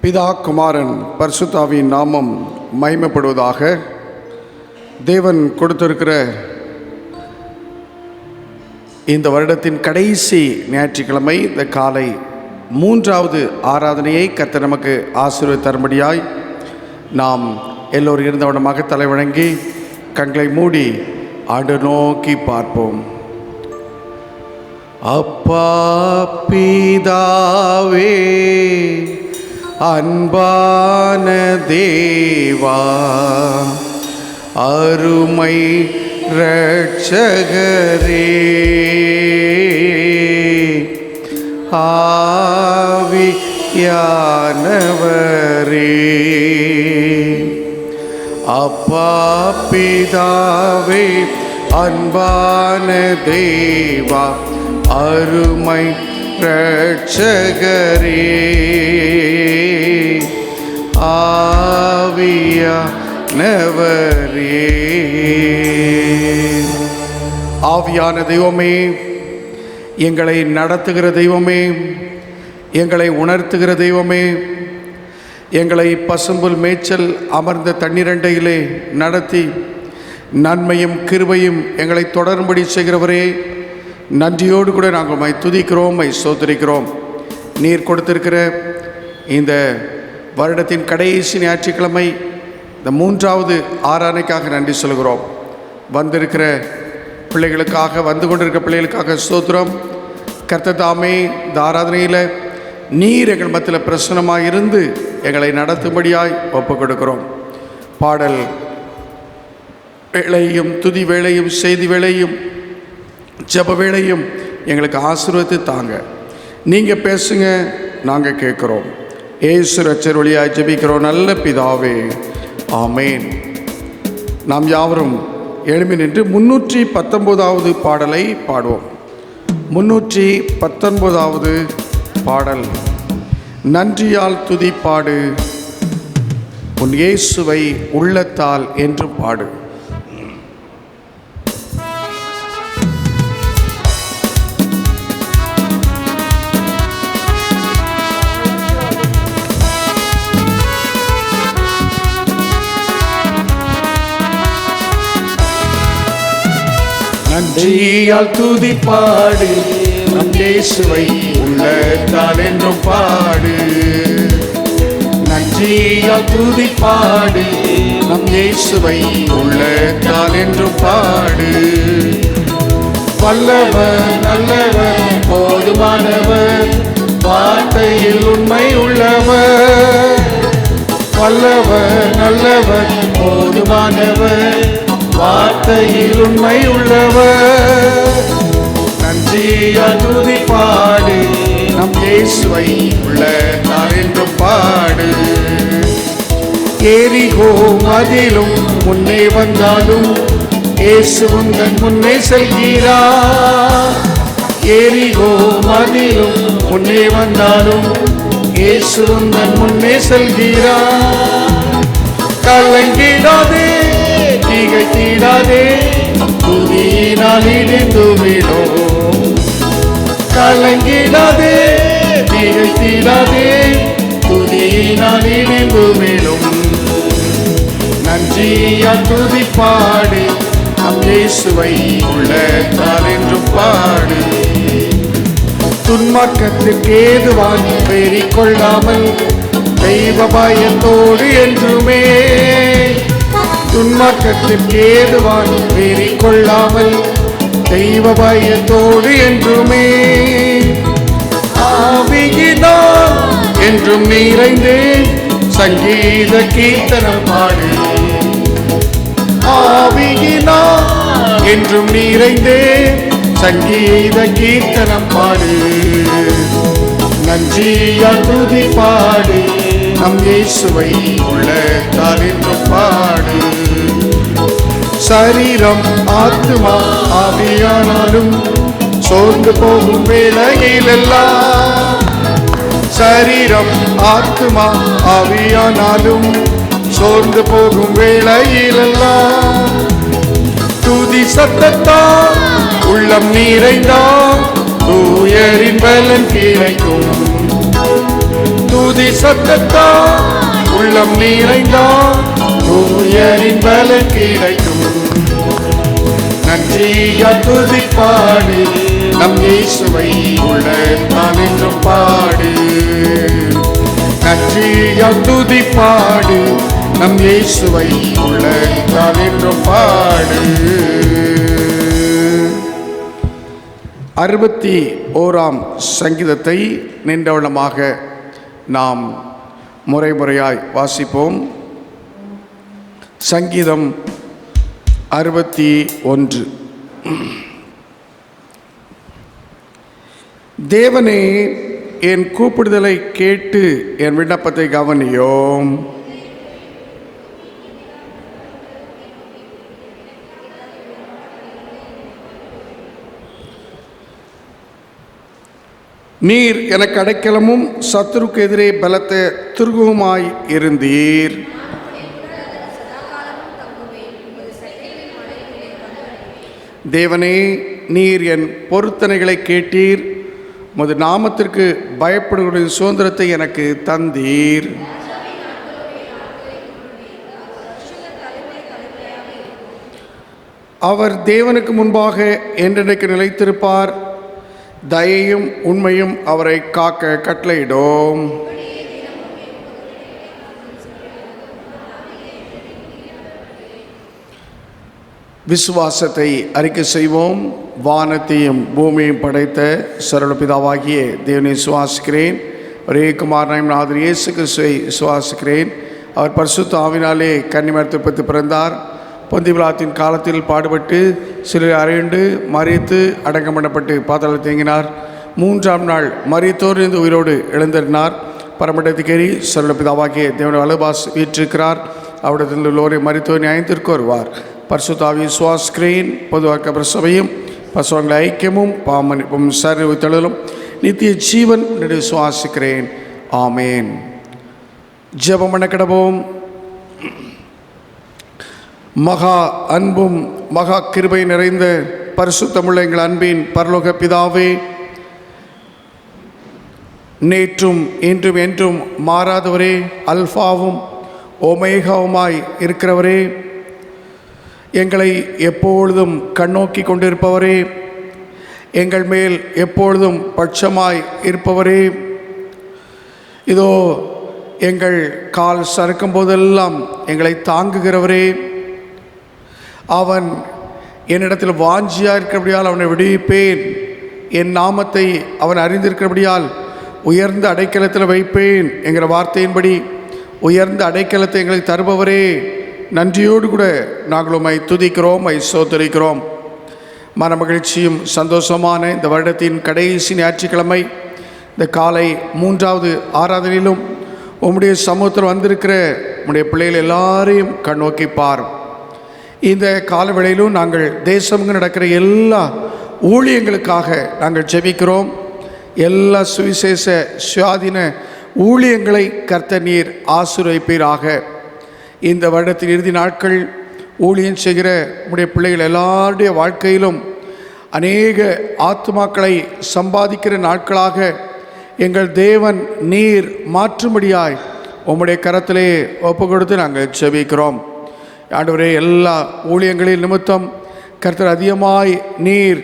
பிதா குமாரன் பரிசுத்தாவின் நாமம் மகிமைப்படுவதாக. தேவன் கொடுத்திருக்கிற இந்த வருடத்தின் கடைசி ஞாயிற்றுக்கிழமை இந்த காலை 3வது ஆராதனையை கர்த்தர் நமக்கு ஆசீர்வதித்து தரும்படியாய் நாம் எல்லோரும் இருந்தவனமாக தலை வணங்கி கண்களை மூடி ஆண்டு நோக்கி பார்ப்போம். அப்பா பிதாவே, அன்பான தேவா, அருமை இரட்சகரே, ஆவியானவரே, அப்பா பிதாவே, அன்பான தேவா, அருமை இரட்சகரே, ஆவியானவரே. ஆவியான தெய்வமே, எங்களை நடத்துகிற தெய்வமே, எங்களை உணர்த்துகிற தெய்வமே, எங்களை பசும்புல் மேய்ச்சல் அமர்ந்த தண்ணீரண்டையிலே நடத்தி நன்மையும் கிருபையும் எங்களை தொடரும்படி செய்கிறவரே, நன்றியோடு கூட நாங்கள் உம்மை துதிக்கிறோம், உம்மை ஸ்தோத்திரிக்கிறோம். நீர் கொடுத்திருக்கிற இந்த வருடத்தின் கடைசி ஞாயிற்றுக்கிழமை இந்த 3வது ஆராதனைக்காக நன்றி சொல்கிறோம். வந்திருக்கிற பிள்ளைகளுக்காக, வந்து கொண்டிருக்கிற பிள்ளைகளுக்காக ஸ்தோத்திரம். கர்த்தர் தாமே இந்த ஆராதனையில் நீர் எங்கள் மத்தியில் பிரசன்னமாக இருந்து எங்களை நடத்தும்படியாய் ஒப்புக் கொடுக்கிறோம். பாடல் வேளையும், துதி வேளையும், செய்தி வேளையும், ஜெப வேளையும் எங்களுக்கு ஆசீர்வதித்து தாங்க. நீங்கள் பேசுங்க, நாங்கள் கேட்குறோம். இயேசு இரட்சகர் வழியாய் ஜெபிக்கிறோம் நல்ல பிதாவே, ஆமேன். நாம் யாவரும் எழும்பி நின்று 319வது பாடலை பாடுவோம். 319வது பாடல். நன்றியால் துதிப்பாடு, உன் இயேசுவை உள்ளத்தால் என்று பாடு. நன்றியால் துதிப்பாடு, நம் இயேசுவை உள்ளத்தால் என்றும் பாடு. நன்றியால் துதிப்பாடு, நம் இயேசுவை உள்ளத்தால் என்றும் பாடு. வல்லவர், நல்லவர், போதுமானவர், வார்த்தையில் உண்மை உள்ளவர். வல்லவர், நல்லவர், போதுமானவர், வார்த்தையில் உண்மை உள்ளவர். நன்றியால் துதிப்பாடு, நம் இயேசுவை உள்ளத்தால் என்றும் பாடு. எரிகோ மதிலும் முன்னே வந்தாலும் இயேசு உந்தன் முன்னே செல்கிறார். எரிகோ மதிலும் முன்னே வந்தாலும் இயேசு உந்தன் முன்னே செல்கிறார். கலங்கிடாதே, திகைத்திடாதே, துதியினால் இடிந்து விடும். கலங்கிடாதே, திகைத்திடாதே, துதியினால் இடிந்து விடும். நன்றியால் துதிப்பாடு, நம் இயேசுவை உள்ளத்தால் என்று பாடு. துன்மார்க்கத்திற்கு ஏதுவான் வெறி கொள்ளாமல் தெய்வ பயத்தோடு என்றுமே. துன்மார்க்கத்திற்கு ஏதுவான் வெறி கொள்ளாமல் தெய்வ பயத்தோடு என்றுமே. ஆவியினால் என்றும் நிறைந்தே சங்கீத கீர்த்தனம் பாடு. ஆவியினால் என்றும் நிறைந்தே சங்கீத கீர்த்தனம் பாடு. நன்றியால் துதிப்பாடு, நம் இயேசுவை உள்ளத்தால் என்றும் பாடு. சரீரம், ஆத்துமா, ஆவியானாலும் சோர்ந்து போகும் வேளையிலெல்லாம். சரீரம், ஆத்துமா, ஆவியானாலும் சோர்ந்து போகும் வேளையிலெல்லாம். துதி சத்தத்தால் உள்ளம் நிறைந்தால் தூயரின் பலன் கிடைக்கும். துதி சத்தத்தால் உள்ளம் நிறைந்தால் தூயரின் பலன் கிடைக்கும். நன்றியால் துதி பாடு நம் இயேசுவை உள்ளத்தால் என்றும் பாடு. நன்றியால் துதி பாடு நம் இயேசுவை உள்ளத்தால் என்றும் பாடு. 61ஆம் சங்கீதத்தை நின்றவளமாக நாம் முறையாய் வாசிப்போம். சங்கீதம் 61. தேவனே, என் கூப்பிடுதலை கேட்டு என் விண்ணப்பத்தை கவனியோம். நீர் எனக்கு அடைக்கலமும் சத்துருக்கு எதிரே பலத்த துருகவுமாய் இருந்தீர். தேவனே, நீர் என் பொருத்தனைகளை கேட்டீர். உமது நாமத்திற்கு பயப்படுகிற சுதந்திரத்தை எனக்கு தந்தீர். அவர் தேவனுக்கு முன்பாக என்றென்றைக்கு நிலைத்திருப்பார். தயையும் உண்மையும் அவரை காக்க கட்டளையிடும். விசுவாசத்தை அறிக்கை செய்வோம். வானத்தையும் பூமியையும் படைத்த சரளபிதாவாகிய தேவனை விசுவாசிக்கிறேன். ஒரே குமாரனாயும் நாதர் இயேசு கிறிஸ்துவை விசுவாசிக்கிறேன். அவர் பரிசுத்த ஆவினாலே கன்னிமரித்து பிறந்தார். பொந்தி பிலாத்தின் காலத்தில் பாடுபட்டு சிலர் அறையுண்டு மரித்து அடக்கம் பண்ணப்பட்டு பாதாளத்தில் தேங்கினார். 3ஆம் நாள் மரித்தோரிலிருந்து உயிரோடு எழுந்திருந்தார். பரமண்டத்துக்கேறி சரளபிதாவாகிய தேவனுடைய வலதுபார்ஸ் வீற்றிருக்கிறார். அவரிடத்தில் உள்ளோரை மரித்தோர் நியாயத்திற்கு வருவார். பரிசுத்த ஆவியை விசுவாசிக்கிறேன். பொதுவாக்க பிரசவையும் பசுவங்களை ஐக்கியமும் பாமனிப்பும் சரீரத்தலும் நித்திய ஜீவன் என்று விசுவாசிக்கிறேன். ஆமேன். ஜெபம் பண்ண கிடப்போம். மகா அன்பும் மகா கிருபை நிறைந்த பரிசுத்தமுள்ள எங்கள் அன்பின் பரலோக பிதாவே, நேற்றும் இன்றும் என்றும் மாறாதவரே, அல்பாவும் ஒமேகாவுமாய் இருக்கிறவரே, எங்களை எப்பொழுதும் கண்ணோக்கி கொண்டிருப்பவரே, எங்கள் மேல் எப்பொழுதும் பட்சமாய் இருப்பவரே, இதோ எங்கள் கால் சறுக்கும் போதெல்லாம் எங்களை தாங்குகிறவரே, அவன் என்னிடத்தில் வாஞ்சியாக இருக்கிறபடியால் அவனை விடுவிப்பேன், என் நாமத்தை அவன் அறிந்திருக்கிறபடியால் உயர்ந்த அடைக்கலத்தில் வைப்பேன் என்கிற வார்த்தையின்படி உயர்ந்த அடைக்கலத்தை எங்களுக்கு தருபவரே, நன்றியோடு கூட நாங்கள் உம்மை துதிக்கிறோம், உம்மை ஸ்தோத்திரிக்கிறோம். மனமகிழ்ச்சியும் சந்தோஷமான இந்த வருடத்தின் கடைசி ஞாயிற்றுக்கிழமை இந்த காலை 3வது ஆராதனையிலும் உம்முடைய சமூகத்தில் வந்திருக்கிற உம்முடைய பிள்ளைகள் எல்லாரையும் கண்ணோக்கி பாரும். இந்த காலவேளையிலும் நாங்கள் தேசமுங்க நடக்கிற எல்லா ஊழியங்களுக்காக நாங்கள் ஜெபிக்கிறோம். எல்லா சுவிசேஷ சுயாதீன ஊழியங்களை கர்த்தர் நீர் ஆசீர்வதிப்பீராக. இந்த வருடத்தின் இறுதி நாட்கள் ஊழியம் செய்கிற உடைய பிள்ளைகள் எல்லாருடைய வாழ்க்கையிலும் அநேக ஆத்துமாக்களை சம்பாதிக்கிற நாட்களாக எங்கள் தேவன் நீர் மாற்றும்படியாய் உம்முடைய கரத்திலே ஒப்பு கொடுத்து நாங்கள் ஜெபிக்கிறோம். ஆண்டவரே, எல்லா ஊழியங்களின் நிமித்தம் கர்த்தர் அதிகமாய் நீர்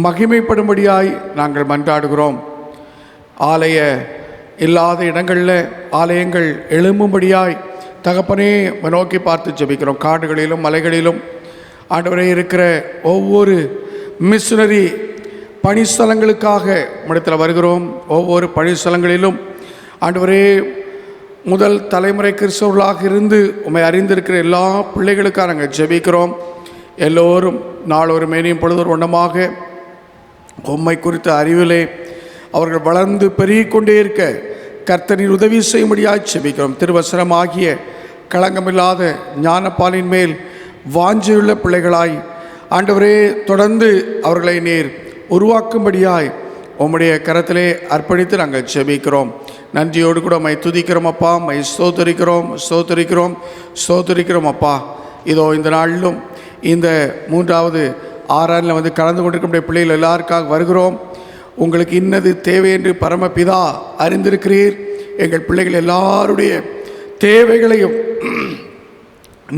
மகிமைப்படும்படியாய் நாங்கள் மன்றாடுகிறோம். ஆலய இல்லாத இடங்களில் ஆலயங்கள் எழும்பும்படியாய் தகப்பனே நோக்கி பார்த்து ஜெபிக்கிறோம். காடுகளிலும் மலைகளிலும் ஆண்டவரே இருக்கிற ஒவ்வொரு மிஷனரி பணிஸ்தலங்களுக்காக இடத்தில் வருகிறோம். ஒவ்வொரு பணிஸ்தலங்களிலும் ஆண்டவரே முதல் தலைமுறை கிறிஸ்தவர்களாக இருந்து உம்மை அறிந்திருக்கிற எல்லா பிள்ளைகளுக்காக நாங்கள் ஜெபிக்கிறோம். எல்லோரும் நாளொரு மேனியும் பொழுதொரு வண்ணமாக உம்மை குறித்த அறிவிலே அவர்கள் வளர்ந்து பெருகிக்கொண்டே இருக்க கர்த்தரின் உதவி செய்யும்படியாக ஜெபிக்கிறோம். திருவசனமாகிய களங்கமில்லாத ஞானப்பாலின் மேல் வாஞ்சியுள்ள பிள்ளைகளாய் ஆண்டவரே தொடர்ந்து அவர்களை நீர் உருவாக்கும்படியாய் உம்முடைய கரத்திலே அர்ப்பணித்து நாங்கள் ஜெபிக்கிறோம். நன்றியோடு கூட உம்மை துதிக்கிறோம் அப்பா, உம்மை ஸ்தோத்திரிக்கிறோம் அப்பா. இதோ இந்த நாளிலும் இந்த 3வது ஆராதனையில் வந்து கலந்து கொண்டிருக்கிற பிள்ளைகள் எல்லாருக்காக வருகிறோம். உங்களுக்கு இன்னது தேவை என்று பரமபிதா அறிந்திருக்கிறீர். எங்கள் பிள்ளைகள் எல்லாருடைய தேவைகளையும்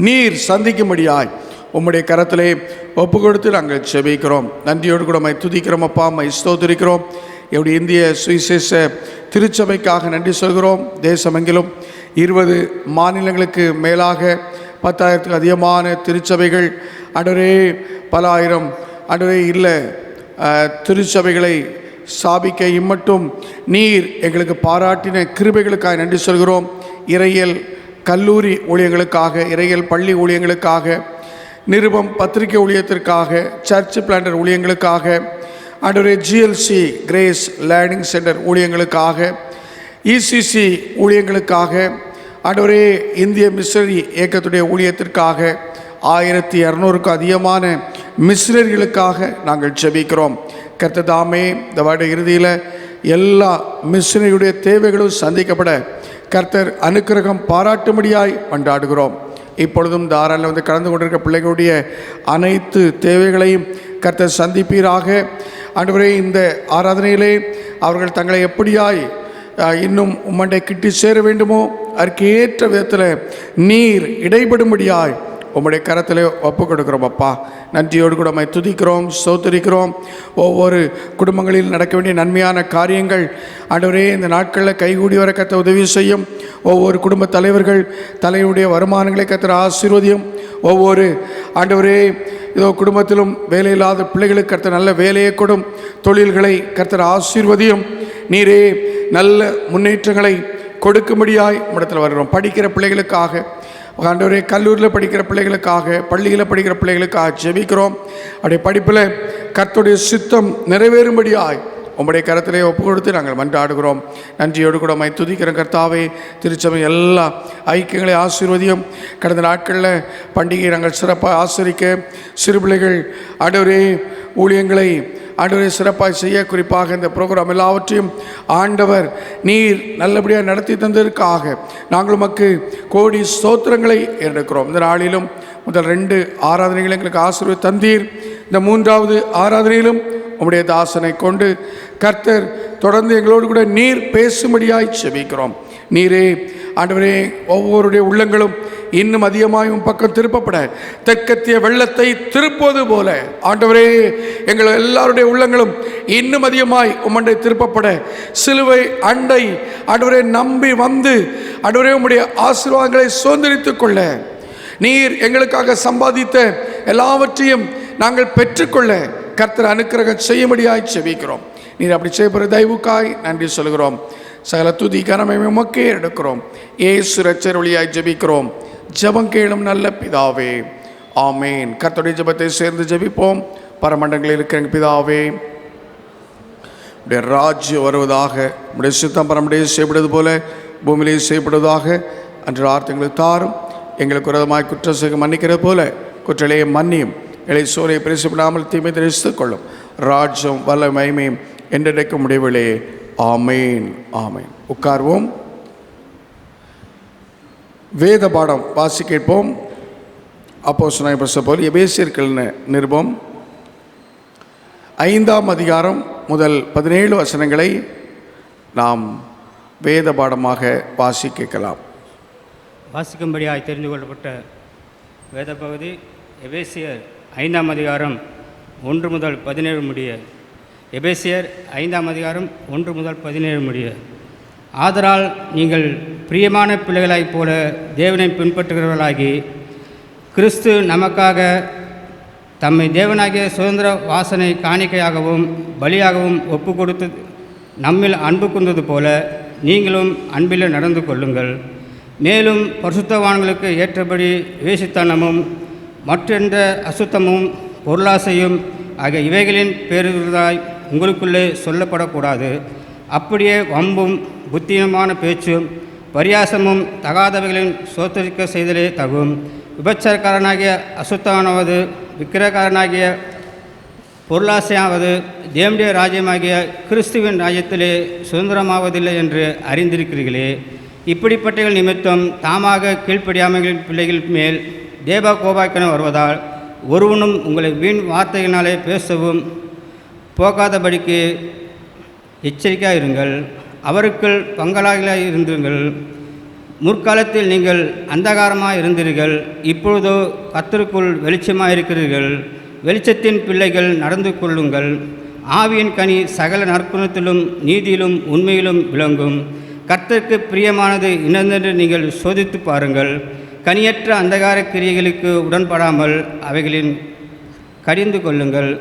நீர் சந்திக்கும்படியாய் உம்முடைய கரத்திலே ஒப்பு கொடுத்து நாங்கள் செபிக்கிறோம். நன்றியோடு கூட மை துதிக்கிறோம் அப்பா, மை ஸ்தோத்திரிக்கிறோம். என்னுடைய இந்திய சுவிசேஷ திருச்சபைக்காக நன்றி சொல்கிறோம். தேசமெங்கிலும் 20 மாநிலங்களுக்கு மேலாக 10,000க்கு அதிகமான திருச்சபைகள் ஆண்டவரே, பல ஆயிரம் ஆண்டவரே இல்லை திருச்சபைகளை ஸ்தாபிக்க இம்மட்டும் நீர் எங்களுக்கு பாராட்டின கிருபைகளுக்காக நன்றி சொல்கிறோம். இறையியல் கல்லூரி ஊழியங்களுக்காக, இறையியல் பள்ளி ஊழியங்களுக்காக, நிருபம் பத்திரிகை ஊழியத்திற்காக, சர்ச் பிளான்டர் ஊழியங்களுக்காக, ஆண்டவரே GLC கிரேஸ் லேர்னிங் சென்டர் ஊழியங்களுக்காக, ECC ஊழியங்களுக்காக, ஆண்டவரே இந்திய மிஷனரி இயக்கத்துடைய ஊழியத்திற்காக, 1200க்கு அதிகமான மிஷனரிகளுக்காக நாங்கள் ஜெபிக்கிறோம். கர்த்தர் தாமே இந்த வருட இறுதியில் எல்லா மிஷனரியுடைய தேவைகளும் சந்திக்கப்பட கர்த்தர் அனுக்கிரகம் பாராட்டும்படியாய் கொண்டாடுகிறோம். இப்பொழுதும் தாராள வந்து கலந்து கொண்டிருக்கிற பிள்ளைகளுடைய அனைத்து தேவைகளையும் கர்த்தர் சந்திப்பீராக. ஆண்டவரே, இந்த ஆராதனையிலே அவர்கள் தங்களை எப்படியாய் இன்னும் உம்மண்டை கிட்டி சேர வேண்டுமோ அதற்கு ஏற்ற விதத்தில் நீர் இடைபடும்படியாய் உம்முடைய கரத்தில் ஒப்பு கொடுக்குறோம் அப்பா. நன்றியோடு கூட மை துதிக்கிறோம், ஸ்தோத்திரிக்கிறோம். ஒவ்வொரு குடும்பங்களில் நடக்க வேண்டிய நன்மையான காரியங்கள் ஆண்டவரே இந்த நாட்களில் கைகூடி வர கர்த்தர் உதவி செய்யும். ஒவ்வொரு குடும்ப தலைவர்கள் தலையுடைய வருமானங்களை கர்த்தர் ஆசீர்வதியும். ஒவ்வொரு ஆண்டவரே இதோ குடும்பத்திலும் வேலையில்லாத பிள்ளைகளுக்கு கர்த்தர் நல்ல வேலையை கொடும், தொழில்களை கர்த்தர் ஆசீர்வதியும். நீரே நல்ல முன்னேற்றங்களை கொடுக்கும்படியாய் இடத்துல வருகிறோம். படிக்கிற பிள்ளைகளுக்காக ஆண்டவரே, கல்லூரியில் படிக்கிற பிள்ளைகளுக்காக, பள்ளியில் படிக்கிற பிள்ளைகளுக்காக ஜெபிக்கிறோம். அப்படியே படிப்பில் கர்த்தருடைய சித்தம் நிறைவேறும்படியாய் உம்முடைய கரத்திலே ஒப்பு கொடுத்து நாங்கள் மன்றாடுகிறோம். நன்றியோடு கூட மை துதிக்கிற கர்த்தாவே, திருச்சபை எல்லா ஐக்கியங்களை ஆசீர்வதியும். கடந்த நாட்களில் பண்டிகையை நாங்கள் சிறப்பாக ஆசரிக்க சிறு பிள்ளைகள் ஆண்டவரே ஊழியங்களை ஆண்டவரை சிறப்பாக செய்ய, குறிப்பாக இந்த ப்ரோக்ராம் எல்லாவற்றையும் ஆண்டவர் நீர் நல்லபடியாக நடத்தி தந்ததற்காக நாங்கள் உமக்கு கோடி ஸ்தோத்திரங்களை எடுக்கிறோம். இந்த நாளிலும் முதல் 2 ஆராதனைகளை எங்களுக்கு ஆசீர்வாதம் தந்தீர். இந்த 3வது ஆராதனையிலும் உம்முடைய தாசனை கொண்டு கர்த்தர் தொடர்ந்து எங்களோடு கூட நீர் பேசும்படியாய் செபிக்கிறோம். நீரே ஆண்டவரே, ஒவ்வொருடைய உள்ளங்களும் இன்னும் அதிகமாக பக்கம் திருப்பப்பட தெற்கத்திய வெள்ளத்தை திருப்பது போல ஆண்டவரே எங்கள் எல்லாருடைய உள்ளங்களும் இன்னும் அதிகமாய் உம்மண்டை திருப்பப்பட சிலுவை அண்டை ஆண்டவரே நம்பி வந்து ஆண்டவரே உம்முடைய ஆசீர்வாதங்களை சுதந்திரித்துக் கொள்ள நீர் எங்களுக்காக சம்பாதித்த எல்லாவற்றையும் நாங்கள் பெற்றுக்கொள்ள கர்த்தர் அனுக்கிரகம் செய்யும்படியாய் செபிக்கிறோம். நீர் அப்படி செய்யப்படுற தயவுக்காய் நன்றி சொல்கிறோம். சகல துதி கனமை உமக்கே எடுக்கிறோம். இயேசு இரட்சகர் வழியாய் ஜெபிக்கிறோம். ஜெபம் கேளும் நல்ல பிதாவே, ஆமேன். கர்த்தருடைய ஜெபத்தை சேர்ந்து ஜெபிப்போம். பரமண்டங்களில் இருக்கிற பிதாவே, உடைய ராஜ்யம் வருவதாக, உடைய சித்தம் பரமடைய செய்யப்படுவது போல பூமியிலே செய்யப்படுவதாக. அன்று ஆர்த்தங்களுக்கு தாரும், எங்களுக்கு விரோதமாய் குற்றம் செய்ய மன்னிக்கிறது போல குற்றலையை மன்னியும். இலை சோலையை பிரசிப்படாமல் தீமை தெரிவித்துக் கொள்ளும். ராஜ்யம் வல்ல மகிமையும் என்றைக்கும் முடிவிலே. ஆமேன், ஆமேன். உட்கார்வோம். வேத பாடம் வாசி கேட்போம். அப்போஸ்தலனாகிய பவுல் போல் எபேசியர்கள் நிருபம் 5ஆம் அதிகாரம் முதல் 17 வசனங்களை நாம் வேத பாடமாக வாசி கேட்கலாம். வாசிக்கும்படியாய் தெரிந்து கொள்ளப்பட்ட வேத பகுதி எபேசியர் 5ஆம் அதிகாரம் 1 முதல் 17 முடிய. எபேசியர் 5ஆம் அதிகாரம் 1 முதல் 17 முடிய. ஆதலால் நீங்கள் பிரியமான பிள்ளைகளாய்ப் போல தேவனை பின்பற்றுகிறவர்களாகி, கிறிஸ்து நமக்காக தம்மை தேவனாகிய சுதந்திர வாசனை காணிக்கையாகவும் பலியாகவும் ஒப்பு கொடுத்து நம்மில் அன்பு கொண்டது போல நீங்களும் அன்பில் நடந்து கொள்ளுங்கள். மேலும் பரிசுத்தவான்களுக்கு ஏற்றபடி வேசித்தனமும் மற்றெந்த அசுத்தமும் பொருளாசையும் ஆகிய இவைகளின் பேருதாய் உங்களுக்குள்ளே சொல்லப்படக்கூடாது. அப்படியே வம்பும் புத்தியமான பேச்சும் பரியாசமும் தகாதவைகளின் சோத்தரிக்க செய்தலே தகும். விபச்சாரக்காரனாகிய அசுத்தமானவது விக்கிரகாரனாகிய பொருளாசையாவது தேவனுடைய ராஜ்யமாகிய கிறிஸ்துவின் ராஜ்யத்திலே சுதந்திரமாவதில்லை என்று அறிந்திருக்கிறீர்களே. இப்படிப்பட்டகள் நிமித்தம் தாமாக கீழ்ப்படியாமைகளின் பிள்ளைகள் மேல் தேவ கோபாக்கனம் வருவதால் ஒருவனும் உங்களை வீண் வார்த்தையினாலே பேசவும் போகாதபடிக்கு எச்சரிக்கையாக இருங்கள். அவருக்குள் பங்காளிகளாய் இருந்தீர்கள். முற்காலத்தில் நீங்கள் அந்தகாரமாக இருந்தீர்கள், இப்பொழுதோ கர்த்தருக்குள் வெளிச்சமாக இருக்கிறீர்கள். வெளிச்சத்தின் பிள்ளைகள் நடந்து கொள்ளுங்கள். ஆவியின் கனி சகல நற்குணத்திலும் நீதியிலும் உண்மையிலும் விளங்கும். கர்த்தருக்கு பிரியமானது இன்னதென்று நீங்கள் சோதித்து பாருங்கள். கனியற்ற அந்தகார கிரியைகளுக்கு உடன்படாமல் அவைகளின் கடிந்து கொள்ளுங்கள்.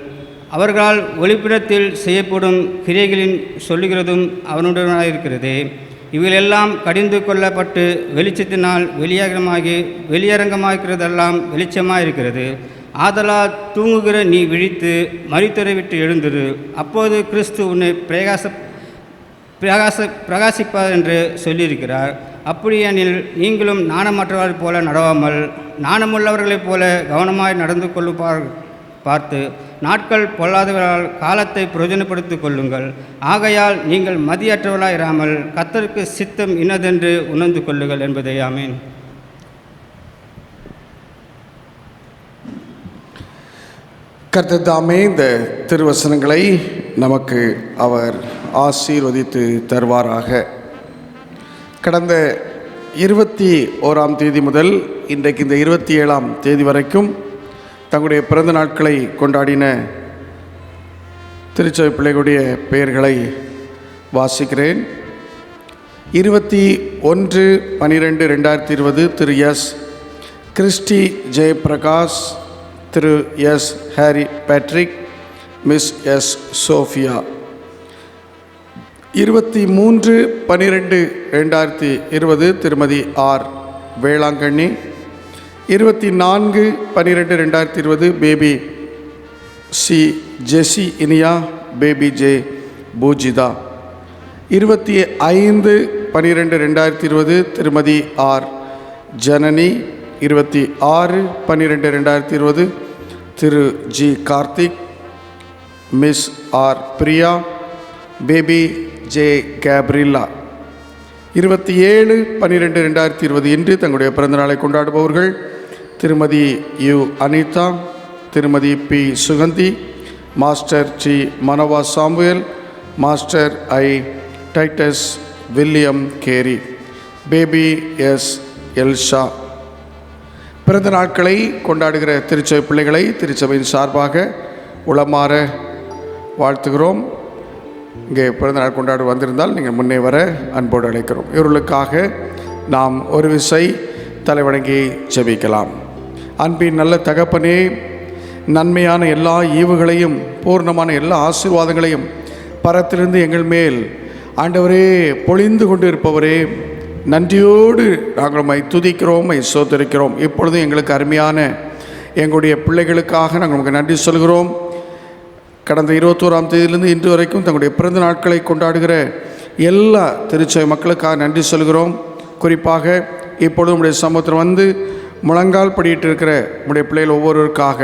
அவர்களால் ஒளிப்பிடத்தில் செய்யப்படும் கிரியைகளின் சொல்லுகிறதும் அவனுடனாயிருக்கிறது. இவைகளெல்லாம் கடிந்து கொள்ளப்பட்டு வெளிச்சத்தினால் வெளியரங்கமாகிறதெல்லாம் வெளிச்சமாயிருக்கிறது. ஆதலால் தூங்குகிற நீ விழித்து மரித்தோரை விட்டு எழுந்திரு. அப்போது கிறிஸ்து உன்னை பிரகாசிப்பார் என்று சொல்லியிருக்கிறார். அப்படியெனில் நீங்களும் நாணமற்றவர்களைப் போல நடவாமல் நாணமுள்ளவர்களைப் போல கவனமாய் நடந்து பார்த்து நாட்கள் பொல்லாதவர்களால் காலத்தை பிரயோஜனப்படுத்திக் கொள்ளுங்கள். ஆகையால் நீங்கள் மதியற்றவர்களாய் இராமல் கர்த்தருக்கு சித்தம் இன்னதென்று உணர்ந்து கொள்ளுங்கள் என்பதே. ஆமீன். கர்த்தர் தாமே இந்த திருவசனங்களை நமக்கு அவர் ஆசீர்வதித்து தருவாராக. கடந்த 21ஆம் தேதி முதல் இன்றைக்கு இந்த 27ஆம் தேதி வரைக்கும் தங்களுடைய பிறந்த நாட்களை கொண்டாடின திருச்சபை பிள்ளைகளுடைய பெயர்களை வாசிக்கிறேன். 21/12/2020 திரு எஸ் கிறிஸ்டி ஜெயபிரகாஷ், திரு S Harry Patrick, Miss S Sophia. 23/12/2020 திருமதி R Velankanni. 24/12/2020 baby C Jessy Iniya, baby J Poojitha. 25/12/2020 திருமதி ஆர் ஜனனி. 26/12/2020 திரு G Karthik, Miss R Priya, baby J Gabriella. 27/12/2020 இன்று தங்களுடைய பிறந்தநாளை கொண்டாடுபவர்கள் திருமதி யு அனிதா, திருமதி P Suganthi, master D Manoah Samuel, master I Titus William Carey, baby S Elsha. பிறந்த நாட்களை கொண்டாடுகிற திருச்சபை பிள்ளைகளை திருச்சபையின் சார்பாக உளமாற வாழ்த்துகிறோம். இங்கே பிறந்த நாள் கொண்டாடு வந்திருந்தால் நீங்கள் முன்னே வர அன்போடு அழைக்கிறோம். இவர்களுக்காக நாம் ஒரு விசை தலைவணங்கி ஜெபிக்கலாம். அன்பின் நல்ல தகப்பனே, நன்மையான எல்லா ஈவுகளையும் பூர்ணமான எல்லா ஆசீர்வாதங்களையும் பரத்திலிருந்து எங்கள் மேல் ஆண்டவரே பொழிந்து கொண்டு இருப்பவரே, நன்றியோடு நாங்கள் உம்மை துதிக்கிறோம், உம்மை ஸ்தோத்திரிக்கிறோம். இப்பொழுது எங்களுக்கு அருமையான எங்களுடைய பிள்ளைகளுக்காக நாங்கள் உங்களுக்கு நன்றி சொல்கிறோம். கடந்த 21ஆம் தேதியிலிருந்து இன்று வரைக்கும் தங்களுடைய பிறந்த நாட்களை கொண்டாடுகிற எல்லா திருச்சபை மக்களுக்காக நன்றி சொல்கிறோம். குறிப்பாக இப்பொழுது உங்களுடைய சமூகத்தில் வந்து முழங்கால் படியிட்டு இருக்கிற உங்களுடைய பிள்ளைகள் ஒவ்வொருவருக்காக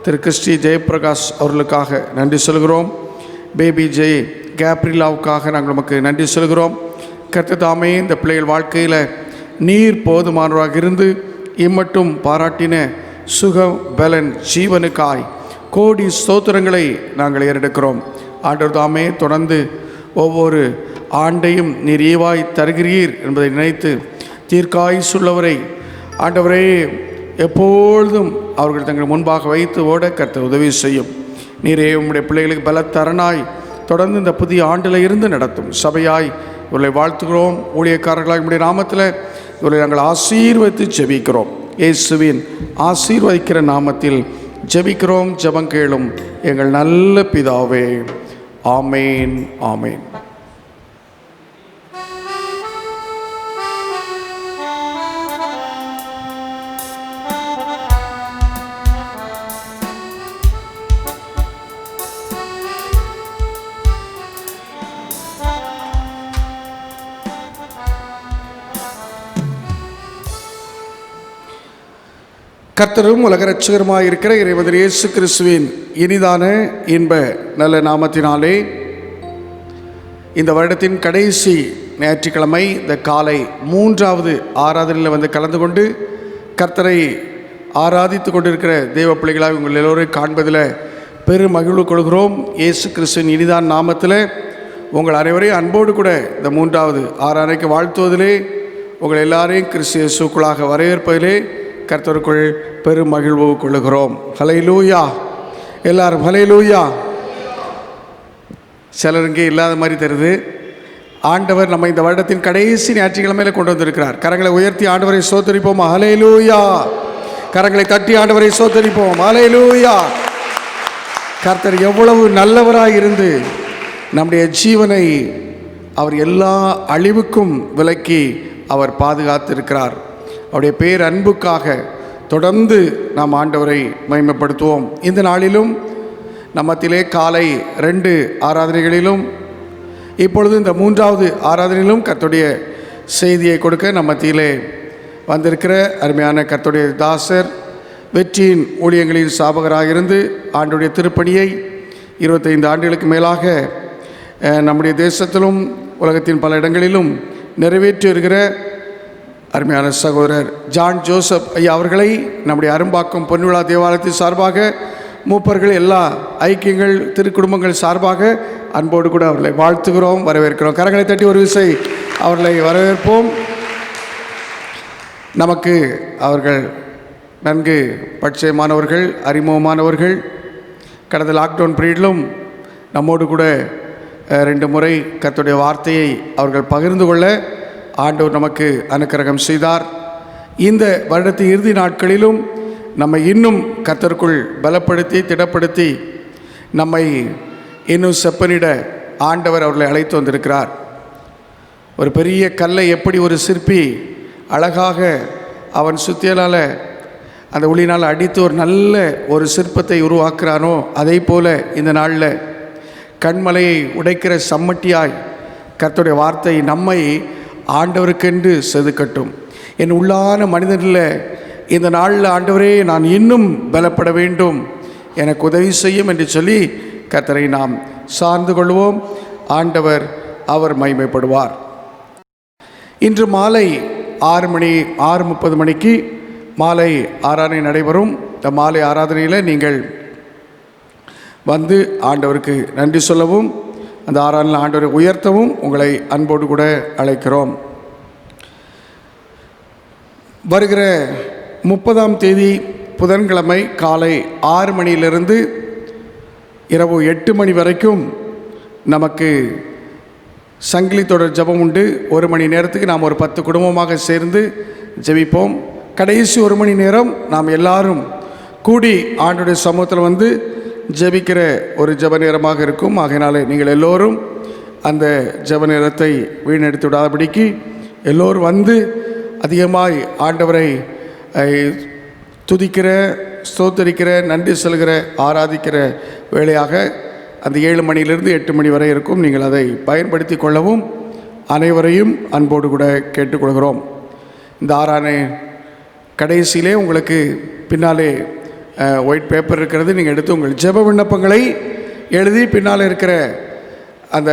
திரு கிறிஸ்டி ஜெயபிரகாஷ் அவர்களுக்காக நன்றி சொல்கிறோம். பேபி ஜெய் கேப்ரிலாவுக்காக நாங்கள் நமக்கு நன்றி சொல்கிறோம். கர்த்தர் தாமே இந்த பிள்ளைகள் வாழ்க்கையில் நீர் போதுமானவராக இருந்து இம்மட்டும் பாராட்டின சுகம் பலன் ஜீவனுக்காய் கோடி ஸ்தோத்திரங்களை நாங்கள் ஏறெடுக்கிறோம். ஆண்டவர் தாமே தொடர்ந்து ஒவ்வொரு ஆண்டையும் நீர் ஈவாய் தருகிறீர் என்பதை நினைத்து தீர்க்காயுசுள்ளவரை ஆண்டவரே எப்பொழுதும் அவர்கள் தங்கள் முன்பாக வைத்து ஓட கர்த்தர் உதவி செய்யும். நீரே உம்முடைய பிள்ளைகளுக்கு பலத்தரணாய் தொடர்ந்து இந்த புதிய ஆண்டில் இருந்து நடத்தும் சபையாய் இவர்களை வாழ்த்துகிறோம். ஊழியக்காரர்களாக உம்முடைய நாமத்தில் இவர்களை நாங்கள் ஆசீர்வதித்து ஜெபிக்கிறோம். இயேசுவின் ஆசீர்வதிக்கிற நாமத்தில் ஜெபிக்கிறோம். ஜெபம் கேளும் எங்கள் நல்ல பிதாவே. ஆமேன், ஆமேன். கர்த்தரும் உலக இரட்சகருமாய் இருக்கிற இறைவன் இயேசு கிறிஸ்துவின் இனிதான இன்ப நல்ல நாமத்தினாலே இந்த வருடத்தின் கடைசி ஞாயிற்றுக்கிழமை இந்த காலை 3வது ஆராதனையில் வந்து கலந்து கொண்டு கர்த்தரை ஆராதித்து கொண்டிருக்கிற தேவ பிள்ளைகளாக உங்கள் எல்லோரையும் காண்பதில் பெரும் மகிழ்வு கொள்கிறோம். இயேசு கிறிஸ்துவின் இனிதான நாமத்தில் உங்கள் அனைவரையும் அன்போடு கூட இந்த 3வது ஆராதனைக்கு வாழ்த்துவதிலே, உங்கள் எல்லாரையும் கிறிஸ்து இயேசுக்குள்ளாக வரவேற்பதிலே கர்த்தருக்குள் பெரும் மகிழ்வு கொள்ளுகிறோம். ஹல்லேலூயா! எல்லாரும் ஹல்லேலூயா! சிலருங்கே இல்லாத மாதிரி தருது. ஆண்டவர் நம்ம இந்த வருடத்தின் கடைசி ஞாயிற்றுக்கிழமையில கொண்டு வந்திருக்கிறார். கரங்களை உயர்த்தி ஆண்டவரை ஸ்தோத்தரிப்போம். ஹல்லேலூயா! கரங்களை தட்டி ஆண்டவரை ஸ்தோத்தரிப்போம். ஹல்லேலூயா! கர்த்தர் எவ்வளவு நல்லவராய் இருந்து நம்முடைய ஜீவனை அவர் எல்லா அழிவுக்கும் விலக்கி அவர் பாதுகாத்திருக்கிறார். அவருடைய பேர் அன்புக்காக தொடர்ந்து நாம் ஆண்டவரை மகிமைப்படுத்துவோம். இந்த நாளிலும் நம்மத்திலே காலை 2 ஆராதனைகளிலும் இப்பொழுது இந்த 3வது ஆராதனையிலும் கர்த்தருடைய செய்தியை கொடுக்க நம்மத்திலே வந்திருக்கிற அருமையான கர்த்தருடைய தாசர், வெற்றியின் ஊழியங்களின் சாபகராக இருந்து ஆண்டுடைய திருப்பணியை 25 ஆண்டுகளுக்கு மேலாக நம்முடைய தேசத்திலும் உலகத்தின் பல இடங்களிலும் நிறைவேற்றி வருகிற அருமையான சகோதரர் ஜான் ஜோசப் ஐயா அவர்களை நம்முடைய அரும்பாக்கம் பொன்விழா தேவாலயத்தின் சார்பாக, மூப்பர்கள், எல்லா ஐக்கியங்கள், திருக்குடும்பங்கள் சார்பாக அன்போடு கூட அவர்களை வாழ்த்துகிறோம், வரவேற்கிறோம். கரங்களை தட்டி ஒரு விசை அவர்களை வரவேற்போம். நமக்கு அவர்கள் நன்கு பரிச்சயமானவர்கள், அறிமுகமானவர்கள். கடந்த லாக்டவுன் பீரியடிலும் நம்மோடு கூட 2 முறை கர்த்தருடைய வார்த்தையை அவர்கள் பகிர்ந்து கொள்ள ஆண்டவர் நமக்கு அனுக்கிரகம் செய்தார். இந்த வருடத்தின் இறுதி நாட்களிலும் நம்மை இன்னும் கர்த்தருக்குள் பலப்படுத்தி திடப்படுத்தி நம்மை இன்னும் செப்பனிட ஆண்டவர் அவர்களை அழைத்து வந்திருக்கிறார். ஒரு பெரிய கல்லை எப்படி ஒரு சிற்பி அழகாக அவன் சுத்தியலால் அந்த ஒளினால் அடித்து ஒரு நல்ல ஒரு சிற்பத்தை உருவாக்குறானோ, அதே போல இந்த நாளில் கண்மலையை உடைக்கிற சம்மட்டியாய் கர்த்தருடைய வார்த்தை நம்மை ஆண்டவருக்கென்று செதுக்கட்டும். என் உள்ளான மனிதனில் இந்த நாளில் ஆண்டவரே நான் இன்னும் பலப்பட வேண்டும், எனக்கு உதவி செய்யும் என்று சொல்லி கர்த்தரை நாம் சார்ந்து கொள்வோம். ஆண்டவர் அவர் மகிமைப்படுவார். இன்று மாலை 6:30 மணிக்கு மாலை ஆராதனை நடைபெறும். இந்த மாலை ஆராதனையில் நீங்கள் வந்து ஆண்டவருக்கு நன்றி சொல்லவும், அந்த ஆராதனையில் ஆண்டவரை உயர்த்தவும் உங்களை அன்போடு கூட அழைக்கிறோம். வருகிற 30ஆம் தேதி புதன்கிழமை காலை 6 மணியிலிருந்து இரவு 8 மணி வரைக்கும் நமக்கு சங்கிலி தொடர் ஜெபம் உண்டு. 1 மணி நேரத்துக்கு நாம் ஒரு 10 குடும்பமாக சேர்ந்து ஜெபிப்போம். கடைசி 1 மணி நேரம் நாம் எல்லாரும் கூடி ஆண்டவருடைய சமூகத்தில் வந்து ஜெபிக்கிற ஒரு ஜெப நேரமாக இருக்கும். ஆகையினாலே நீங்கள் எல்லோரும் அந்த ஜெப நேரத்தை வீணடித்து விடாதபடிக்கு எல்லோரும் வந்து அதிகமாய் ஆண்டவரை துதிக்கிற, ஸ்தோத்தரிக்கிற, நன்றி சொல்கிற, ஆராதிக்கிற வேளையாக அந்த 7 மணியிலிருந்து 8 மணி வரை இருக்கும். நீங்கள் அதை பயன்படுத்தி கொள்ளவும் அனைவரையும் அன்போடு கூட கேட்டுக்கொள்கிறோம். இந்த ஆராதனை கடைசியிலே உங்களுக்கு பின்னாலே ஒயிட் பேப்பர் இருக்கிறது. நீங்கள் எடுத்து உங்கள் ஜெப விண்ணப்பங்களை எழுதி பின்னால் இருக்கிற அந்த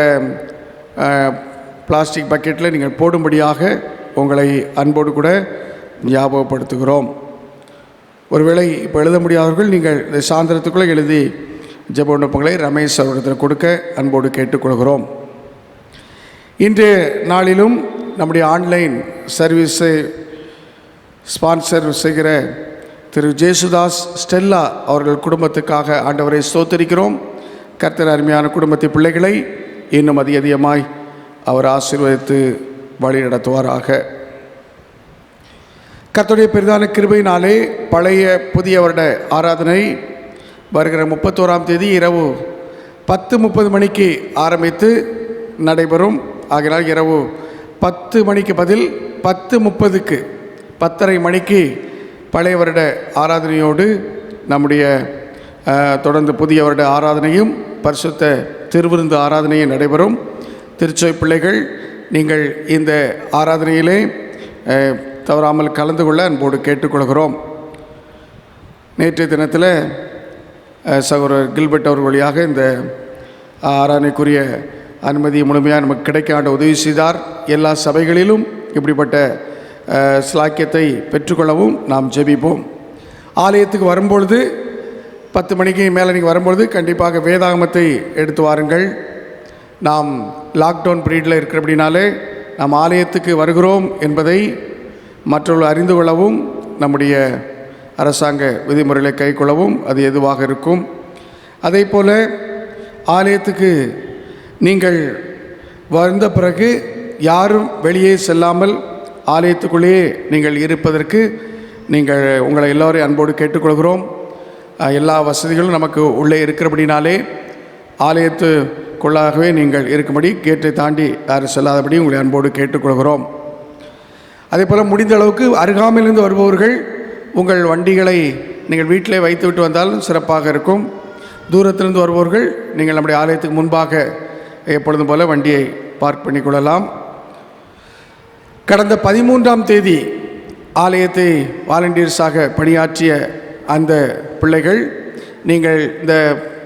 பிளாஸ்டிக் பக்கெட்டில் நீங்கள் போடும்படியாக உங்களை அன்போடு கூட ஞாபகப்படுத்துகிறோம். ஒருவேளை இப்போ எழுத முடியாதவர்கள் நீங்கள் இந்த சாயந்தரத்துக்குள்ளே எழுதி ஜெப விண்ணப்பங்களை ரமேஷ் அவரிடத்தில் கொடுக்க அன்போடு கேட்டுக்கொள்கிறோம். இன்றைய நாளிலும் நம்முடைய ஆன்லைன் சர்வீஸை ஸ்பான்சர் செய்கிற திரு ஜேசுதாஸ் ஸ்டெல்லா அவர்கள் குடும்பத்துக்காக ஆண்டவரை ஸ்தோத்தரிக்கிறோம். கர்த்தர் அருமையான குடும்பத்தின் பிள்ளைகளை இன்னும் அதிகமாய் அவர் ஆசீர்வதித்து வழி நடத்துவாராக. கர்த்தருடைய பெரிதான கிருபையினாலே பழைய புதிய வருட ஆராதனை வருகிற 31ஆம் தேதி இரவு 10:30 மணிக்கு ஆரம்பித்து நடைபெறும். ஆகினால் இரவு 10 மணிக்கு பதில் 10:30க்கு 10:30 மணிக்கு பழைய வருட ஆராதனையோடு நம்முடைய தொடர்ந்து புதிய வருட ஆராதனையும் பரிசுத்த திருவிருந்து ஆராதனையும் நடைபெறும். திருச்சபை பிள்ளைகள் நீங்கள் இந்த ஆராதனையிலே தவறாமல் கலந்து கொள்ள அன்போடு கேட்டுக்கொள்கிறோம். நேற்றைய தினத்தில் சகோதரர் கில்பர்ட் அவர்கள் வழியாக இந்த ஆராதனைக்குரிய அனுமதி முழுமையாக நமக்கு கிடைக்க ஆண்ட உதவி செய்தார். எல்லா சபைகளிலும் இப்படிப்பட்ட ஸ்லாக்கியத்தை பெற்றுக்கொள்ளவும் நாம் ஜெபிப்போம். ஆலயத்துக்கு வரும்பொழுது 10 மணிக்கு மேலே நீங்கள் வரும்பொழுது கண்டிப்பாக வேதாகமத்தை எடுத்து வாருங்கள். நாம் லாக்டவுன் பீரியடில் இருக்கிறபடினாலே நாம் ஆலயத்துக்கு வருகிறோம் என்பதை மற்றவர்கள் அறிந்து கொள்ளவும் நம்முடைய அரசாங்க விதிமுறைகளை கைக்கொள்ளவும் அது எதுவாக இருக்கும். அதே போல் ஆலயத்துக்கு நீங்கள் வந்த பிறகு யாரும் வெளியே செல்லாமல் ஆலயத்துக்குள்ளேயே நீங்கள் இருப்பதற்கு நீங்கள் உங்களை எல்லோரையும் அன்போடு கேட்டுக்கொள்கிறோம். எல்லா வசதிகளும் நமக்கு உள்ளே இருக்கிறபடினாலே ஆலயத்துக்குள்ளாகவே நீங்கள் இருக்கும்படி கேட்டை தாண்டி யாரும் செல்லாதபடி உங்களை அன்போடு கேட்டுக்கொள்கிறோம். அதே போல் முடிந்த அளவுக்கு அருகாமையிலிருந்து வருபவர்கள் உங்கள் வண்டிகளை நீங்கள் வீட்டிலே வைத்துவிட்டு வந்தாலும் சிறப்பாக இருக்கும். தூரத்திலிருந்து வருபவர்கள் நீங்கள் நம்முடைய ஆலயத்துக்கு முன்பாக எப்பொழுதும் போல வண்டியை பார்க் பண்ணிக்கொள்ளலாம். கடந்த 13ஆம் தேதி ஆலயத்தை வாலண்டியர்ஸாக பணியாற்றிய அந்த பிள்ளைகள் நீங்கள் இந்த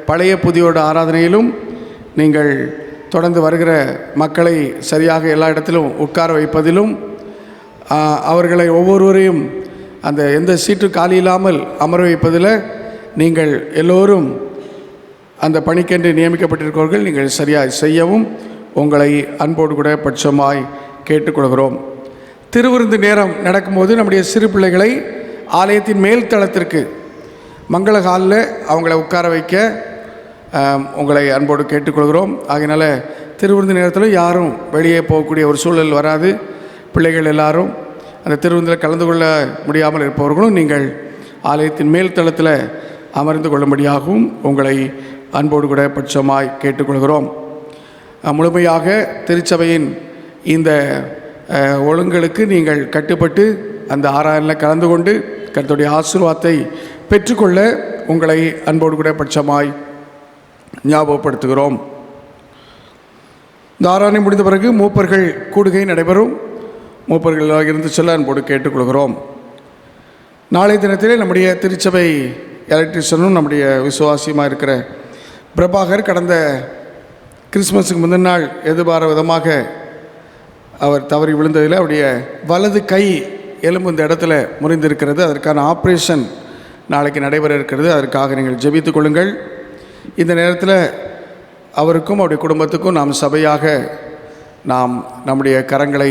பழைய புதியோட ஆராதனையிலும் நீங்கள் தொடர்ந்து வருகிற மக்களை சரியாக எல்லா இடத்திலும் உட்கார வைப்பதிலும் அவர்களை ஒவ்வொருவரையும் அந்த எந்த சீட்டு காலி இல்லாமல் அமர வைப்பதில் நீங்கள் எல்லோரும் அந்த பணிக்கென்று நியமிக்கப்பட்டிருக்கிறவர்கள் நீங்கள் சரியாக செய்யவும் உங்களை அன்போடு கூட பட்சமாய் கேட்டுக்கொள்கிறோம். திருவிருந்து நேரம் நடக்கும்போது நம்முடைய சிறு பிள்ளைகளை ஆலயத்தின் மேல் தளத்திற்கு மங்கள ஹாலில் அவங்கள உட்கார வைக்க உங்களை அன்போடு கேட்டுக்கொள்கிறோம். ஆகையினால திருவிருந்து நேரத்தில் யாரும் வெளியே போகக்கூடிய ஒரு சூழல் வராது. பிள்ளைகள் எல்லாரும் அந்த திருவிருந்தில் கலந்து கொள்ள முடியாமல் இருப்பவர்களும் நீங்கள் ஆலயத்தின் மேல் தளத்தில் அமர்ந்து கொள்ளும்படியாகவும் உங்களை அன்போடு கூட பட்சமாய் கேட்டுக்கொள்கிறோம். முழுமையாக திருச்சபையின் இந்த ஒழுங்குகளுக்கு நீங்கள் கட்டுப்பட்டு அந்த ஆராதனையில் கலந்து கொண்டு கர்த்தருடைய ஆசீர்வாதத்தை பெற்றுக்கொள்ள உங்களை அன்போடு கூட பட்சமாய் ஞாபகப்படுத்துகிறோம். இந்த ஆராதனை முடிந்த பிறகு மூப்பர்கள் கூடுகை நடைபெறும். மூப்பர்களாக இருந்து சொல்ல அன்போடு கேட்டுக்கொள்கிறோம். நாளைய தினத்திலே நம்முடைய திருச்சபை எலக்ட்ரிஷனும் நம்முடைய விசுவாசியமாக இருக்கிற பிரபாகர் கடந்த கிறிஸ்மஸுக்கு முந்தின நாள் எதிர்பார விதமாக அவர் தவறி விழுந்ததில் அவருடைய வலது கை எலும்பு இந்த இடத்துல முறிந்திருக்கிறது. அதற்கான ஆப்ரேஷன் நாளைக்கு நடைபெற இருக்கிறது. அதற்காக நீங்கள் ஜெபித்துக் கொள்ளுங்கள். இந்த நேரத்தில் அவருக்கும் அவருடைய குடும்பத்துக்கும் நாம் சபையாக நாம் நம்முடைய கரங்களை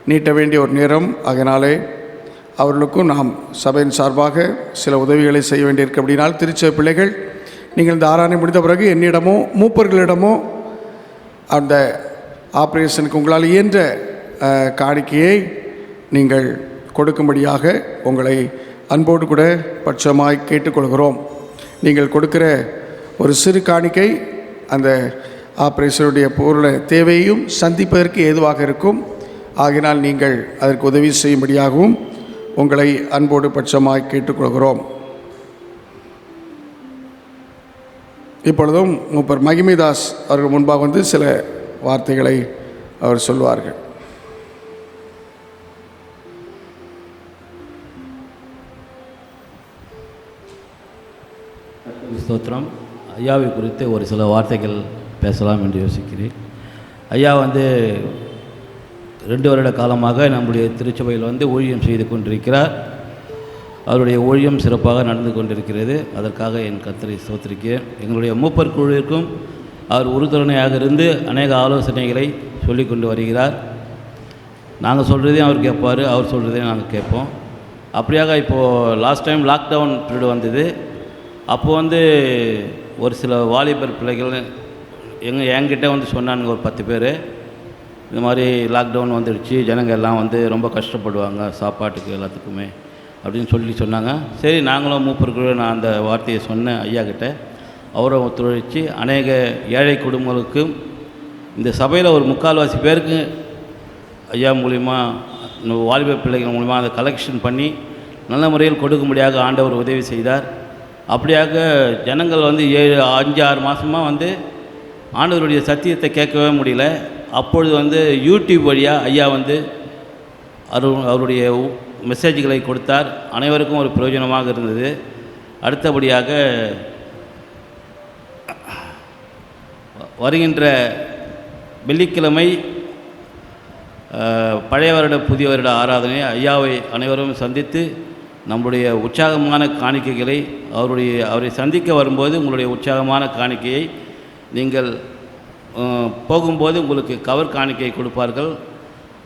நீட்ட வேண்டிய ஒரு நேரம். அதனாலே அவர்களுக்கும் நாம் சபையின் சார்பாக சில உதவிகளை செய்ய வேண்டியிருக்க அப்படினால் திருச்சபை பிள்ளைகள் நீங்கள் இந்த ஆராதனை முடிந்த பிறகு என்னிடமோ மூப்பர்களிடமோ அந்த ஆப்ரேஷனுக்கு உங்களால் இயன்ற காணிக்கையை நீங்கள் கொடுக்கும்படியாக உங்களை அன்போடு கூட பட்சமாய் கேட்டுக்கொள்கிறோம். நீங்கள் கொடுக்கிற ஒரு சிறு காணிக்கை அந்த ஆப்ரேஷனுடைய பூர்ண தேவையையும் சந்திப்பதற்கு ஏதுவாக இருக்கும். ஆகினால் நீங்கள் அதற்கு உதவி செய்யும்படியாகவும் உங்களை அன்போடு பட்சமாய் கேட்டுக்கொள்கிறோம். இப்பொழுதும் மூப்பர் மகிமைதாஸ் அவர்கள் முன்பாக வந்து சில வார்த்தைகளை அவர் சொல்வார்கள். ஸ்தோத்திரம். ஐயாவை குறித்து ஒரு சில வார்த்தைகள் பேசலாம் என்று யோசிக்கிறேன். ஐயா 2 வருட காலமாக நம்முடைய திருச்சபையில் ஊழியம் செய்து கொண்டிருக்கிறார். அவருடைய ஊழியம் சிறப்பாக நடந்து கொண்டிருக்கிறது. அதற்காக என் கர்த்தரை ஸ்தோத்திரிக்கிறேன். எங்களுடைய மூப்பர் குழுவிற்கும் அவர் உறுதுணையாக இருந்து அநேக ஆலோசனைகளை சொல்லி கொண்டு வருகிறார். நாங்கள் சொல்கிறதையும் அவர் கேட்பார், அவர் சொல்கிறதையும் நாங்கள் கேட்போம். அப்படியாக இப்போது லாஸ்ட் டைம் லாக்டவுன் பீரியட் வந்தது. அப்போது ஒரு சில வாலிபர் பிள்ளைகள் என்கிட்ட சொன்னானுங்க, ஒரு 10 பேர், இந்த மாதிரி லாக்டவுன் வந்துடுச்சு, ஜனங்க எல்லாம் ரொம்ப கஷ்டப்படுவாங்க சாப்பாட்டுக்கு எல்லாத்துக்குமே அப்படின்னு சொன்னாங்க. சரி, நாங்களும் மூப்பருக்கு நான் அந்த வார்த்தையை சொன்னேன் ஐயா கிட்ட. அவரை ஒத்துழைச்சி அநேக ஏழை குடும்பங்களுக்கும் இந்த சபையில் ஒரு 3/4 பேருக்கு ஐயா மூலிமா வாலிப பிள்ளைகள் மூலிமா அதை கலெக்ஷன் பண்ணி நல்ல முறையில் கொடுக்கும்படியாக ஆண்டவர் உதவி செய்தார். அப்படியாக ஜனங்கள் 5-6 மாதமாக ஆண்டவருடைய சத்தியத்தை கேட்கவே முடியல. அப்பொழுது யூடியூப் வழியாக ஐயா அவருடைய மெசேஜ்களை கொடுத்தார். அனைவருக்கும் ஒரு பிரயோஜனமாக இருந்தது. அடுத்தபடியாக வருகின்ற வெள்ளிக்கிழமை பழைய வருட புதிய வருட ஆராதனை ஐயாவை அனைவரும் சந்தித்து நம்முடைய உற்சாகமான காணிக்கைகளை அவரை சந்திக்க வரும்போது உங்களுடைய உற்சாகமான காணிக்கையை நீங்கள் போகும்போது உங்களுக்கு கவர் காணிக்கை கொடுப்பார்கள்.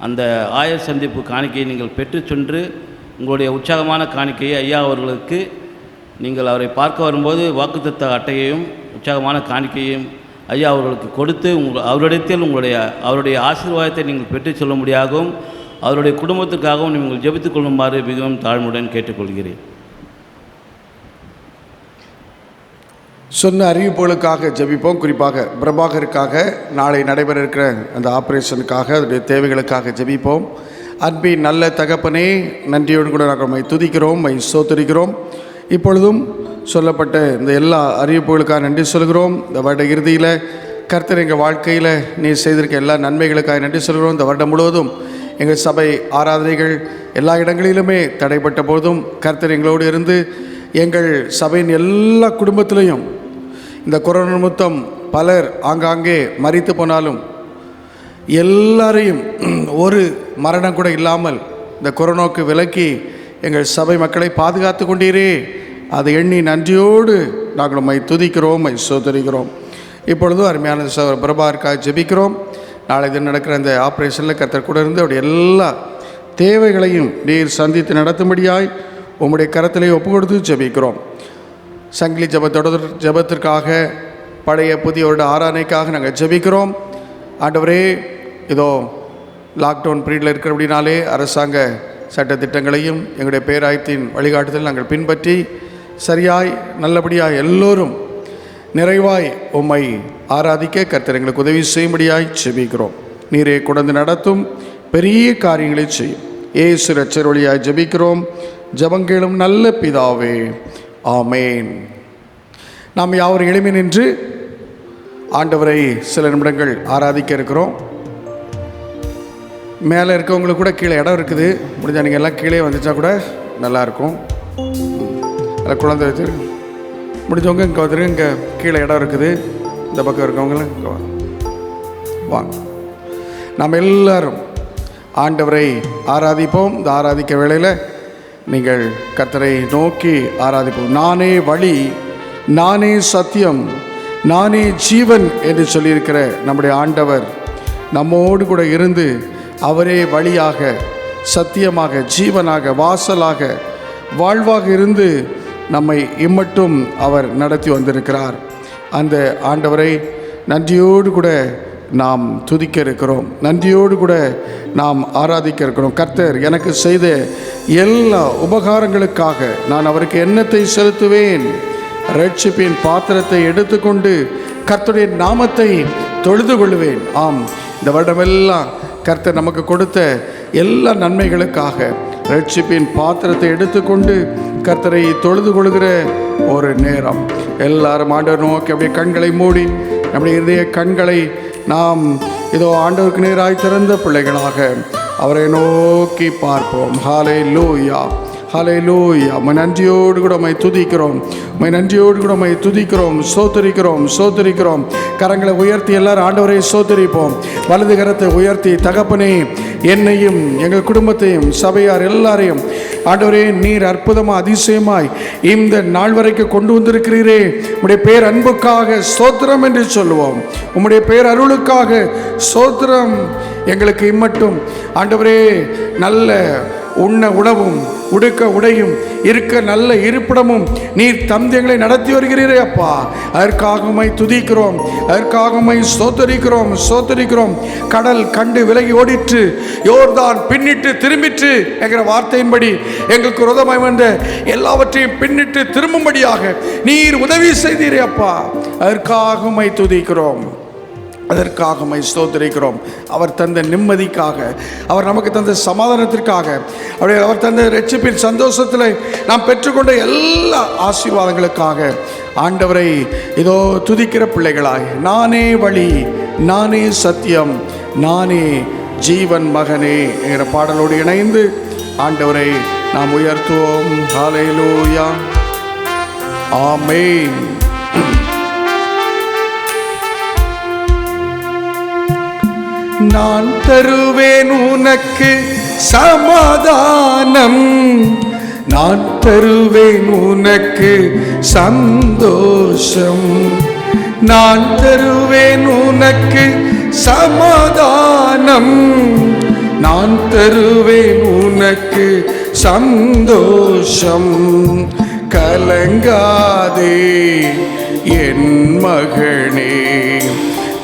அந்த ஆயர் சந்திப்பு காணிக்கையை நீங்கள் பெற்று சென்று உங்களுடைய உற்சாகமான காணிக்கையை ஐயா அவர்களுக்கு நீங்கள் அவரை பார்க்க வரும்போது வாக்குத்தத்த அட்டையையும் உற்சாகமான காணிக்கையும் ஐயா அவர்களுக்கு கொடுத்து அவரிடத்தில் அவருடைய ஆசீர்வாதத்தை நீங்கள் பெற்று சொல்ல முடியாகவும் அவருடைய குடும்பத்துக்காகவும் நீங்கள் ஜெபித்துக் கொள்ளுமாறு மிகவும் தாழ்மையுடன் கேட்டுக்கொள்கிறேன். சொன்ன அறிவிப்புகளுக்காக ஜெபிப்போம். குறிப்பாக பிரபாகருக்காக நாளை நடைபெற இருக்கிற அந்த ஆப்ரேஷனுக்காக அதனுடைய தேவைகளுக்காக ஜெபிப்போம். அன்பின் நல்ல தகப்பனே, நன்றியோடு கூட நாங்கள் உம்மை துதிக்கிறோம், உம்மை ஸ்தோத்திரிக்கிறோம். இப்பொழுதும் சொல்லப்பட்ட இந்த எல்லா அறிவிப்புகளுக்காக நன்றி சொல்கிறோம். இந்த வருட இறுதியில் கர்த்தர் எங்கள் வாழ்க்கையில் நீ செய்திருக்க எல்லா நன்மைகளுக்காக நன்றி சொல்கிறோம். இந்த வருடம் முழுவதும் எங்கள் சபை ஆராதனைகள் எல்லா இடங்களிலுமே தடைப்பட்ட போதும் கர்த்தர் எங்களோடு இருந்து எங்கள் சபையின் எல்லா குடும்பத்திலையும் இந்த கொரோனா நிமித்தம் பலர் ஆங்காங்கே மரித்து போனாலும் எல்லாரையும் ஒரு மரணம் கூட இல்லாமல் இந்த கொரோனாவுக்கு விலக்கி எங்கள் சபை மக்களை பாதுகாத்து கொண்டீரே, அதை எண்ணி நன்றியோடு நாங்கள் உம்மை துதிக்கிறோம், உம்மை ஸ்தோத்திரிக்கிறோம். இப்பொழுதும் அருமையான சகோதரர் பிரபாகருக்காக ஜெபிக்கிறோம். நாளை தினம் நடக்கிற அந்த ஆப்ரேஷனில் கர்த்தர் கூட இருந்து அவருடைய எல்லா தேவைகளையும் நீர் சந்தித்து நடத்தும்படியாய் உம்முடைய கரத்திலே ஒப்பு கொடுத்து ஜெபிக்கிறோம். சங்கிலி ஜெபத்திற்காக பழைய புதிய வருட ஆராதனைக்காக நாங்கள் ஜெபிக்கிறோம். ஆண்டவரே, இதோ லாக்டவுன் பீரியடில் இருக்கிறபடினாலே அரசாங்க சட்டத்திட்டங்களையும் எங்களுடைய பேராயத்தின் வழிகாட்டுதல் நாங்கள் பின்பற்றி சரியாய் நல்லபடியாய் எல்லோரும் நிறைவாய் உம்மை ஆராதிக்க கர்த்தர் எங்களுக்கு உதவி செய்யும்படியாய் ஜெபிக்கிறோம். நீரே கொண்டு நடத்தும் பெரிய காரியங்களை செய்யும். இயேசு இரட்சகர் வழியாய் ஜெபிக்கிறோம். ஜெபங்களும் நல்ல பிதாவே, ஆமேன். நாம் யாவரும் எளிமை நின்று ஆண்டவரை சில நிமிடங்கள் ஆராதிக்க இருக்கிறோம். மேலே இருக்கவங்களுக்கு கூட கீழே இடம் இருக்குது. முடிஞ்சால் நீங்கள் எல்லாம் கீழே வந்துச்சா கூட நல்லாயிருக்கும். அதில் குழந்தை வச்சு முடிஞ்சவங்க இங்கே வந்துருங்க. இங்கே கீழே இடம் இருக்குது. இந்த பக்கம் இருக்கவங்களும் இங்கே வாங்க. நாம் எல்லாரும் ஆண்டவரை ஆராதிப்போம். இந்த ஆராதிக்க வேளையில் நீங்கள் கர்த்தரை நோக்கி ஆராதிப்போம். நானே வழி, நானே சத்தியம், நானே ஜீவன் என்று சொல்லியிருக்கிற நம்முடைய ஆண்டவர் நம்மோடு கூட இருந்து அவரே வழியாக, சத்தியமாக, ஜீவனாக, வாசலாக, வாழ்வாக இருந்து நம்மை இம்மட்டும் அவர் நடத்தி வந்திருக்கிறார். அந்த ஆண்டவரை நன்றியோடு கூட நாம் துதிக்க இருக்கிறோம். நன்றியோடு கூட நாம் ஆராதிக்க இருக்கிறோம். கர்த்தர் எனக்கு செய்த எல்லா உபகாரங்களுக்காக நான் அவருக்கு எண்ணத்தை செலுத்துவேன். ரட்சிப்பின் பாத்திரத்தை எடுத்துக்கொண்டு கர்த்தருடைய நாமத்தை தொழுது கொள்வேன். ஆம், இந்த வருடமெல்லாம் கர்த்தர் நமக்கு கொடுத்த எல்லா நன்மைகளுக்காக ரட்சிப்பின் பாத்திரத்தை எடுத்துக்கொண்டு கர்த்தரை தொழுது கொள்கிற ஒரு நேரம். எல்லாரும் ஆண்டவர் நோக்கி அப்படியே கண்களை மூடி நம்முடைய இதய கண்களை நாம் இதோ ஆண்டவருக்கு நேராய் திறந்த பிள்ளைகளாக அவரை நோக்கி பார்ப்போம். ஹல்லேலூயா, ஹல்லேலூயா. உம்மை நன்றியோடு கூட உம்மை துதிக்கிறோம், உம்மை நன்றியோடு கூட உம்மை துதிக்கிறோம், சோத்தரிக்கிறோம், சோத்தரிக்கிறோம். கரங்களை உயர்த்தி எல்லாரும் ஆண்டவரை சோத்தரிப்போம். வலது கரத்தை உயர்த்தி, தகப்பனே, என்னையும் எங்கள் குடும்பத்தையும் சபையார் எல்லாரையும் ஆண்டவரே நீர் அற்புதமாக அதிசயமாய் இந்த நாள் வரைக்கும் கொண்டு வந்திருக்கிறீரே, உம்முடைய பேர் அன்புக்காக ஸ்தோத்திரம் என்று சொல்லுவோம். உம்முடைய பேர் அருளுக்காக ஸ்தோத்திரம். எங்களுக்கு இம்மட்டும் ஆண்டவரே நல்ல உண்ண உணவும் உடுக்க உடையும் இருக்க நல்ல இருப்பிடமும் நீர் தந்தைகளை நடத்தி வருகிறீரே அப்பா. அதற்காகமை துதிக்கிறோம், அதற்காகமை சோத்தரிக்கிறோம், சோத்தரிக்கிறோம். கடல் கண்டு விலகி ஓடிற்று, யோர்தான் பின்னிட்டு திரும்பிற்று என்கிற வார்த்தையின்படி எங்களுக்கு விரோதமாய் வந்த எல்லாவற்றையும் பின்னிட்டு திரும்பும்படியாக நீர் உதவி செய்தீரே அப்பா. அதற்காகமை துதிக்கிறோம், அதற்காக ஸ்தோத்திரிக்கிறோம். அவர் தந்த நிம்மதிக்காக, அவர் நமக்கு தந்த சமாதானத்திற்காக, அவர் தந்த ரட்சிப்பின் சந்தோஷத்தில் நாம் பெற்றுக்கொண்ட எல்லா ஆசீர்வாதங்களுக்காக ஆண்டவரை இதோ துதிக்கிற பிள்ளைகளாய், நானே வழி, நானே சத்தியம், நானே ஜீவன் மகனே என்கிற பாடலோடு இணைந்து ஆண்டவரை நாம் உயர்த்துவோம். ஹல்லேலூயா, ஆமென். நான் தருவேன் உனக்கு சமாதானம், நான் தருவேன் உனக்கு சந்தோஷம், நான் தருவேன் உனக்கு சமாதானம், நான் தருவேன் உனக்கு சந்தோஷம். கலங்காதே என் மகனே,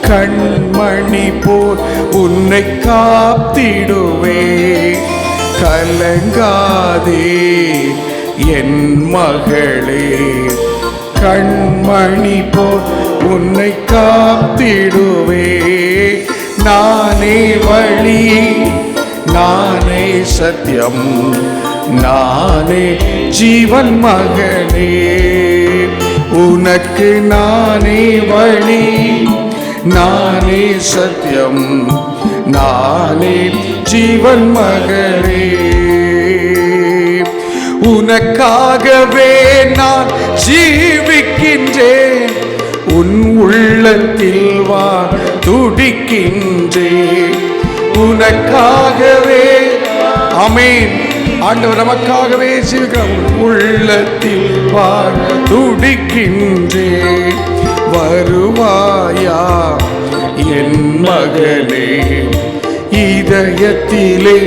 கண்மணி போல் உன்னை காத்திடுவே. கலங்காதே என் மகளே, கண்மணி போல் உன்னை காத்திடுவே. நானே வழி, நானே சத்தியம், நானே ஜீவன் மகனே. உனக்கு நானே வழி, நானே சத்தியம், நானே ஜீவன் மகனே. உனக்காகவே நான் ஜீவிக்கின்றேன், உன் உள்ளத்தில் வா துடிக்கின்றேன். உனக்காகவே, ஆமென், ஆண்டவர் நமக்காகவே ஜீவிக்கிறார். உள்ளத்தில் வா துடிக்கின்றேன். வருவாயா என் மகனே, இதயத்திலே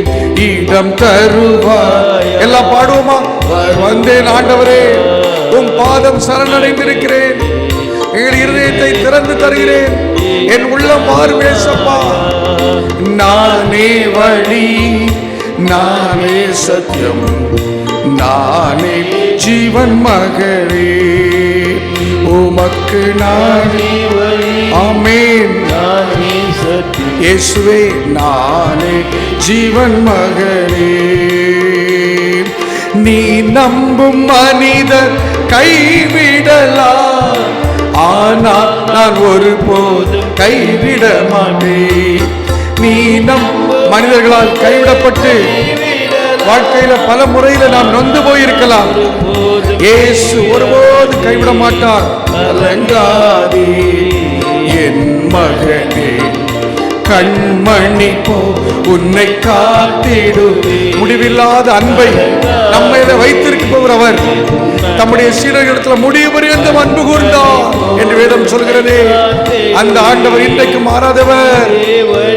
இடம் தருவாய். எல்லாம் பாடுவோமா? வந்தேன் ஆண்டவரே, உம் பாதம் சரணடைந்திருக்கிறேன், எங்கள் இருதயத்தை திறந்து தருகிறேன், என் உள்ளம் மாறுவேசப்பா. நானே வழி, நானே சத்தியம், நானே ஜீவன் மகளே. உமக்கு நானே வழி, ஆமென், நானே சத்தியம், இயேசுவே நானே ஜீவன் மகளே. நீ நம்பும் மனிதர் கைவிடலாம், ஆனால் நான் ஒருபோதும் கைவிட மாட்டேன். நீ மனிதர்களால் கைவிடப்பட்டு வாழ்க்கையில பல முறையில நாம் நொந்து போயிருக்கலாம். இயேசு ஒருபோது கைவிட மாட்டார். கலங்காதே என் மகனே, கண்மணி போ உன்னை காத்திடு. முடிவில்லாத அன்பை நம்மை வைத்திருப்பவர் அவர். தம்முடைய சீடர்களிடத்தில் முடிவு பரியந்தம் அன்பு கூர்ந்தார் என்று வேதம் சொல்கிறதே. அந்த ஆண்டவர் இன்றைக்கு மாறாதவர்.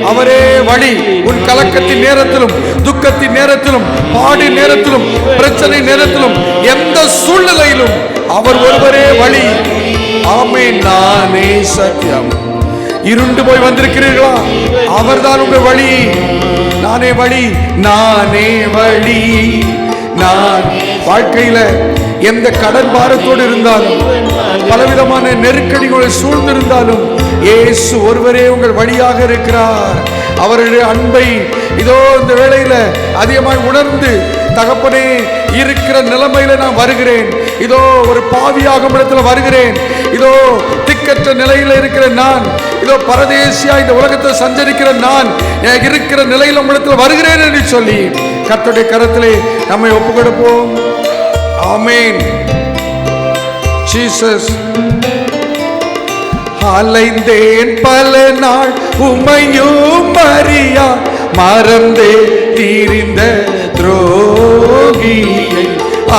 அவரே வழி. உன் கலக்கத்தின் நேரத்திலும், துக்கத்தின் நேரத்திலும், பாடி நேரத்திலும், பிரச்சனை நேரத்திலும், எந்த சூழ்நிலையிலும் அவர் ஒருவரே வழி. ஆமென், நானே சத்தியம். இருண்டு போய் வந்திருக்கிறீர்களா? அவர்தான் உங்கள் வழி. நானே வழி, நானே வழி. நான் வாழ்க்கையில எந்த கடன் பாரத்தோடு இருந்தாலும், பலவிதமான நெருக்கடிகளை சூழ்ந்திருந்தாலும், இயேசு ஒருவரே உங்கள் வழியாக இருக்கிறார். அவருடைய அன்பை இதோ இந்த வேளையில அதிகமாய் உணர்ந்து, தகப்பனே இருக்கிற நிலைமையில நான் வருகிறேன், இதோ ஒரு பாவியாக இடத்துல வருகிறேன், இதோ திக்கற்ற நிலையில இருக்கிற நான், இதோ பரதேசியா இந்த உலகத்தை சஞ்சரிக்கிற நான் இருக்கிற நிலையில இடத்துல வருகிறேன் என்று சொல்லி கர்த்தருடைய கரத்திலே நம்மை ஒப்பு கொடுப்போம். ஆமென். ஜீசஸ். அலைந்தேன் பல நாள் உமையும் அறியா, மறந்தே தீரிந்த துரோகியை.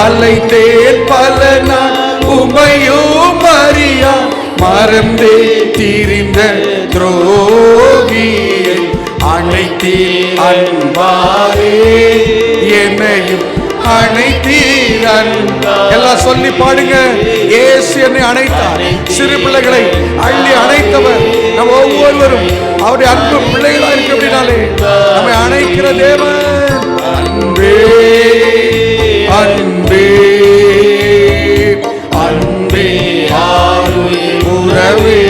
அலைந்தேன் பல நாள் உமையும் அறியா, மறந்தே தீரிந்த துரோகியை. அனைத்தீர் அன்பாரே என்னையும் அனைத்தீர் அன்பா. எல்லாம் சொல்லி பாடுங்க. இயேசு என்னை அணைத்தார். சிறு பிள்ளைகளை அள்ளி அணைத்தவர். நம்ம ஒவ்வொருவரும் அவருடைய அன்பு பிள்ளைகளா இருக்க அப்படின்னாலே நம்மை அணைக்கிற தேவன். அன்பே அன்பே அன்பே உறவே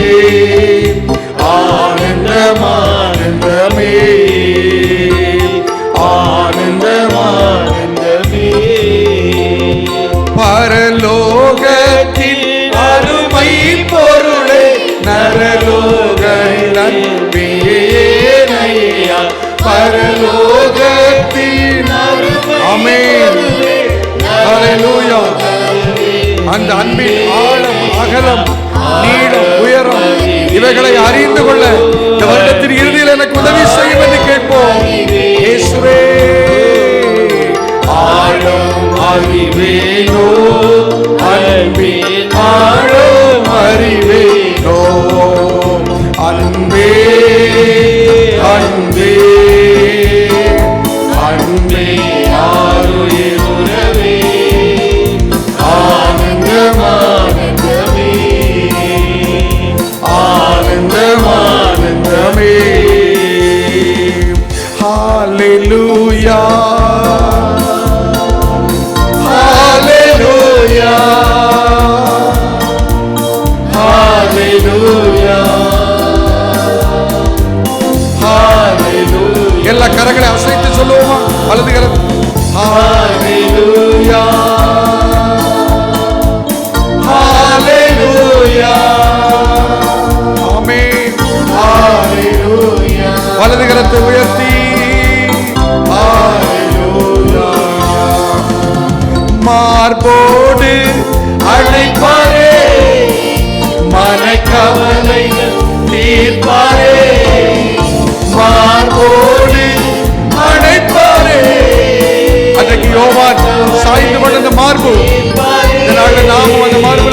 ஆனந்தம் ஆனந்தமே ஆனந்தம் ஆனந்தமே. பரலோகத்தின் அருமை பொருளே நரலோக நன்மையா. பரலோகத்தின் அருமை. ஆமென். ஹல்லேலூயா. அந்த அன்பின் ஆழம், அகலம், நீளம், உயரம் இவைகளை அறிந்து கொள்ள இந்த வருடத்தின் இறுதியில் எனக்கு உதவி செய்யும் என்று கேட்போம். இயேசுவே ஆழம் அறிவேனோ, அன்பின் ஆழம் அறிவேனோ.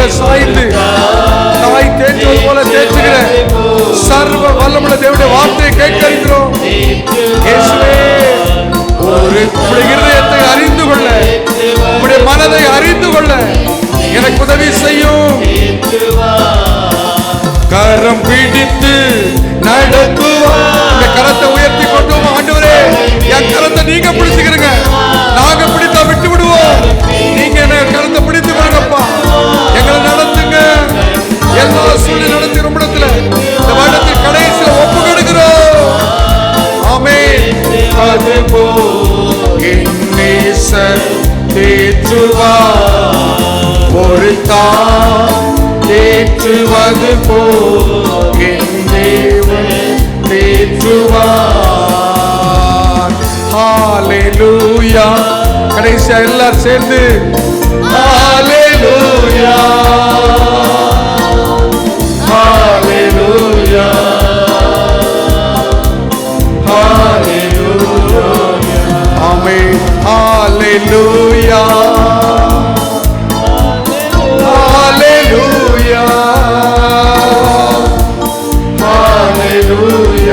பாதத்துல சாய்ந்து தாய் தேற்றுவது போல தேற்றுகிற சர்வ வல்லமுள்ள தேவனுடைய வார்த்தையை கேட்கிறோம். இயேசுவே, ஒரு இருதயத்தை அறிந்து கொள்ள, உடைய மனதை அறிந்து கொள்ள எனக்கு உதவி செய்யும். கரம் பிடித்து நடத்துவார். இந்த கரத்தை உயர்த்தி கொண்டு ஆண்டவரே, என் கரத்தை நீங்க பிடிச்சுக்கிறீங்க, நாங்க பிடித்தா விட்டு விடுவோம். நீங்க என்ன கரத்தை பிடித்து கொள்ளுங்கப்பா, எங்களை நடத்துங்க. எல்லா சூழ்நிலை நடத்தி இடத்துல இந்த வருடத்தில் கடைசியில் ஒப்பு கொடுக்கிறோம். ஆமென். அதுபோ என்னேசர் தேற்றுவார், ஒரு தாய் தேற்றுவது போ என் தேவன் தேற்றுவார். ஹalleluya. கடைசியா எல்லாரும் சேர்ந்து ஹalleluya ஹalleluya ஹalleluya. ஆமென். ஹalleluya ஹalleluya ஹalleluya.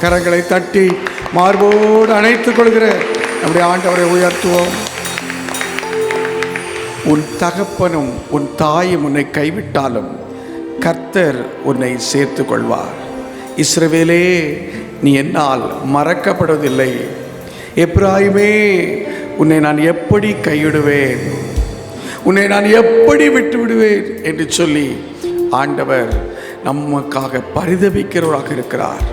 கரங்களை தட்டி மார்போடு அணைத்துக் கொள்கிற நம்முடைய ஆண்டவரை உயர்த்துவோம். உன் தகப்பனும் உன் தாயும் உன்னை கைவிட்டாலும் கர்த்தர் உன்னை சேர்த்து கொள்வார். இஸ்ரவேலே, நீ என்னால் மறக்கப்படுவதில்லை. எப்ராயிமே, உன்னை நான் எப்படி கைவிடுவேன், உன்னை நான் எப்படி விட்டு விடுவேன் என்று சொல்லி ஆண்டவர் நமக்காக பரிதபிக்கிறவராக இருக்கிறார்.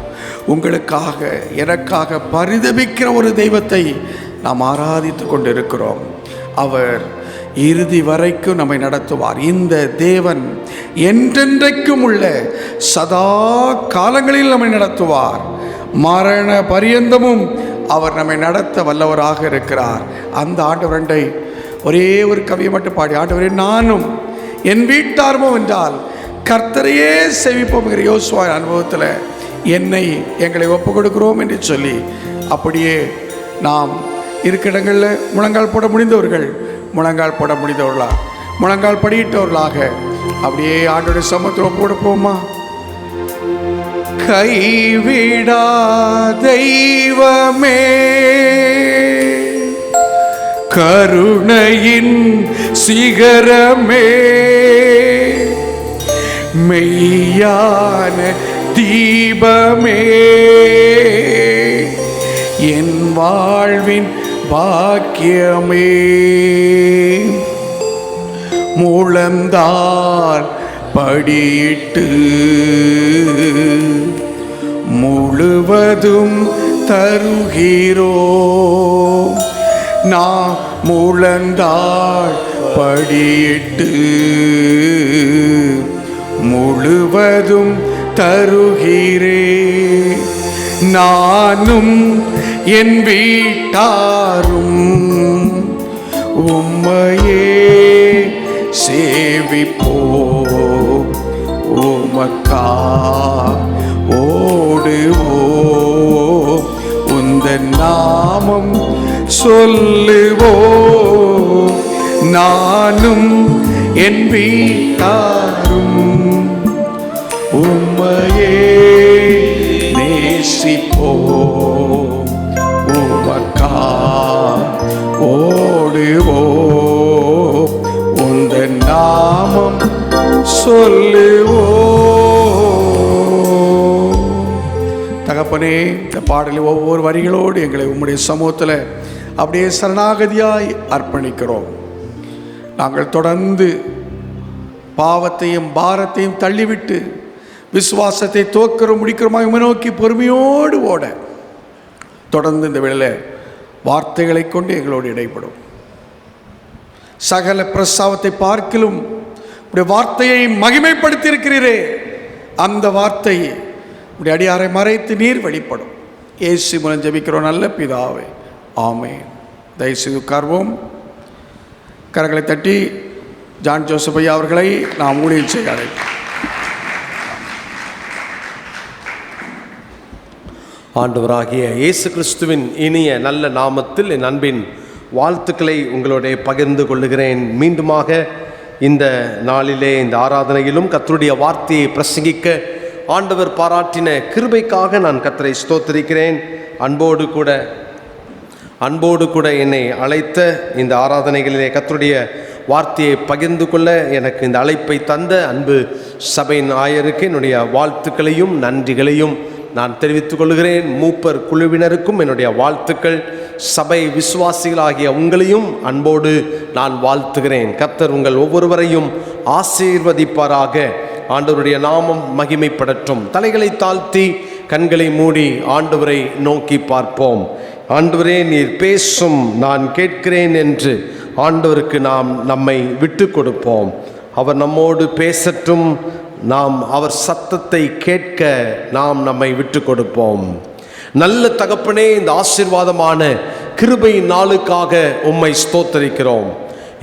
உங்களுக்காக எனக்காக பரிதபிக்கிற ஒரு தெய்வத்தை நாம் ஆராதித்து கொண்டிருக்கிறோம். அவர் இறுதி வரைக்கும் நம்மை நடத்துவார். இந்த தேவன் என்றென்றைக்கும் உள்ள சதா காலங்களில் நம்மை நடத்துவார். மரண பரியந்தமும் அவர் நம்மை நடத்த வல்லவராக இருக்கிறார். அந்த ஆண்டவரண்டை ஒரே ஒரு கவியை மட்டும் பாடி, ஆண்டவரே நானும் என் வீட்டார்மோ என்றால் கர்த்தரையே சேவிப்போம் யோசுவா அனுபவத்தில் எங்களை ஒப்பு கொடுக்கிறோம் என்று சொல்லி, அப்படியே நாம் இருக்கிற இடங்களில் முழங்கால் போட முடிந்தவர்கள் முழங்கால் போட முடிந்தவர்களாக, முழங்கால் படியிட்டவர்களாக அப்படியே ஆண்டோடைய சமூகத்தில் ஒப்பு கொடுப்போமா. கைவிடா தெய்வமே, கருணையின் சிகரமே, மெய்யான தீபமே, என் வாழ்வின் பாக்கியமே, முழந்தால் படியிட்டு முழுவதும் தருகிறோ. நான் முழந்தால் படியிட்டு முழுவதும் தருகிறே. நானும் என் வீட்டாரும் உம்மையே சேவிப்போ. உமக்கா ஓடுவோ, உந்தன் நாமம் சொல்லுவோ. நானும் என் வீட்டாரும் உம்மையே நேசிப்போ. உமக்கா ஓடுவோ, உந்தன் நாமம் சொல்லுவோ. தகப்பனே, இந்த பாடலில் ஒவ்வொரு வரிகளோடு எங்களை உம்முடைய சமூகத்தில் அப்படியே சரணாகதியாய் அர்ப்பணிக்கிறோம். நாங்கள் தொடர்ந்து பாவத்தையும் பாரத்தையும் தள்ளிவிட்டு விசுவாசத்தை தோக்கிறோம் முடிக்கிறோமா உம்மை நோக்கி பொறுமையோடு ஓட தொடர்ந்து இந்த வேளையில் வார்த்தைகளை கொண்டு எங்களோடு இடைப்படும். சகல பிரஸ்தாவத்தை பார்க்கிலும் உடைய வார்த்தையை மகிமைப்படுத்தி இருக்கிறீரே, அந்த வார்த்தை உடைய அடியாரை மறைத்து நீர் வெளிப்படும். இயேசு மூலம் ஜெபிக்கிறோம் நல்ல பிதாவே, ஆமென். தயவுசெய்து உட்கார்வோம். கரங்களை தட்டி ஜான் ஜோசப் ஐயா அவர்களை நாம் ஊழியம் செய்ய அழைப்போம். ஆண்டவராகிய இயேசு கிறிஸ்துவின் இனிய நல்ல நாமத்தில் என் அன்பின் வாழ்த்துக்களை உங்களுடைய பகிர்ந்து கொள்ளுகிறேன். மீண்டுமாக இந்த நாளிலே இந்த ஆராதனையிலும் கர்த்தருடைய வார்த்தையை பிரசங்கிக்க ஆண்டவர் பாராட்டின கிருபைக்காக நான் கர்த்தரை ஸ்தோத்திரிக்கிறேன். அன்போடு கூட என்னை அழைத்த இந்த ஆராதனைகளிலே கர்த்தருடைய வார்த்தையை பகிர்ந்து கொள்ள எனக்கு இந்த அழைப்பை தந்த அன்பு சபையின் ஆயருக்கு என்னுடைய வாழ்த்துக்களையும் நன்றிகளையும் நான் தெரிவித்துக் கொள்கிறேன். மூப்பர் குழுவினருக்கும் என்னுடைய வாழ்த்துக்கள். சபை விசுவாசிகளாகிய உங்களையும் அன்போடு நான் வாழ்த்துகிறேன். கர்த்தர் உங்கள் ஒவ்வொருவரையும் ஆசீர்வதிப்பாராக. ஆண்டவருடைய நாமம் மகிமைப்படட்டும். தலைகளை தாழ்த்தி கண்களை மூடி ஆண்டவரை நோக்கி பார்ப்போம். ஆண்டவரே, நீர் பேசும், நான் கேட்கிறேன் என்று ஆண்டவருக்கு நம்மை விட்டு கொடுப்போம். அவர் நம்மோடு பேசட்டும். நாம் அவர் சத்தத்தை கேட்க நம்மை விட்டு கொடுப்போம். நல்ல தகப்பனே, இந்த ஆசீர்வாதமான கிருபை நாளுக்காக உம்மை ஸ்தோத்தரிக்கிறோம்.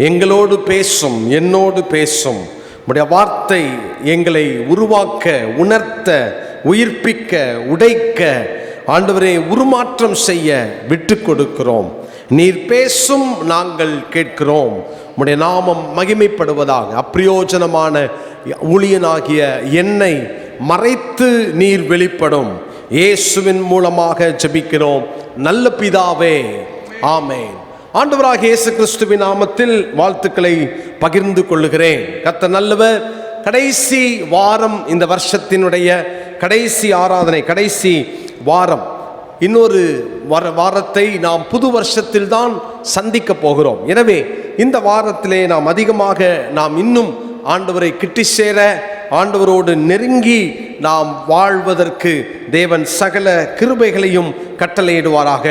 எங்களோடு பேசும், என்னோடு பேசும். உம்முடைய வார்த்தை எங்களை உருவாக்க, உணர்த்த, உயிர்ப்பிக்க, உடைக்க, ஆண்டவரே உருமாற்றம் செய்ய விட்டு கொடுக்கிறோம். நீர் பேசும், நாங்கள் கேட்கிறோம். உம்முடைய நாமம் மகிமைப்படுவதாக. அப்பிரயோஜனமான ஊழியனாகிய என்னை மறைத்து நீர் வெளிப்படும். இயேசுவின் மூலமாக ஜெபிக்கிறோம் நல்ல பிதாவே, ஆமென். ஆண்டவராகிய இயேசு கிறிஸ்துவின் நாமத்தில் வாழ்த்துக்களை பகிர்ந்து கொள்ளுகிறேன். கர்த்தர் நல்லவர். கடைசி வாரம், இந்த வருஷத்தினுடைய கடைசி ஆராதனை, கடைசி வாரம். இன்னொரு வாரத்தை நாம் புது வருஷத்தில் தான் சந்திக்க போகிறோம். எனவே இந்த வாரத்திலே நாம் இன்னும் ஆண்டவரை கிட்டி சேர, ஆண்டவரோடு நெருங்கி நாம் வாழ்வதற்கு தேவன் சகல கிருபைகளையும் கட்டளையிடுவாராக.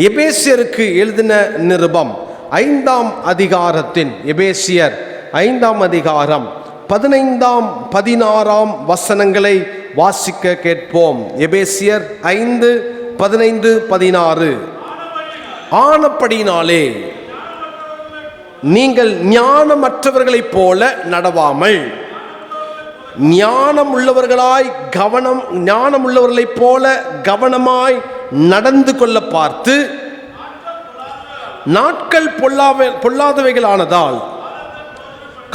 எபேசியருக்கு எழுதின நிருபம் 5ஆம் அதிகாரத்தின், எபேசியர் 5ஆம் அதிகாரம் 15ஆம் 16ஆம் வசனங்களை வாசிக்க கேட்போம். எபேசியர் 5, 15, 16. ஆனபடினாலே நீங்கள் ஞானமற்றவர்களைப் போல நடவாமல், ஞானமுள்ளவர்களைப் போல கவனமாய் நடந்து கொள்ள பார்த்து, நாட்கள் பொல்லாதவைகளானதால்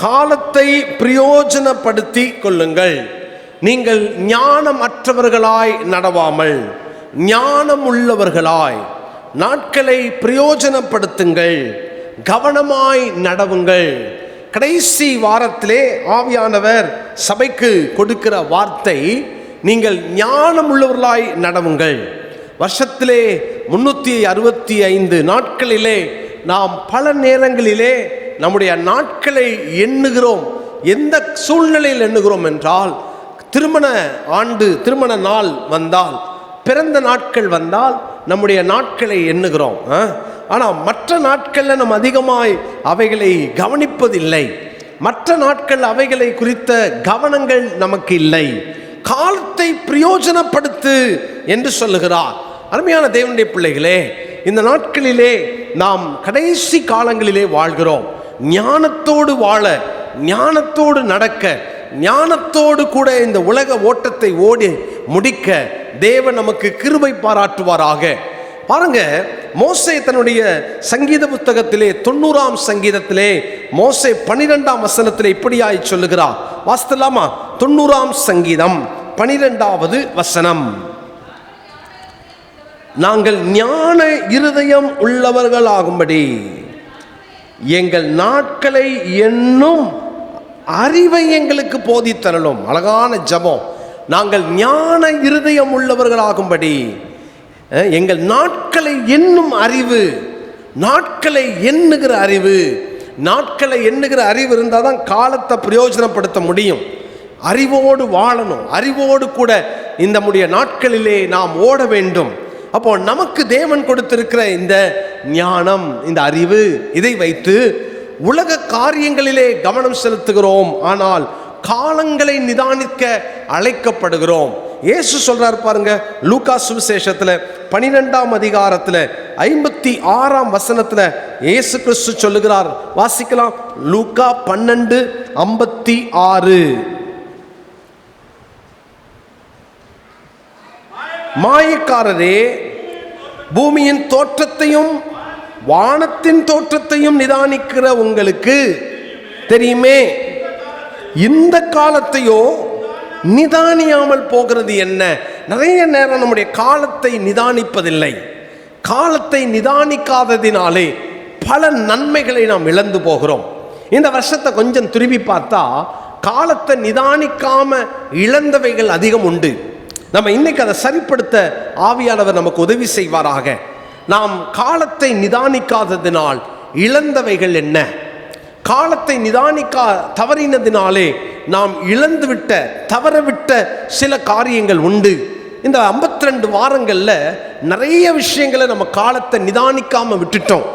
காலத்தை பிரயோஜனப்படுத்தி கொள்ளுங்கள். நீங்கள் ஞானமற்றவர்களாய் நடவாமல் ஞானமுள்ளவர்களாய் நாட்களை பிரயோஜனப்படுத்துங்கள், கவனமாய் நடவுங்கள். கடைசி வாரத்திலே ஆவியானவர் சபைக்கு கொடுக்கிற வார்த்தை, நீங்கள் ஞானமுள்ளவர்களாய் நடவுங்கள். வருஷத்திலே 365 நாட்களிலே நாம் பல நேரங்களிலே நம்முடைய நாட்களை எண்ணுகிறோம். எந்த சூழ்நிலையில் எண்ணுகிறோம் என்றால், திருமண நாள் வந்தால், பிறந்த நாட்கள் வந்தால் நம்முடைய நாட்களை எண்ணுகிறோம். ஆனால் மற்ற நாட்களில் நம்ம அதிகமாய் அவைகளை கவனிப்பதில்லை. மற்ற நாட்கள் அவைகளை குறித்த கவனங்கள் நமக்கு இல்லை. காலத்தை பிரயோஜனப்படுத்து என்று சொல்லுகிறார். அருமையான தேவனுடைய பிள்ளைகளே, இந்த நாட்களிலே நாம் கடைசி காலங்களிலே வாழ்கிறோம். ஞானத்தோடு வாழ, ஞானத்தோடு நடக்க, ஞானத்தோடு கூட இந்த உலக ஓட்டத்தை ஓடி முடிக்க தேவன் நமக்கு கிருபை பாராட்டுவாராக. பாருங்க, மோசே தன்னுடைய சங்கீத புத்தகத்திலே 90ஆம் சங்கீதத்திலே மோசே 12ஆம் வசனத்திலே இப்படியாய் சொல்லுகிறார். வாசிக்கலாமா? 90ஆம் சங்கீதம் 12வது வசனம். நாங்கள் ஞான இருதயம் உள்ளவர்களாகும்படி எங்கள் நாட்களை என்னும் அறிவை எங்களுக்கு போதித்தரலும். அழகான ஜெபம். நாங்கள் ஞான இருதயம் உள்ளவர்களாகும்படி எங்கள் நாட்களை எண்ணும் அறிவு, நாட்களை எண்ணுகிற அறிவு. நாட்களை எண்ணுகிற அறிவு இருந்தால் தான் காலத்தை பிரயோஜனப்படுத்த முடியும். அறிவோடு வாழணும். அறிவோடு கூட இந்த நம்முடைய நாட்களிலே நாம் ஓட வேண்டும். அப்போ நமக்கு தேவன் கொடுத்திருக்கிற இந்த ஞானம், இந்த அறிவு, இதை வைத்து உலக காரியங்களிலே கவனம் செலுத்துகிறோம். ஆனால் காலங்களை நிதானிக்க அழைக்கப்படுகிறோம். இயேசு சொல்றார் பாருங்க, லூக்கா சுவிசேஷத்துல 12ஆம் அதிகாரத்துல 56ஆம் வசனத்துல இயேசு கிறிஸ்து சொல்லுகிறார். வாசிக்கலாம். லூக்கா 12:56. மாயக்காரரே, பூமியின் தோற்றத்தையும் வானத்தின் தோற்றத்தையும் நிதானிக்கிற உங்களுக்கு தெரியுமே, இந்த காலத்தையோ நிதானியாமல் போகிறது என்ன? நிறைய நேரம் நம்முடைய காலத்தை நிதானிப்பதில்லை. காலத்தை நிதானிக்காததினாலே பல நன்மைகளை நாம் இழந்து போகிறோம். இந்த வருஷத்தை கொஞ்சம் திரும்பி பார்த்தா காலத்தை நிதானிக்காம இழந்தவைகள் அதிகம் உண்டு. நம்ம இன்னைக்கு அதை சரிப்படுத்த ஆவியானவர் நமக்கு உதவி செய்வாராக. நாம் காலத்தை நிதானிக்காததினால் இழந்தவைகள் என்ன? காலத்தை நிதானிக்கா தவறினதினாலே நாம் இழந்துவிட்ட தவறவிட்ட சில காரியங்கள் உண்டு. இந்த 52 வாரங்களில் நிறைய விஷயங்களை நம்ம காலத்தை நிதானிக்காம விட்டுட்டோம்.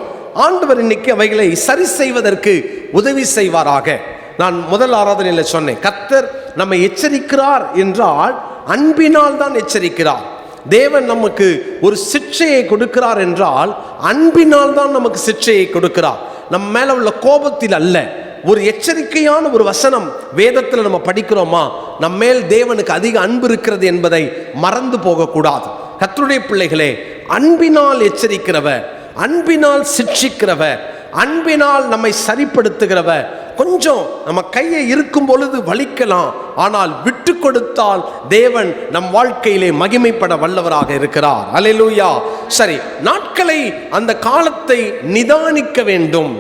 ஆண்டவர் இன்னைக்கு அவைகளை சரி செய்வதற்கு உதவி செய்வாராக. நான் முதல் ஆராதனையில் சொன்னேன், கர்த்தர் நம்மை எச்சரிக்கிறார் என்றால் அன்பினால் தான் எச்சரிக்கிறார். தேவன் நமக்கு ஒரு சிக்ஷையை கொடுக்கிறார் என்றால் அன்பினால் தான் நமக்கு சிக்ஷையை கொடுக்கிறார். நம்ம மேல உள்ள கோபத்தில் அல்ல. ஒரு எச்சரிக்கையான ஒரு வசனம் வேதத்தில் நம்ம படிக்கிறோமா, நம்ம மேல் தேவனுக்கு அதிக அன்பு இருக்கிறது என்பதை மறந்து போகக்கூடாது. கர்த்தருடைய பிள்ளைகளே, அன்பினால் எச்சரிக்கிறவர், அன்பினால் சிக்ஷிக்கிறவர், அன்பினால் நம்மை சரிப்படுத்துகிறவர். கொஞ்சம் நம்ம கையை இருக்கும் பொழுது வலிக்கலாம், ஆனால் விட்டு கொடுத்தால் தேவன் நம் வாழ்க்கையிலே மகிமைப்பட வல்லவராக இருக்கிறார். அல்லேலூயா. சரி, நாட்களை அந்த காலத்தை நிதானிக்க வேண்டும்.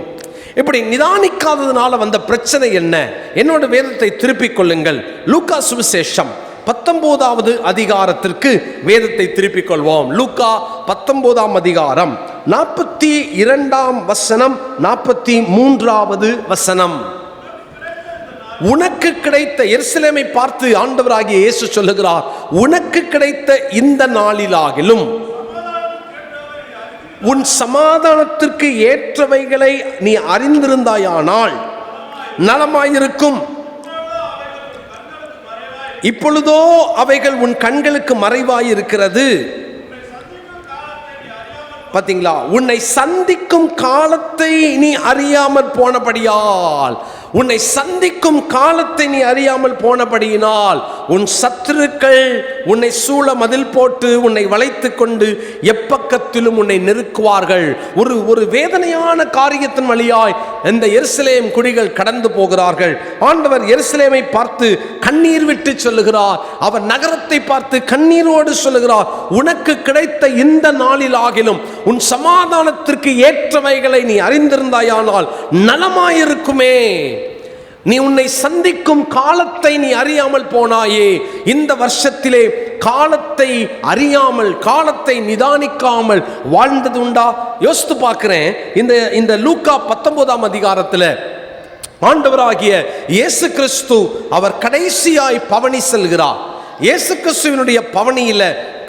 இப்படி நிதானிக்காததுனால வந்த பிரச்சனை என்ன? என்னோட வேதத்தை திருப்பிக் கொள்ளுங்கள். லூக்கா சுவிசேஷம் 19வது அதிகாரத்திற்கு வேதத்தை திருப்பிக் கொள்வோம். லூக்கா 19ஆம் அதிகாரம் 42ஆம் வசனம், 43வது வசனம். உனக்கு கிடைத்த, எருசலேமை பார்த்து ஆண்டவராகிய இயேசு சொல்லுகிறார், உனக்கு கிடைத்த இந்த நாளிலாகிலும் உன் சமாதானத்திற்கு ஏற்றவைகளை நீ அறிந்திருந்தாயானால் நலமாயிருக்கும். இப்பொழுதோ அவைகள் உன் கண்களுக்கு மறைவாயிருக்கிறது. பாத்தீங்களா? உன்னை சந்திக்கும் காலத்தை நீ அறியாமல் போனபடியால், உன்னை சந்திக்கும் காலத்தை நீ அறியாமல் போனபடியினால் உன் சத்துருக்கள் உன்னை சூழ மதில் போட்டு உன்னை வளைத்து கொண்டு எப்பக்கத்திலும் உன்னை நெருக்குவார்கள். ஒரு வேதனையான காரியத்தின் வழியாய் இந்த எருசலேம் குடிகள் கடந்து போகிறார்கள். ஆண்டவர் எருசலேமை பார்த்து கண்ணீர் விட்டு சொல்லுகிறார், அவர் நகரத்தை பார்த்து கண்ணீரோடு சொல்லுகிறார், உனக்கு கிடைத்த இந்த நாளில் ஆகிலும் உன் சமாதானத்திற்கு ஏற்றவைகளை நீ அறிந்திருந்தாயானால் நலமாயிருக்குமே. நீ உன்னை சந்திக்கும் காலத்தை நீ அறியாமல் போனாயே. இந்த வருஷத்திலே காலத்தை அறியாமல், காலத்தை நிதானிக்காமல் வாழ்ந்தது உண்டா? யோசித்து பார்க்கிறேன். இந்த லூக்கா 19ஆம் அதிகாரத்தில் ஆண்டவராகிய இயேசு கிறிஸ்து அவர் கடைசியாய் பவனி செல்கிறார். இயேசு கிறிஸ்துவினுடைய பவனியில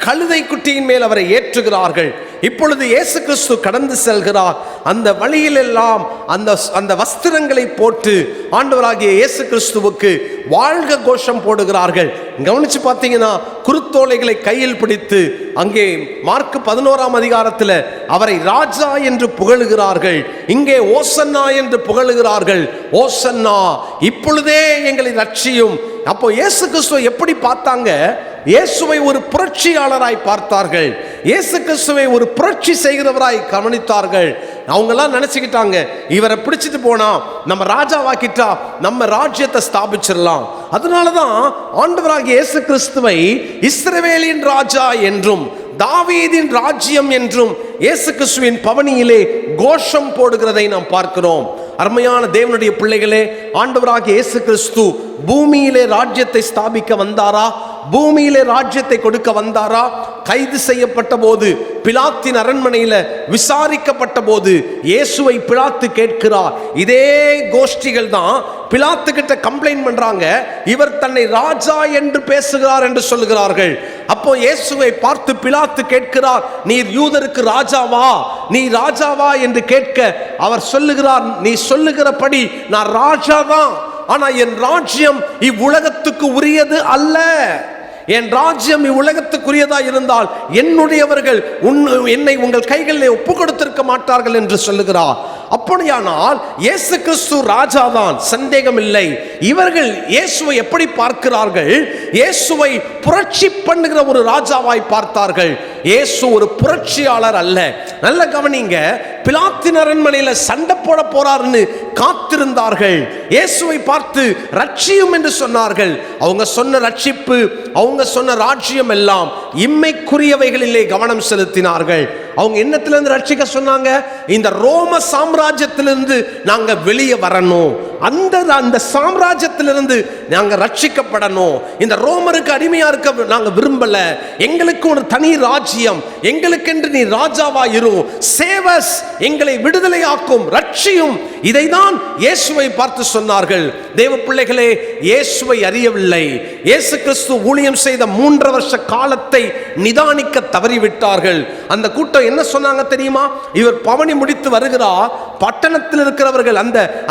கழுதை குட்டியின் மேல் அவரை ஏற்றுகிறார்கள். இப்பொழுது இயேசு கிறிஸ்து கடந்து செல்கிறார். அந்த வழியிலெல்லாம் அந்த வஸ்திரங்களை போட்டு ஆண்டவராகிய இயேசு கிறிஸ்துவுக்கு வாழ்க கோஷம் போடுகிறார்கள். கவனிச்சு பார்த்தீங்கன்னா, குருத்தோலைகளை கையில் பிடித்து அங்கே மார்க் 11ஆம் அதிகாரத்தில் அவரை ராஜா என்று புகழுகிறார்கள். இங்கே ஓசன்னா என்று புகழுகிறார்கள். ஓசன்னா, இப்பொழுதே எங்களை ரட்சியும். அப்போ இயேசு கிறிஸ்துவை எப்படி பார்த்தாங்க? இயேசுவை ஒரு புரட்சியாளராய் பார்த்தார்கள். இயேசு கிறிஸ்துவை ஒரு புரட்சி செய்கிறவராய் கவனித்தார்கள். அவங்கெல்லாம் நினைச்சுக்கிட்டாங்க, இவரை பிடிச்சிட்டு போனா நம்ம ராஜாவாக்கிட்டா நம்ம ராஜ்யத்தை ஸ்தாபிச்சிடலாம். அதனாலதான் ஆண்டவராகிய இயேசு கிறிஸ்துவை இஸ்ரவேலின் ராஜா என்றும் தாவீதின் ராஜ்யம் என்றும் இயேசு கிறிஸ்துவின் பவனியிலே கோஷம் போடுகிறதை நாம் பார்க்கிறோம். அருமையான தேவனுடைய பிள்ளைகளே, ஆண்டவராகிய இயேசு கிறிஸ்து பூமியிலே ராஜ்யத்தை ஸ்தாபிக்க வந்தாரா? பூமியிலே ராஜ்யத்தை கொடுக்க வந்தாரா? கைது செய்யப்பட்ட போது, பிலாத்தின் அரண்மனையில விசாரிக்கப்பட்ட போது இயேசுவை பிலாத்து கேட்கிறார். இதே கோஷ்டிகள் தான் பிலாத்து கிட்ட கம்ப்ளைண்ட் பண்றாங்க, இவர் தன்னை ராஜா என்று பேசுகிறார் என்று சொல்லுகிறார்கள். அப்போ இயேசுவை பார்த்து பிலாத்து கேட்கிறார், நீர் யூதருக்கு ராஜாவா, நீ ராஜாவா என்று கேட்க அவர் சொல்லுகிறார், நீ சொல்லுகிறபடி நான் ராஜாதான், ஆனா என் ராஜ்யம் இவ்வுலகத்துக்கு உரியது அல்ல. என் ராஜ்யம் இவ்வுலகத்துக்குரியதா இருந்தால் என்னுடையவர்கள் என்னை உங்கள் கைகளில் ஒப்பு கொடுத்திருக்க மாட்டார்கள் என்று சொல்லுகிறார். அப்படியானால் இயேசு கிறிஸ்து ராஜாதான், சந்தேகம் இல்லை. இவர்கள் இயேசுவை எப்படி பார்க்கிறார்கள்? இயேசுவை புரட்சி பண்ணுகிற ஒரு ராஜாவாய் பார்த்தார்கள். இயேசு ஒரு புரட்சியாளர் அல்ல. நல்ல கவனிங்க, பிலாத்தின் அரண்மனையில சண்டை போட போறாருன்னு காத்திருந்தார்கள். இயேசுவை பார்த்து ரட்சியும் என்று சொன்னார்கள். அவங்க சொன்ன ரட்சிப்பு, அவங்க சொன்ன ராஜ்யம் எல்லாம் இம்மைக்குரியவைகளிலே கவனம் செலுத்தினார்கள். அவங்க என்னத்திலிருந்து ரட்சிக்க சொன்னாங்க? இந்த ரோம சாம்ராஜ்யத்திலிருந்து நாங்க வெளியே வரணும், அந்த சாம்ராஜ்யத்திலிருந்து நாங்க ரட்சிக்கப்படணும். இந்த ரோமருக்கு அடிமையா இருக்க நாங்க விரும்பல. எங்களுக்கு ஒரு தனி ராஜ்யம், எங்களுக்கென்று நீ ராஜாவா இரு, சேவஸ், எங்களை விடுதலையாக்கும், ரட்சியும். இதைதான் இயேசுவை பார்த்து சொன்னார்கள். தேவ பிள்ளைகளே, இயேசுவை அறியவில்லை. இயேசு கிறிஸ்து ஊழியம் செய்த 3 வருஷ காலத்தை நிதானிக்க தவறிவிட்டார்கள். அந்த கூட்டம் என்ன சொன்னாங்க தெரியுமா? இவர் பவனி முடித்து வருகிறார். பட்டணத்தில் இருக்கிறவர்கள்,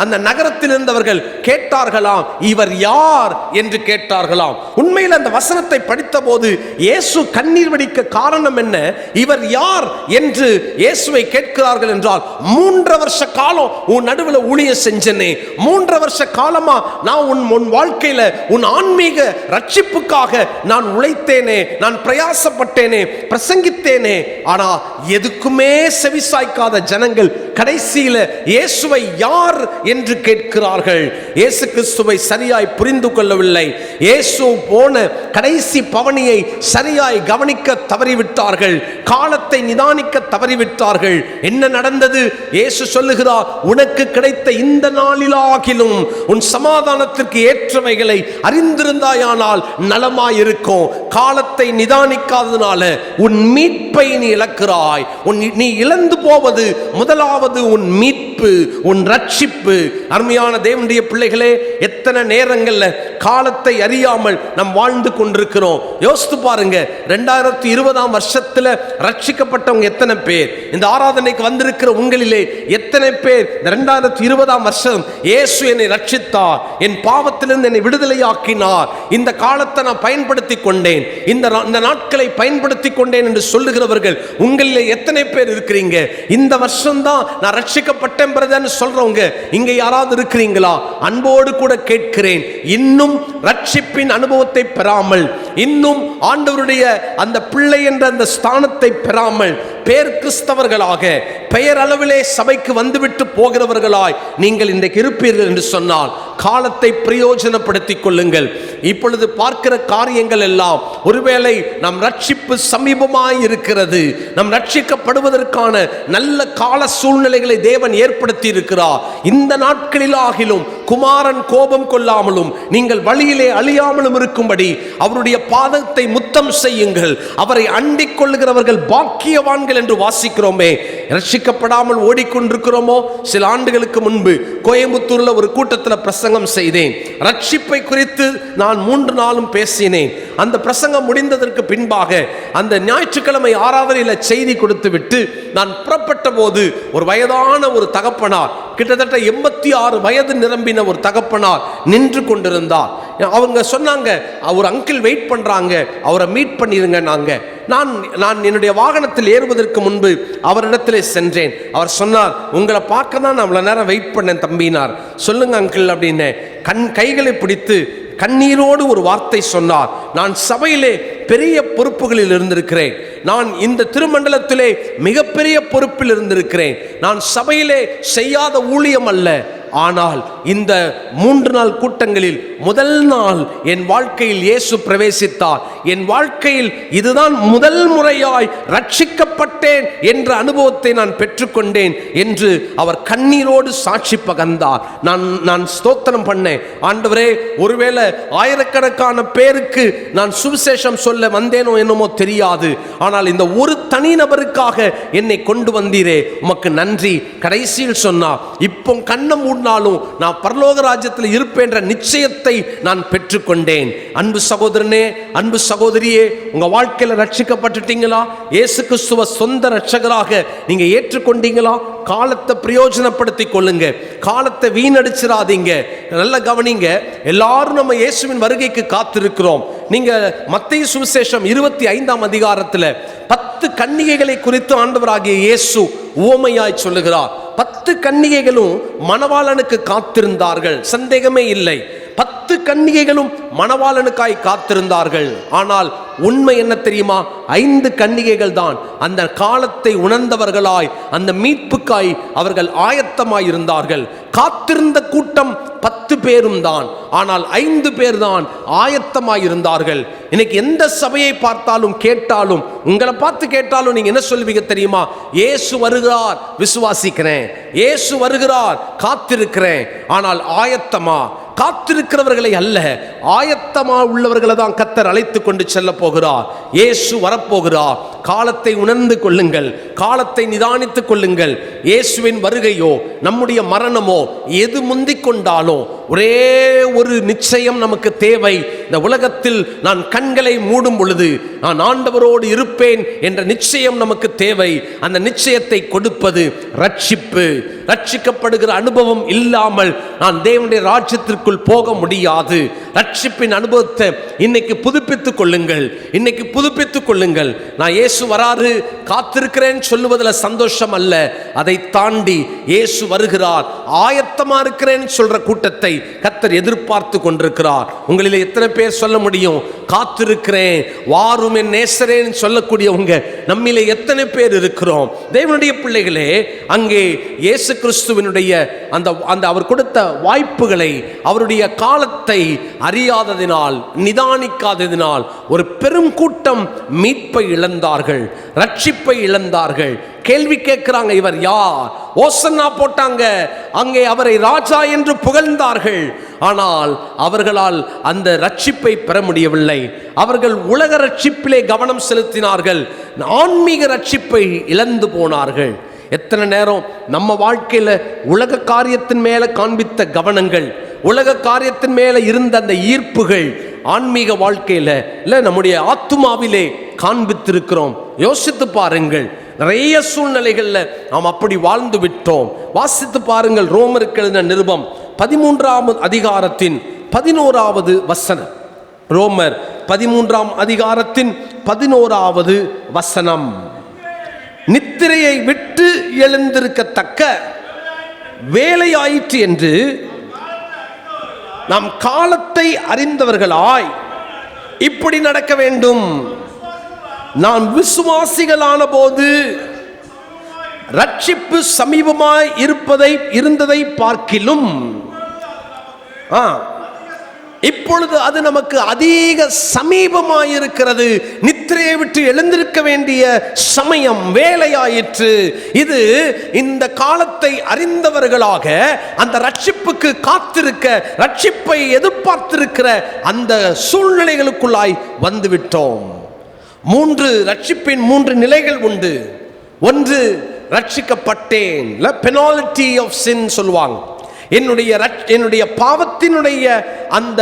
அந்த நகரத்தில் இருந்தவர்கள் கேட்டார்களாம், இவர் யார் என்று கேட்டார்களாம். உண்மையில் அந்த வசனத்தை படித்த போது இயேசு கண்ணீர் வடிக்க காரணம் என்ன? இவர் யார் என்று இயேசுவை கேட்கிறார்கள் என்றால், 3 வருஷ காலம் உன் நடுவில் ஊழியம் செஞ்சனே, 3 வருஷ காலமா நான் உன் வாழ்க்கையில உன் ஆன்மீக ரட்சிப்புக்காக நான் உழைத்தேனே, நான் பிரயாசப்பட்டேனே, பிரசங்கித்தேனே. ஆனா எதுக்குமே செவிசாய்க்காத ஜனங்கள் கடைசியில இயேசுவை யார் என்று கேட்கிறார்கள். இயேசு கிறிஸ்துவை சரியாய் புரிந்து கொள்ளவில்லை. இயேசு போன கடைசி பவனியை சரியாய் கவனிக்க தவறிவிட்டார்கள். காலத்தை நிதானிக்க தவறிவிட்டார்கள். என்ன நடந்தது? இயேசு சொல்லுகிறார், உனக்கு கிடைத்த இந்த நாளிலாகிலும் உன் சமாதானத்திற்கு ஏற்றவைகளை அறிந்திருந்தாயானால் நலமாயிருக்கும். காலத்தை நிதானிக்காதனால உன் மீட்பை நீ இழக்கிறாய். நீ இழந்து போவது முதலாவது உன் மீட்பு, உன் ரட்சிப்பு. அருமையான தேவனுடைய பிள்ளைகளே, எத்தனை நேரங்கள்ல காலத்தை அறியாமல் நாம் வாழ்ந்து கொண்டிருக்கிறோம். யோசித்து பாருங்க, 2020 வருஷத்துல ரட்சிக்கப்பட்டவங்க எத்தனை பேர்? இந்த ஆராதனைக்கு வந்திருக்கிற உங்களிலே எத்தனை பேர் 2020 வருஷம் இயேசு என்னை ரட்சித்தார், என் பாவத்திலிருந்து என்னை விடுதலையாக்கினார், இந்த காலத்தை நான் பயன்படுத்தி கொண்டேன், இந்த நாட்களை பயன்படுத்தி கொண்டேன் என்று சொல்லுகிறவர்கள் உங்களிலே எத்தனை பேர் இருக்கிறீங்க? இந்த வருஷம் தான் நான் ரட்சிக்கப்பட்டேன் பிரதர்னு சொல்றவங்க இங்க யாராவது இருக்கிறீங்களா? அன்போடு கூட கேட்கிறேன், இன்னும் ரட்சிப்பின் அனுபவத்தை பெறாமல், இன்னும் ஆண்டவருடைய அந்த பிள்ளை என்ற அந்த ஸ்தானத்தை பெறாமல் பேர் கிறிஸ்தவர்களாக பெயர் அளவிலே சபைக்கு வந்துவிட்டு போகிறவர்களாய் நீங்கள் இன்றைக்கு இருப்பீர்கள் என்று சொன்னால் காலத்தை பிரயோஜனப்படுத்திக் கொள்ளுங்கள். இப்பொழுது பார்க்கிற காரியங்கள் எல்லாம் ஒருவேளை நம் ரட்சிப்பு சமீபமாய் இருக்கிறது, நம் ரட்சிக்கப்படுவதற்கான நல்ல கால சூழ்நிலைகளை தேவன் ஏற்படுத்தி இருக்கிறார். இந்த நாட்களிலாகிலும் குமாரன் கோபம் கொள்ளாமலும் நீங்கள் வழியிலே அழியாமலும் இருக்கும்படி அவருடைய பாதத்தை முத்தம் செய்யுங்கள். அவரை அண்டிக் கொள்ளுகிறவர்கள் பாக்கியவான்கள் என்று வாசிக்கிறோமே. ரட்சிக்கப்படாமல் ஓடிக்கொண்டிருக்கிறோமோ? சில ஆண்டுகளுக்கு முன்பு கோயம்புத்தூர்ல ஒரு கூட்டத்தில் பிரசங்கம் செய்தேன். ரட்சிப்பை குறித்து நான் 3 நாளும் பேசினேன். அந்த பிரசங்கம் முடிந்ததற்கு பின்பாக அந்த ஞாயிற்றுக்கிழமை ஆராதனையில் செய்தி கொடுத்து விட்டு நான் புறப்பட்ட போது ஒரு வயதான ஒரு தகப்பனார், கிட்டத்தட்ட 86 வயது நிரம்பின ஒரு தகப்பனார் நின்று கொண்டிருந்தார். அவங்க சொன்னாங்க, அவர் அங்கிள் வெயிட் பண்றாங்க, அவரை மீட் பண்ணிருங்க. நான் என்னுடைய வாகனத்தில் ஏறுவதற்கு முன்பு அவரிடத்திலே சென்றேன். அவர் சொன்னார், உங்களை பார்க்க தான் நான் அவ்வளவு நேரம் வெயிட் பண்ணேன் தம்பினார். சொல்லுங்க அங்கிள் அப்படின்னு கைகளை பிடித்து கண்ணீரோடு ஒரு வார்த்தை சொன்னார். நான் சபையிலே பெரிய பொறுப்புகளில் இருந்திருக்கிறேன், நான் இந்த திருமண்டலத்திலே மிகப்பெரிய பொறுப்பில் இருந்திருக்கிறேன், நான் சபையிலே செய்யாத ஊழியம் அல்ல. ஆனால் இந்த 3 நாள் கூட்டங்களில் முதல் நாள் என் வாழ்க்கையில் இயேசு பிரவேசித்தார். என் வாழ்க்கையில் இதுதான் முதல் முறையாய் ரட்சிக்கப்பட்டேன் என்ற அனுபவத்தை நான் பெற்றுக்கொண்டேன் என்று அவர் கண்ணீரோடு சாட்சி பகர்ந்தார். நான் ஸ்தோத்திரம் பண்ணேன். ஆண்டவரே, ஒருவேளை ஆயிரக்கணக்கான பேருக்கு நான் சுவிசேஷம் சொல்ல வந்தேனோ என்னமோ தெரியாது, ஆனால் இந்த ஒரு தனி நபருக்காக என்னை கொண்டு வந்தீரே, உமக்கு நன்றி. கடைசியில் சொன்னார், இப்போ கண்ணை மூடினாலும் நான் பரலோக ராஜ்யத்தில் இருப்பேன் என்ற நிச்சயத்தை நான் பெற்றுக்கொண்டேன். அன்பு சகோதரனே, அன்பு சகோதரியே, உங்க வாழ்க்கையில ரட்சிக்கப்பட்டுட்டீங்களா? இயேசு கிறிஸ்துவ சொந்த ரட்சகராக நீங்க ஏற்றுக்கொண்டீங்களா? காலத்தை பிரயோஜனப்படுத்திக் கொள்ளுங்க, காலத்தை வீணடிச்சிடாதீங்க. நல்ல கவனிங்க, எல்லாரும் நம்ம இயேசுவின் வருகைக்கு காத்திருக்கிறோம். நீங்க மத்தேயு சுவிசேஷம் 25 அதிகாரத்தில் 10 கன்னிகைகளை குறித்து ஆண்டவராகிய இயேசு உவமையாய் சொல்லுகிறார். 10 கன்னிகைகளும் மணவாளனுக்கு காத்திருந்தார்கள், சந்தேகமே இல்லை. 10 கன்னிகைகளும் மணவாளனுக்காய் காத்திருந்தார்கள். ஆனால் உண்மை என்ன தெரியுமா? 5 கன்னிகைகள் தான் அந்த காலத்தை உணர்ந்தவர்களாய் அந்த மீட்புக்காய் அவர்கள் ஆயத்தமாய் இருந்தார்கள். காத்திருந்த கூட்டம் 10 பேரும் தான், ஆனால் 5 பேர் தான் ஆயத்தமாய் இருந்தார்கள். இன்னைக்கு எந்த சபையை பார்த்தாலும் கேட்டாலும், உங்களை பார்த்து கேட்டாலும் நீங்க என்ன சொல்வீங்க தெரியுமா? இயேசு வருகிறார், விசுவாசிக்கிறேன். இயேசு வருகிறார், காத்திருக்கிறேன். ஆனால் ஆயத்தமா? காத்திருக்கிறவர்களை அல்ல, ஆயத்தமா உள்ளவர்களை தான் கர்த்தர் அழைத்து கொண்டு செல்ல போகிறார். இயேசு வரப்போகிறார். காலத்தை உணர்ந்து கொள்ளுங்கள், காலத்தை நிதானித்துக் கொள்ளுங்கள். இயேசுவின் வருகையோ நம்முடைய மரணமோ எது முந்திக் கொண்டாலும் ஒரே ஒரு நிச்சயம் நமக்கு தேவை. இந்த உலகத்தில் நான் கண்களை மூடும் பொழுது நான் ஆண்டவரோடு இருப்பேன் என்ற நிச்சயம் நமக்கு தேவை. அந்த நிச்சயத்தை கொடுப்பது ரட்சிப்பு. ரட்சிக்கப்படுகிற அனுபவம் இல்லாமல் நான் தேவனுடைய ராஜ்யத்திற்குள் போக முடியாது. ரட்சிப்பின் அனுபவத்தை இன்னைக்கு புதுப்பித்துக் கொள்ளுங்கள், இன்னைக்கு புதுப்பித்துக் கொள்ளுங்கள். நான் இயேசு வராரு காத்திருக்கிறேன் சொல்லுவதில் சந்தோஷம் அல்ல, அதை தாண்டி இயேசு வருகிறார் ஆயத்தமா இருக்கிறேன் சொல்ற கூட்டத்தை கர்த்தர் எதிர்பார்த்து கொண்டிருக்கிறார். உங்களில் எத்தனை பேர் சொல்ல முடியும் காத்திருக்கிறேன் வாரும் என் நேசரேன்னு சொல்லக்கூடியவங்க நம்மிலே எத்தனை பேர் இருக்கிறோம்? தேவனுடைய பிள்ளைகளே, அங்கே இயேசு கிறிஸ்துவினுடைய அந்த அவர் கொடுத்த வாய்ப்புகளை, அவருடைய காலத்தை அறியாததினால், நிதானிக்காததினால் ஒரு பெரும் கூட்டம் மீட்பை இழந்தார்கள், ரட்சிப்பை இழந்தார்கள். கேள்வி கேட்கிறாங்க, இவர் யார்? ஓசன்னா போட்டாங்க, அங்கே அவரை ராஜா என்று புகழ்ந்தார்கள். ஆனால் அவர்களால் அந்த ரட்சிப்பை பெற முடியவில்லை. அவர்கள் உலக ரட்சிப்பிலே கவனம் செலுத்தினார்கள், ஆன்மீக ரட்சிப்பை இழந்து போனார்கள். எத்தனை நேரம் நம்ம வாழ்க்கையில உலக காரியத்தின் மேல காண்பித்த கவனங்கள், உலக காரியத்தின் மேல இருந்த அந்த ஈர்ப்புகள் ஆன்மீக வாழ்க்கையில இல்ல நம்முடைய ஆத்துமாவிலே காண்பித்திருக்கிறோம். யோசித்து பாருங்கள், நிறைய சூழ்நிலைகள்ல நாம் அப்படி வாழ்ந்து விட்டோம். வாசித்து பாருங்கள், ரோமருக்கு எழுதின நிருபம் 13ஆம் அதிகாரத்தின் 11வது வசனம். ரோமர் 13ஆம் அதிகாரத்தின் 11வது வசனம். நித்திரையை விட்டு எழுந்திருக்கத்தக்க வேலையாயிற்று என்று நாம் காலத்தை அறிந்தவர்களாய் இப்படி நடக்க வேண்டும். நான் விசுவாசிகளான போது ரட்சிப்பு சமீபமாய் இருந்ததை பார்க்கிலும் இப்பொழுது அது நமக்கு அதிக சமீபமாயிருக்கிறது. நித்திரையை விட்டு எழுந்திருக்க வேண்டிய சமயம் வேலையாயிற்று. இது இந்த காலத்தை அறிந்தவர்களாக அந்த ரட்சிப்புக்கு காத்திருக்க, ரட்சிப்பை எதிர்பார்த்திருக்கிற அந்த சூழ்நிலைகளுக்குள்ளாய் வந்துவிட்டோம். ரட்சிப்பின் 3 நிலைகள் உண்டு. ஒன்று, ரட்சிக்கப்பட்டேன், பெனால்டி ஆஃப் சின் சொல்லுவாங்க. என்னுடைய பாவத்தினுடைய அந்த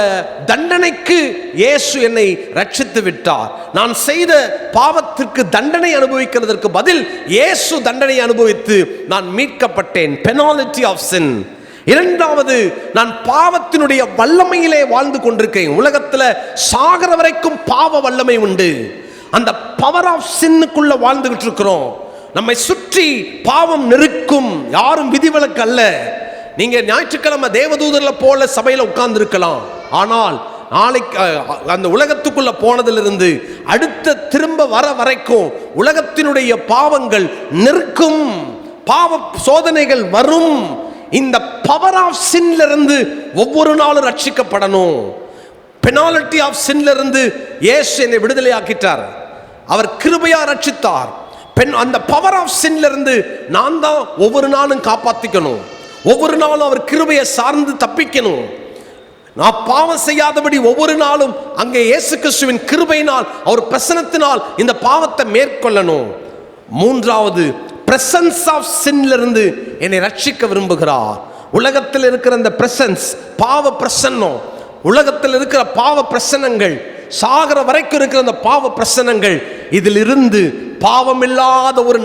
தண்டனைக்கு இயேசு என்னை ரட்சித்து விட்டார். நான் செய்த பாவத்திற்கு தண்டனை அனுபவிக்கிறதற்கு பதில் இயேசு தண்டனை அனுபவித்து நான் மீட்கப்பட்டேன், பெனால்டி ஆஃப் சின். இரண்டாவது, நான் பாவத்தினுடைய வல்லமையிலே வாழ்ந்து கொண்டிருக்கேன். உலகத்தில் சாகர வரைக்கும் பாவ வல்லமை உண்டு. அந்த பவர் ஆஃப் சின்னுக்குள்ள வாழ்ந்துகிட்டு இருக்கிறோம். நம்மை சுற்றி பாவம் நெருக்கும், யாரும் விதிவிலக்கு அல்ல. நீங்க ஞாயிற்றுக்கிழமை தேவதூதர்ல போல சபையில உட்கார்ந்து இருக்கலாம், ஆனால் நாளைக்கு அந்த உலகத்துக்குள்ள போனதிலிருந்து அடுத்த திரும்ப வர வரைக்கும் உலகத்தினுடைய பாவங்கள் நெருக்கும், பாவ சோதனைகள் வரும். இந்த பவர் ஆஃப் சின்ல இருந்து ஒவ்வொரு நாளும் ரட்சிக்கப்படணும். பெனால்டி ஆஃப் சின்ல இருந்து இயேசு என்னை விடுதலை ஆக்கிட்டார், அவர் கிருபையா ரட்சித்தார். அந்த பவர் ஆஃப் சின்ல இருந்து நான் தான் ஒவ்வொரு நாளும் காப்பாத்திக்கணும், ஒவ்வொரு நாளும் அவர் கிருபையை சார்ந்து தப்பிக்கணும். நான் பாவம் செய்யாதபடி ஒவ்வொரு நாளும் அங்கே இயேசு கிறிஸ்துவின் கிருபையினால், அவர் பிரசன்னத்தினால் இந்த பாவத்தை மேற்கொள்ளணும். மூன்றாவது, பிரசன்ஸ் ஆஃப் சின்ல இருந்து என்னை ரட்சிக்க விரும்புகிறார். உலகத்தில் இருக்கிற அந்த பிரசன்ஸ், பாவ பிரசன்னம், உலகத்தில் இருக்கிற பாவ பிரசன்னங்கள், சாகர வரைக்கும் இருக்கிற அந்த பாவ பிரசன்னங்கள், இதிலிருந்து பாவமில்லாத ஒரு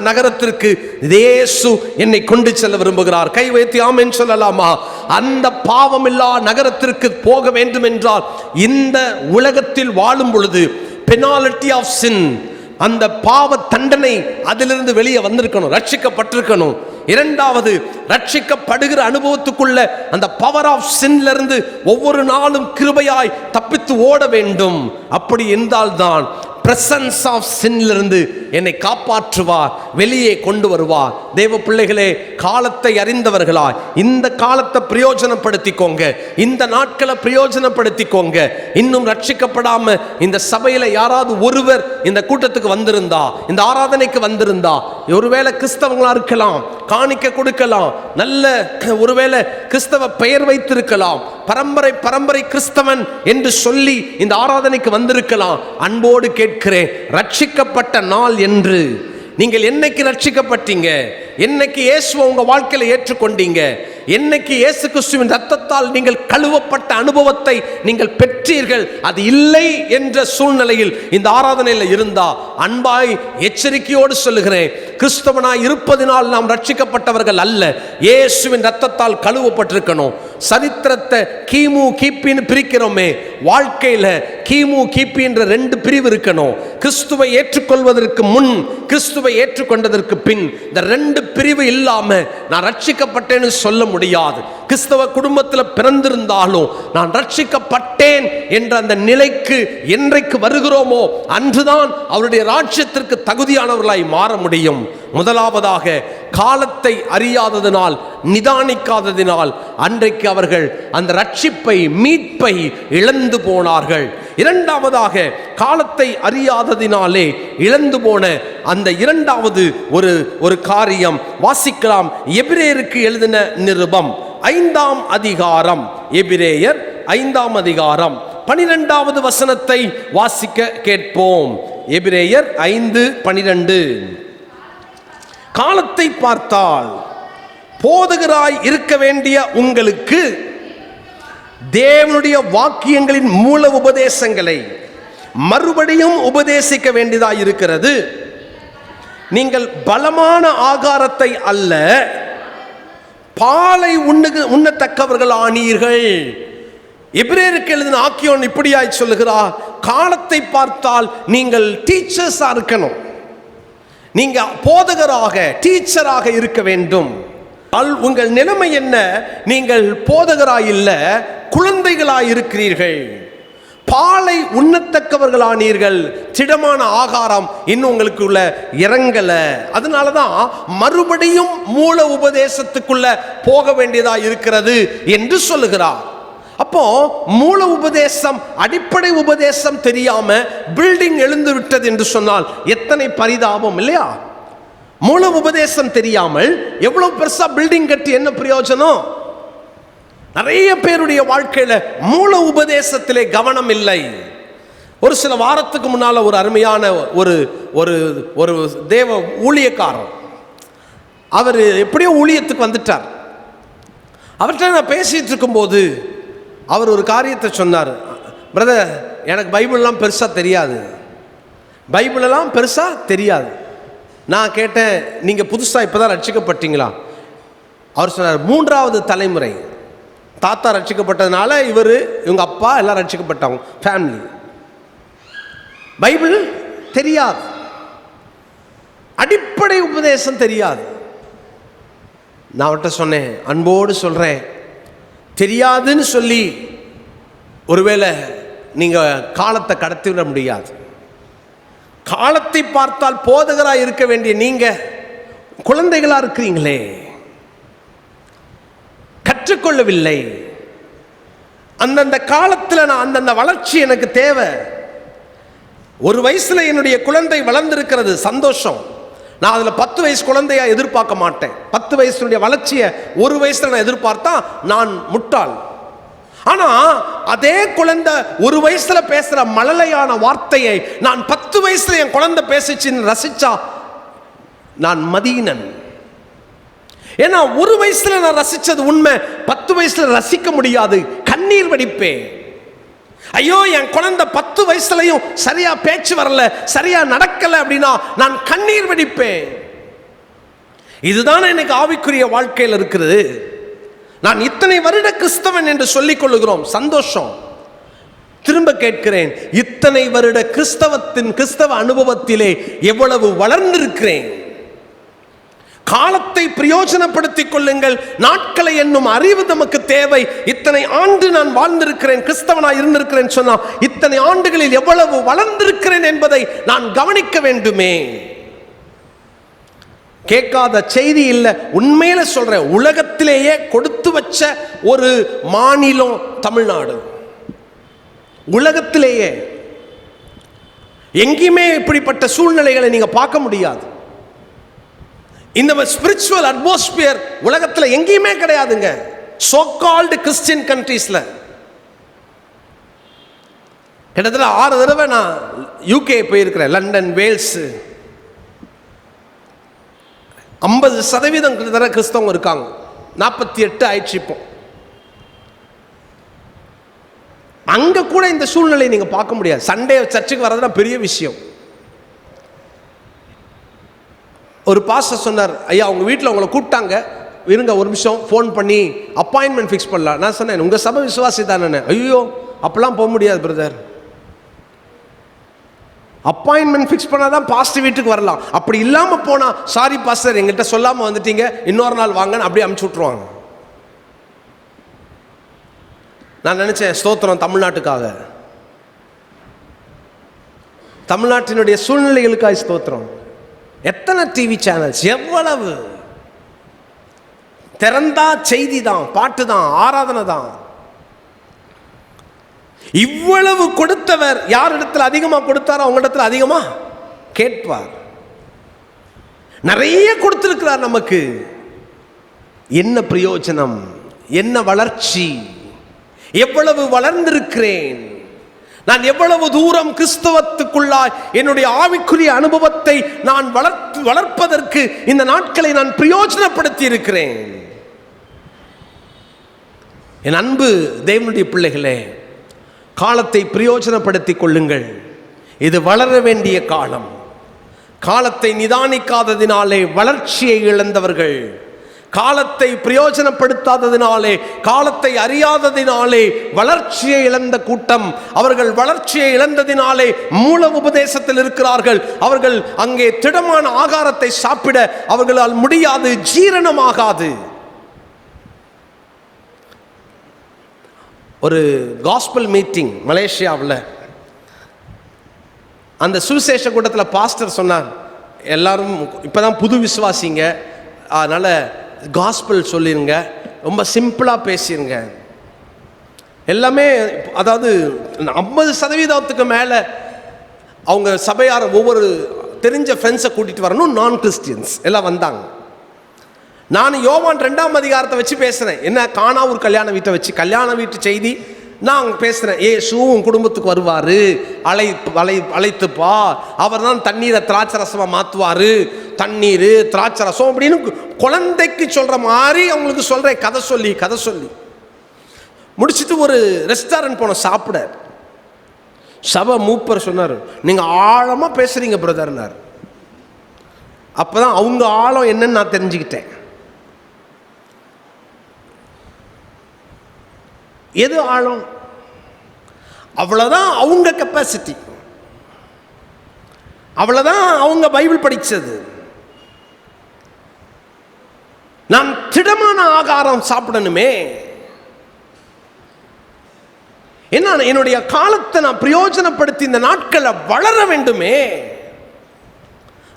நகரத்திற்கு இயேசு என்னை கொண்டு செல்ல விரும்புகிறார். கை வைத்து ஆமென் சொல்லலாமா? அந்த பாவமில்லா நகரத்திற்கு போக வேண்டும் என்றால் இந்த உலகத்தில் வாழும் பொழுது பெனால்டி ஆஃப் சின், அந்த பாவ தண்டனை அதிலிருந்து வெளியே வந்திருக்கணும், ரட்சிக்கப்பட்டிருக்கணும். இரண்டாவது, ரட்சிக்கப்படுகிற அனுபவத்துக்குள்ள அந்த பவர் ஆஃப் சின்ல இருந்து ஒவ்வொரு நாளும் கிருபையாய் தப்பித்து ஓட வேண்டும். அப்படி இருந்தால்தான் பிரசன்ஸ் ஆஃப் சின்லிருந்து என்னை காப்பாற்றுவார், வெளியே கொண்டு வருவார். தேவ பிள்ளைகளே, காலத்தை அறிந்தவர்களாய் இந்த காலத்தை பிரயோஜனப்படுத்திக்கோங்க, இந்த நாட்களை பிரயோஜனப்படுத்திக்கோங்க. இன்னும் ரட்சிக்கப்படாம இந்த சபையில யாராவது ஒருவர் இந்த கூட்டத்துக்கு வந்திருந்தா, இந்த ஆராதனைக்கு வந்திருந்தா, ஒருவேளை கிறிஸ்தவங்களா இருக்கலாம், காணிக்க கொடுக்கலாம், நல்ல ஒருவேளை கிறிஸ்தவ பெயர் வைத்திருக்கலாம், பரம்பரை பரம்பரை கிறிஸ்தவன் என்று சொல்லி இந்த ஆராதனைக்கு வந்திருக்கலாம். அன்போடு கேட்கிறேன், ரட்சிக்கப்பட்ட நாள் என்று நீங்கள் என்னைக்கு ரட்சிக்கப்பட்டீங்க? என்னைக்கு இயேசுவை உங்க வாழ்க்கையில ஏற்றுக்கொண்டீங்க? என்னைக்கு இயேசு கிறிஸ்துவின் ரத்தத்தால் நீங்கள் கழுவப்பட்ட அனுபவத்தை நீங்கள் பெற்றீர்கள்? அது இல்லை என்ற சூழ்நிலையில் இந்த ஆராதனையில் இருந்தா அன்பாய் எச்சரிக்கையோடு சொல்லுகிறேன், கிறிஸ்தவனாய் இருப்பதினால் நாம் ரட்சிக்கப்பட்டவர்கள் அல்ல, இயேசுவின் ரத்தத்தால் கழுவப்பட்டிருக்கணும். சரித்திரத்தை கிமு கிபின்னு பிரிக்கிறோமே, வாழ்க்கையில கிமு கிபி என்ற 2 பிரிவு இருக்கணும். கிறிஸ்துவை ஏற்றுக்கொள்வதற்கு முன், கிறிஸ்துவை ஏற்றுக்கொண்டதற்கு பின். இந்த 2 பிரிவு இல்லாம நான் ரட்சிக்கப்பட்டேன்னு சொல்ல முடியாது. கிறிஸ்தவ குடும்பத்தில் பிறந்திருந்தாலும் நான் ரட்சிக்கப்பட்டேன் என்ற அந்த நிலைக்கு என்றைக்கு வருகிறோமோ அன்றுதான் அவருடைய ராஜ்யத்திற்கு தகுதியானவர்களாய் மாற முடியும். முதலாவதாக, காலத்தை அறியாததினால், நிதானிக்காததினால் அன்றைக்கு அவர்கள் அந்த ரட்சிப்பை, மீட்பை இழந்து போனார்கள். இரண்டாவதாக, காலத்தை அறியாததினாலே இழந்து போன அந்த இரண்டாவது ஒரு காரியம் வாசிக்கலாம். எபிரேயருக்கு எழுதின நிருபம் 5ஆம் அதிகாரம், எபிரேயர் 5ஆம் அதிகாரம் 12வது வசனத்தை வாசிக்க கேட்போம். எபிரேயர் 5:12. காலத்தை பார்த்தால் போதகராய் இருக்க வேண்டிய உங்களுக்கு தேவனுடைய வாக்கியங்களின் மூல உபதேசங்களை மறுபடியும் உபதேசிக்க வேண்டியதாய் இருக்கிறது. நீங்கள் பலமான ஆகாரத்தை அல்ல, பாலை உண்ணத்தக்கவர்கள் ஆனீர்கள். எபிரேயருக்கு எழுதின ஆக்கியோன் இப்படியாய் சொல்லுகிறார், காலத்தை பார்த்தால் நீங்கள் டீச்சர்ஸா இருக்கணும், நீங்க போதகராக, டீச்சராக இருக்க வேண்டும். உங்கள் நிலைமை என்ன? நீங்கள் போதகராய் இல்ல, குழந்தைகளாய் இருக்கிறீர்கள். பாலை உண்ணத்தக்கவர்களானீர்கள், திடமான ஆகாரம் இன்னும் உங்களுக்குள்ள இறங்கல. அதனாலதான் மறுபடியும் மூல உபதேசத்துக்குள்ள போக வேண்டியதா இருக்கிறது என்று சொல்லுகிறார். அப்போ மூல உபதேசம், அடிப்படை உபதேசம் தெரியாம பில்டிங் எழுந்து விட்டது என்று சொன்னால் எத்தனை பரிதாபம் இல்லையா? மூல உபதேசம் தெரியாமல் எவ்வளவு பெருசா பில்டிங் கட்டி என்ன பிரயோஜனம்? நிறைய பேருடைய வாழ்க்கையில மூல உபதேசத்திலே கவனம் இல்லை. ஒரு சில வாரத்துக்கு முன்னால ஒரு அருமையான ஒரு தேவ ஊழியக்காரர், அவர் எப்படியோ ஊழியத்துக்கு வந்துட்டார். அவர்கிட்ட நான் பேசிட்டு இருக்கும்போது அவர் ஒரு காரியத்தை சொன்னார். பிரதர், எனக்கு பைபிள்லாம் பெருசாக தெரியாது, பைபிளெல்லாம் பெருசாக தெரியாது. நான் கேட்டேன், நீங்கள் புதுசாக இப்போ தான் ரட்சிக்கப்பட்டீங்களா? அவர் சொன்னார், 3வது தலைமுறை. தாத்தா ரட்சிக்கப்பட்டதுனால இவர், இவங்க அப்பா எல்லாம் ரட்சிக்கப்பட்டவங்க, ஃபேமிலி. பைபிள் தெரியாது, அடிப்படை உபதேசம் தெரியாது. நான் அவர்கிட்ட சொன்னேன், அன்போடு சொல்கிறேன், தெரியாதுன்னு சொல்லி ஒருவேளை நீங்கள் காலத்தை கடத்திவிட முடியாது. காலத்தை பார்த்தால் போதகராக இருக்க வேண்டிய நீங்கள் குழந்தைகளாக இருக்கிறீங்களே, கற்றுக்கொள்ளவில்லை. அந்தந்த காலத்தில் நான் அந்தந்த வளர்ச்சி எனக்கு தேவை. ஒரு வயசுல என்னுடைய குழந்தை வளர்ந்திருக்கிறது, சந்தோஷம். நான் அதில் 10 வயசு குழந்தையா எதிர்பார்க்க மாட்டேன். 10 வயசுடைய வளர்ச்சியை ஒரு வயசுல நான் எதிர்பார்த்தா நான் முட்டாள். ஆனா அதே குழந்தை ஒரு வயசுல பேசுற மழலையான வார்த்தையை நான் 10 வயசுல என் குழந்தை பேசிச்சுன்னு ரசிச்சா நான் மதீனன். ஏன்னா ஒரு வயசுல நான் ரசிச்சது உண்மை, 10 வயசுல ரசிக்க முடியாது, கண்ணீர் வடிப்பேன். ஐயோ, என் குழந்தை 10 வயசுலையும் சரியா பேச்சு வரல, சரியா நடக்கல அப்படின்னா நான் கண்ணீர் வடிப்பேன். இதுதான் எனக்கு ஆவிக்குரிய வாழ்க்கையில் இருக்கிறது. நான் இத்தனை வருட கிறிஸ்தவன் என்று சொல்லிக் கொள்ளுகிறோம், சந்தோஷம். திரும்ப கேட்கிறேன், இத்தனை வருட கிறிஸ்தவ அனுபவத்திலே எவ்வளவு வளர்ந்திருக்கிறேன்? காலத்தை பிரயோஜனப்படுத்திக் கொள்ளுங்கள். நாட்களை என்னும் அறிவு நமக்கு தேவை. இத்தனை ஆண்டு நான் வாழ்ந்திருக்கிறேன், கிறிஸ்தவனாய் இருந்திருக்கிறேன் சொன்னா இத்தனை ஆண்டுகளில் எவ்வளவு வளர்ந்திருக்கிறேன் என்பதை நான் கவனிக்க வேண்டுமே. கேட்காத செய்தி இல்லை, உண்மையில சொல்றேன். உலகத்திலேயே கொடுத்து வச்ச ஒரு மாநிலம் தமிழ்நாடு. உலகத்திலேயே எங்கேயுமே இப்படிப்பட்ட சூழ்நிலைகளை நீங்க பார்க்க முடியாது. இந்த ஸ்பிரிச்சுவல் அட்மாஸ்பியர் உலகத்தில் எங்கேயுமே கிடையாதுங்க. சோ கால்டு கிறிஸ்டியன் கண்ட்ரீஸ்ல கிட்டத்தட்ட 6 தடவை நான் யூகே போயிருக்கிறேன். London, Wales. 50% கிறிஸ்தவங்க இருக்காங்க. 48 ஆயிடுச்சு இப்போ. அங்க கூட இந்த சூழ்நிலையை நீங்க பார்க்க முடியாது. சண்டே சர்ச்சுக்கு வர்றதுனா பெரிய விஷயம். ஒரு பாஸ்டர் சொன்னார், ஐயா உங்க வீட்டில் உங்களை கூப்பிட்டாங்க, இருங்க ஒரு நிமிஷம், ஃபோன் பண்ணி அப்பாயின்மெண்ட் ஃபிக்ஸ் பண்ணலாம். நான் சொன்னேன், உங்க சபை விசுவாசி தானே. ஐயோ அப்பெல்லாம் போக முடியாது பிரதர், அப்பாயின்மெண்ட் ஃபிக்ஸ் பண்ணாதான் பாஸ்டர் வீட்டுக்கு வரலாம். அப்படி இல்லாமல் போனா, சாரி பாஸ்டர் எங்கிட்ட சொல்லாமல் வந்துட்டீங்க, இன்னொரு நாள் வாங்கன்னு அப்படியே அனுப்பிச்சு விட்ருவாங்க. நான் நினைச்சேன், ஸ்தோத்திரம் தமிழ்நாட்டுக்காக, தமிழ்நாட்டினுடைய சூழ்நிலைகளுக்காக ஸ்தோத்திரம். எத்தனை டிவி சேனல்ஸ், எவ்வளவு திறந்தா செய்தி தான், பாட்டு தான், ஆராதனை தான். இவ்வளவு கொடுத்தவர் யார் இடத்துல அதிகமாக கொடுத்தாரோ அவங்க இடத்துல அதிகமா கேட்பார். நிறைய கொடுத்திருக்கிறார் நமக்கு. என்ன பிரயோஜனம், என்ன வளர்ச்சி, எவ்வளவு வளர்ந்திருக்கிறேன் நான், எவ்வளவு தூரம் கிறிஸ்தவத்துக்குள்ளாய் என்னுடைய ஆவிக்குரிய அனுபவத்தை நான் வளர்ப்பதற்கு இந்த நாட்களை நான் பிரயோஜனப்படுத்தி இருக்கிறேன். என் அன்பு தேவனுடைய பிள்ளைகளே, காலத்தை பிரயோஜனப்படுத்திக் கொள்ளுங்கள். இது வளர வேண்டிய காலம். காலத்தை நிதானிக்காததினாலே வளர்ச்சியை இழந்தவர்கள், காலத்தை பிரயோஜனப்படுத்தாததினாலே, காலத்தை அறியாததினாலே வளர்ச்சியை இழந்த கூட்டம். அவர்கள் வளர்ச்சியை இழந்ததினாலே மூல உபதேசத்தில் இருக்கிறார்கள். அவர்கள் அங்கே திடமான ஆகாரத்தை சாப்பிட அவர்களால் முடியாது, ஜீரணமாகாது. ஒரு காஸ்பல் மீட்டிங் மலேசியாவில், அந்த சுவிசேஷ கூட்டத்தில் பாஸ்டர் சொன்னார், எல்லாரும் இப்போதான் புது விசுவாசிங்க, அதனால் காஸ்பல் சொல்லிருங்க, ரொம்ப சிம்பிளாக பேசிடுங்க. எல்லாமே அதாவது 50% மேலே அவங்க சபையார் ஒவ்வொரு தெரிஞ்ச ஃப்ரெண்ட்ஸை கூட்டிகிட்டு வரணும். நான் கிறிஸ்டியன்ஸ் எல்லாம் வந்தாங்க. நான் யோவான் 2ஆம் அதிகாரத்தை வச்சு பேசுகிறேன். என்ன, கானாவூர் கல்யாண வீட்டை வச்சு, கல்யாண வீட்டு செய்தி நான் பேசுகிறேன். இயேசுவும் குடும்பத்துக்கு வருவார், அழைத்துப்பா, அவர் தான் தண்ணீரை திராட்சரசமாக மாற்றுவார், தண்ணீர் திராட்சரசம் அப்படின்னு குழந்தைக்கு சொல்கிற மாதிரி அவங்களுக்கு சொல்கிறேன். கதை சொல்லி முடிச்சுட்டு ஒரு ரெஸ்டாரண்ட் போனோம் சாப்பிட. சபை மூப்பர் சொன்னார், நீங்கள் ஆழமாக பேசுகிறீங்க பிரதர்னார். அப்போ தான் அவங்க ஆழம் என்னன்னு நான் தெரிஞ்சுக்கிட்டேன். எது ஆழம்? அவ்வளோதான் அவங்க கெப்பாசிட்டி, அவ்வளோதான் அவங்க பைபிள் படித்தது. நான் திடமான ஆகாரம் சாப்பிடணுமே, என்ன, என்னுடைய காலத்தை நான் பிரயோஜனப்படுத்தி இந்த நாட்களை வளர வேண்டுமே.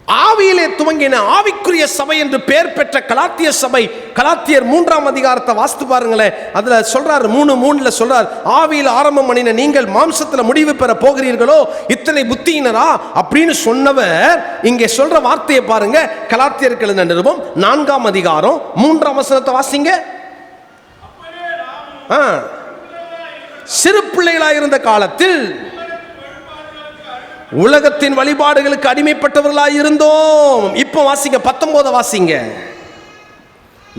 ஆவியிலே துவங்கின ஆவிக்குரிய சபை என்று பெயர் பெற்ற கலாத்திய சபை, கலாத்தியர் 3ஆம் அதிகாரத்தை வாசித்து பாருங்களேன். அதுல சொல்றாரு, 3:3 சொல்றார், ஆவியில் ஆரம்பம் பண்ணின நீங்கள் மாம்சத்துல முடிவு பெற போகிறீர்களோ, இத்தனை புத்தியினரா அப்படின்னு சொன்னவர் இங்கே சொல்ற வார்த்தையை பாருங்க. கலாத்தியருக்கு எழுதின நிருபம் 4ஆம் அதிகாரம் 3ஆம் வசனத்தை வாசிங்க. சிறு பிள்ளைகளாயிருந்த காலத்தில் உலகத்தின் வழிபாடுகளுக்கு அடிமைப்பட்டவர்களாய் இருந்தோம். இப்போ வாசிங்க, 19 வாசிங்க,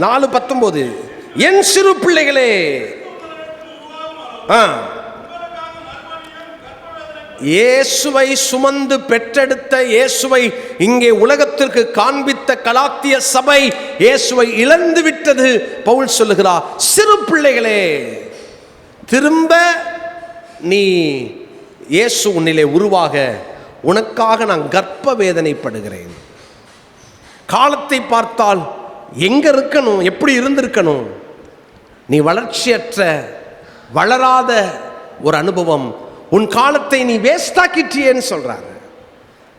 4:19. என் சிறு பிள்ளைகளே, இயேசுவை சுமந்து பெற்றெடுத்த இயேசுவை இங்கே உலகத்திற்கு காண்பித்த கலாத்திய சபை இயேசுவை இழந்து விட்டது. பவுல் சொல்லுகிறார், சிறு பிள்ளைகளே, திரும்ப நீ இயேசு உன்னிலே உருவாக உனக்காக நான் கர்ப்ப வேதனைப்படுகிறேன். காலத்தை பார்த்தால் எங்க இருக்கணும், எப்படி இருந்திருக்கணும்? நீ வளர்ச்சியற்ற வளராத ஒரு அனுபவம், உன் காலத்தை நீ வேஸ்டாக்கிட்டியேன்னு சொல்றாங்க.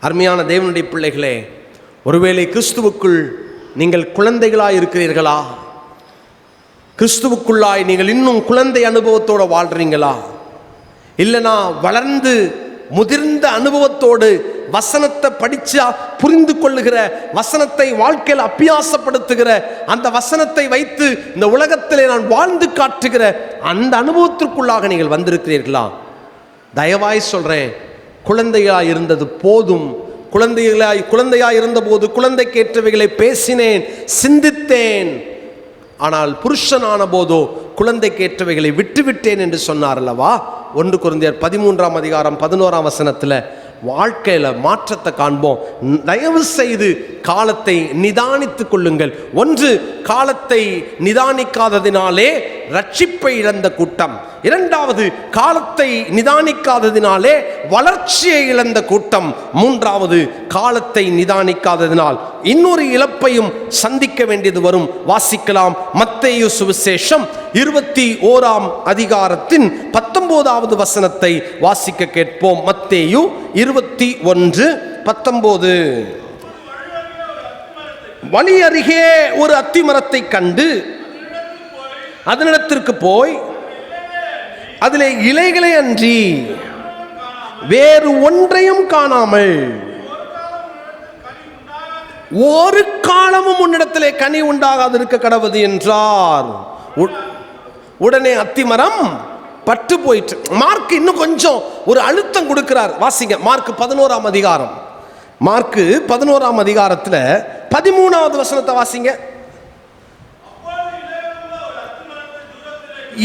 அருமையான தேவனுடைய பிள்ளைகளே, ஒருவேளை கிறிஸ்துவுக்குள் நீங்கள் குழந்தைகளாய் இருக்கிறீர்களா? கிறிஸ்துவுக்குள்ளாய் நீங்கள் இன்னும் குழந்தை அனுபவத்தோடு வாழ்றீங்களா? இல்லைனா வளர்ந்து முதிர்ந்த அனுபவத்தோடு வசனத்தை படிச்சா புரிந்து கொள்ளுகிற, வசனத்தை வாழ்க்கையில் அபியாசப்படுத்துகிற, அந்த வசனத்தை வைத்து இந்த உலகத்திலே நான் வாழ்ந்து காட்டுகிற அந்த அனுபவத்திற்குள்ளாக நீங்கள் வந்திருக்கிறீர்களா? தயவாய் சொல்றேன், குழந்தையாய் இருந்தது போதும். குழந்தையாய் இருந்தபோது குழந்தைக்கேற்றவைகளை பேசினேன், சிந்தித்தேன். ஆனால் புருஷனான போதோ குழந்தைக்கேற்றவைகளை விட்டுவிட்டேன் என்று சொன்னார் அல்லவா? 1 கொரிந்தியர் 13ஆம் அதிகாரம் 11ஆம் வசனத்தில் வாழ்க்கையில் மாற்றத்தை காண்போம். தயவு செய்து காலத்தை நிதானித்துக் கொள்ளுங்கள். ஒன்று, காலத்தை நிதானிக்காததினாலே ரட்சிப்பை இழந்த கூட்டம். இரண்டாவது, காலத்தை நிதானிக்காததினாலே வளர்ச்சியை இழந்த கூட்டம். மூன்றாவது, காலத்தை நிதானிக்காததினால் இன்னொரு இழப்பையும் சந்திக்க வேண்டியது வரும். வாசிக்கலாம். மத்தேயு சுவிசேஷம் 21ஆம் அதிகாரத்தின் 19வது வசனத்தை வாசிக்க கேட்போம். மத்தேயு 21:19. வழி அருகே ஒரு அத்திமரத்தை கண்டு அதனிடத்திற்கு போய் அதிலே இலைகளை அன்றி வேறு ஒன்றையும் காணாமல், ஒரு காலமும் உன்னிடத்திலே கனி உண்டாகாது இருக்க கடவுது என்றார். உடனே அத்திமரம் பட்டு போயிற்று. மார்க் இன்னும் கொஞ்சம் ஒரு அழுத்தம் கொடுக்கிறார். வாசிங்க, மார்க் 11ஆம் அதிகாரம். மார்க் 11ஆம் அதிகாரத்தில் 13வது வசனத்தை வாசிங்க.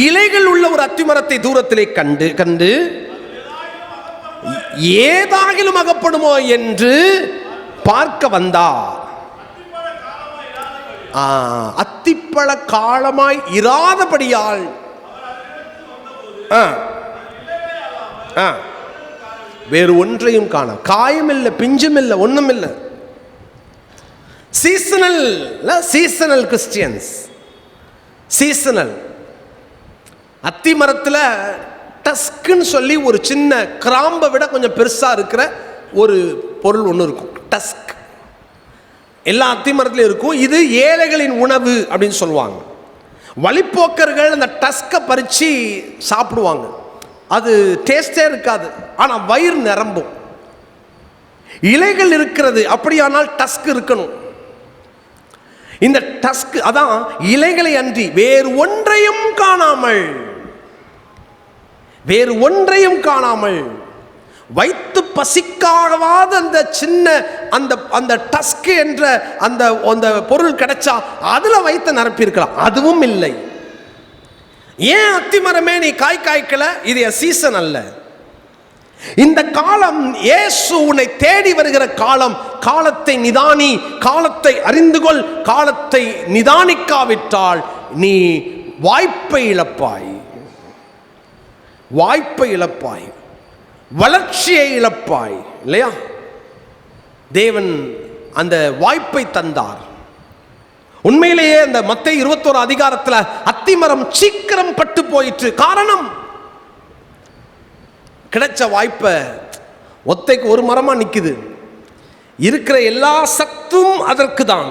இலைகள் உள்ள ஒரு அத்திமரத்தை தூரத்திலே கண்டு ஏதாகிலும் அகப்படுமோ என்று பார்க்க வந்தார். அத்திப்பழ காலமாய் இராதபடியால் வேறு ஒன்றையும் காண, காயம் இல்லை, பிஞ்சும் இல்லை, ஒன்றும் இல்லை. Seasonal Christians. சீசனல். அத்தி மரத்தில் டஸ்க்குன்னு சொல்லி ஒரு சின்ன கிராம்பை விட கொஞ்சம் பெருசாக இருக்கிற ஒரு பொருள் ஒன்று இருக்கும், டஸ்க். எல்லா அத்தி மரத்துலையும் இருக்கும். இது ஏழைகளின் உணவு அப்படின்னு சொல்லுவாங்க. வழிப்போக்கர்கள் அந்த டஸ்கை பறித்து சாப்பிடுவாங்க. அது டேஸ்டே இருக்காது, ஆனால் வயிறு நிரம்பும். இலைகள் இருக்கிறது, அப்படியானால் டஸ்க் இருக்கணும். இந்த டஸ்க் அதான் இலைகளை அன்றி வேறு ஒன்றையும் காணாமல் வைத்து பசிக்காகவாத அந்த சின்ன அந்த டஸ்க் என்ற அந்த பொருள் கிடைச்சா அதுல வைத்து நிரப்பியிருக்கலாம். அதுவும் இல்லை. ஏன் அத்திமரமே நீ காய்க்கல? இது சீசன் அல்ல. இந்த காலம் இயேசு உன்னை தேடி வருகிற காலம். காலத்தை நிதானி, காலத்தை அறிந்து கொள். காலத்தை நிதானிக்காவிட்டால் நீ வாய்ப்பை இழப்பாய், வளர்ச்சியை இழப்பாய். இல்லையா? தேவன் அந்த வாய்ப்பை தந்தார். உண்மையிலேயே அந்த மத்தேயு 21 அதிகாரத்தில் அத்திமரம் சீக்கிரம் பட்டு போயிற்று. காரணம், கிடைச்ச வாய்ப்பை ஒத்தைக்கு ஒரு மரமா நிக்குது. இருக்கிற எல்லா சத்தும் அதற்கு தான்,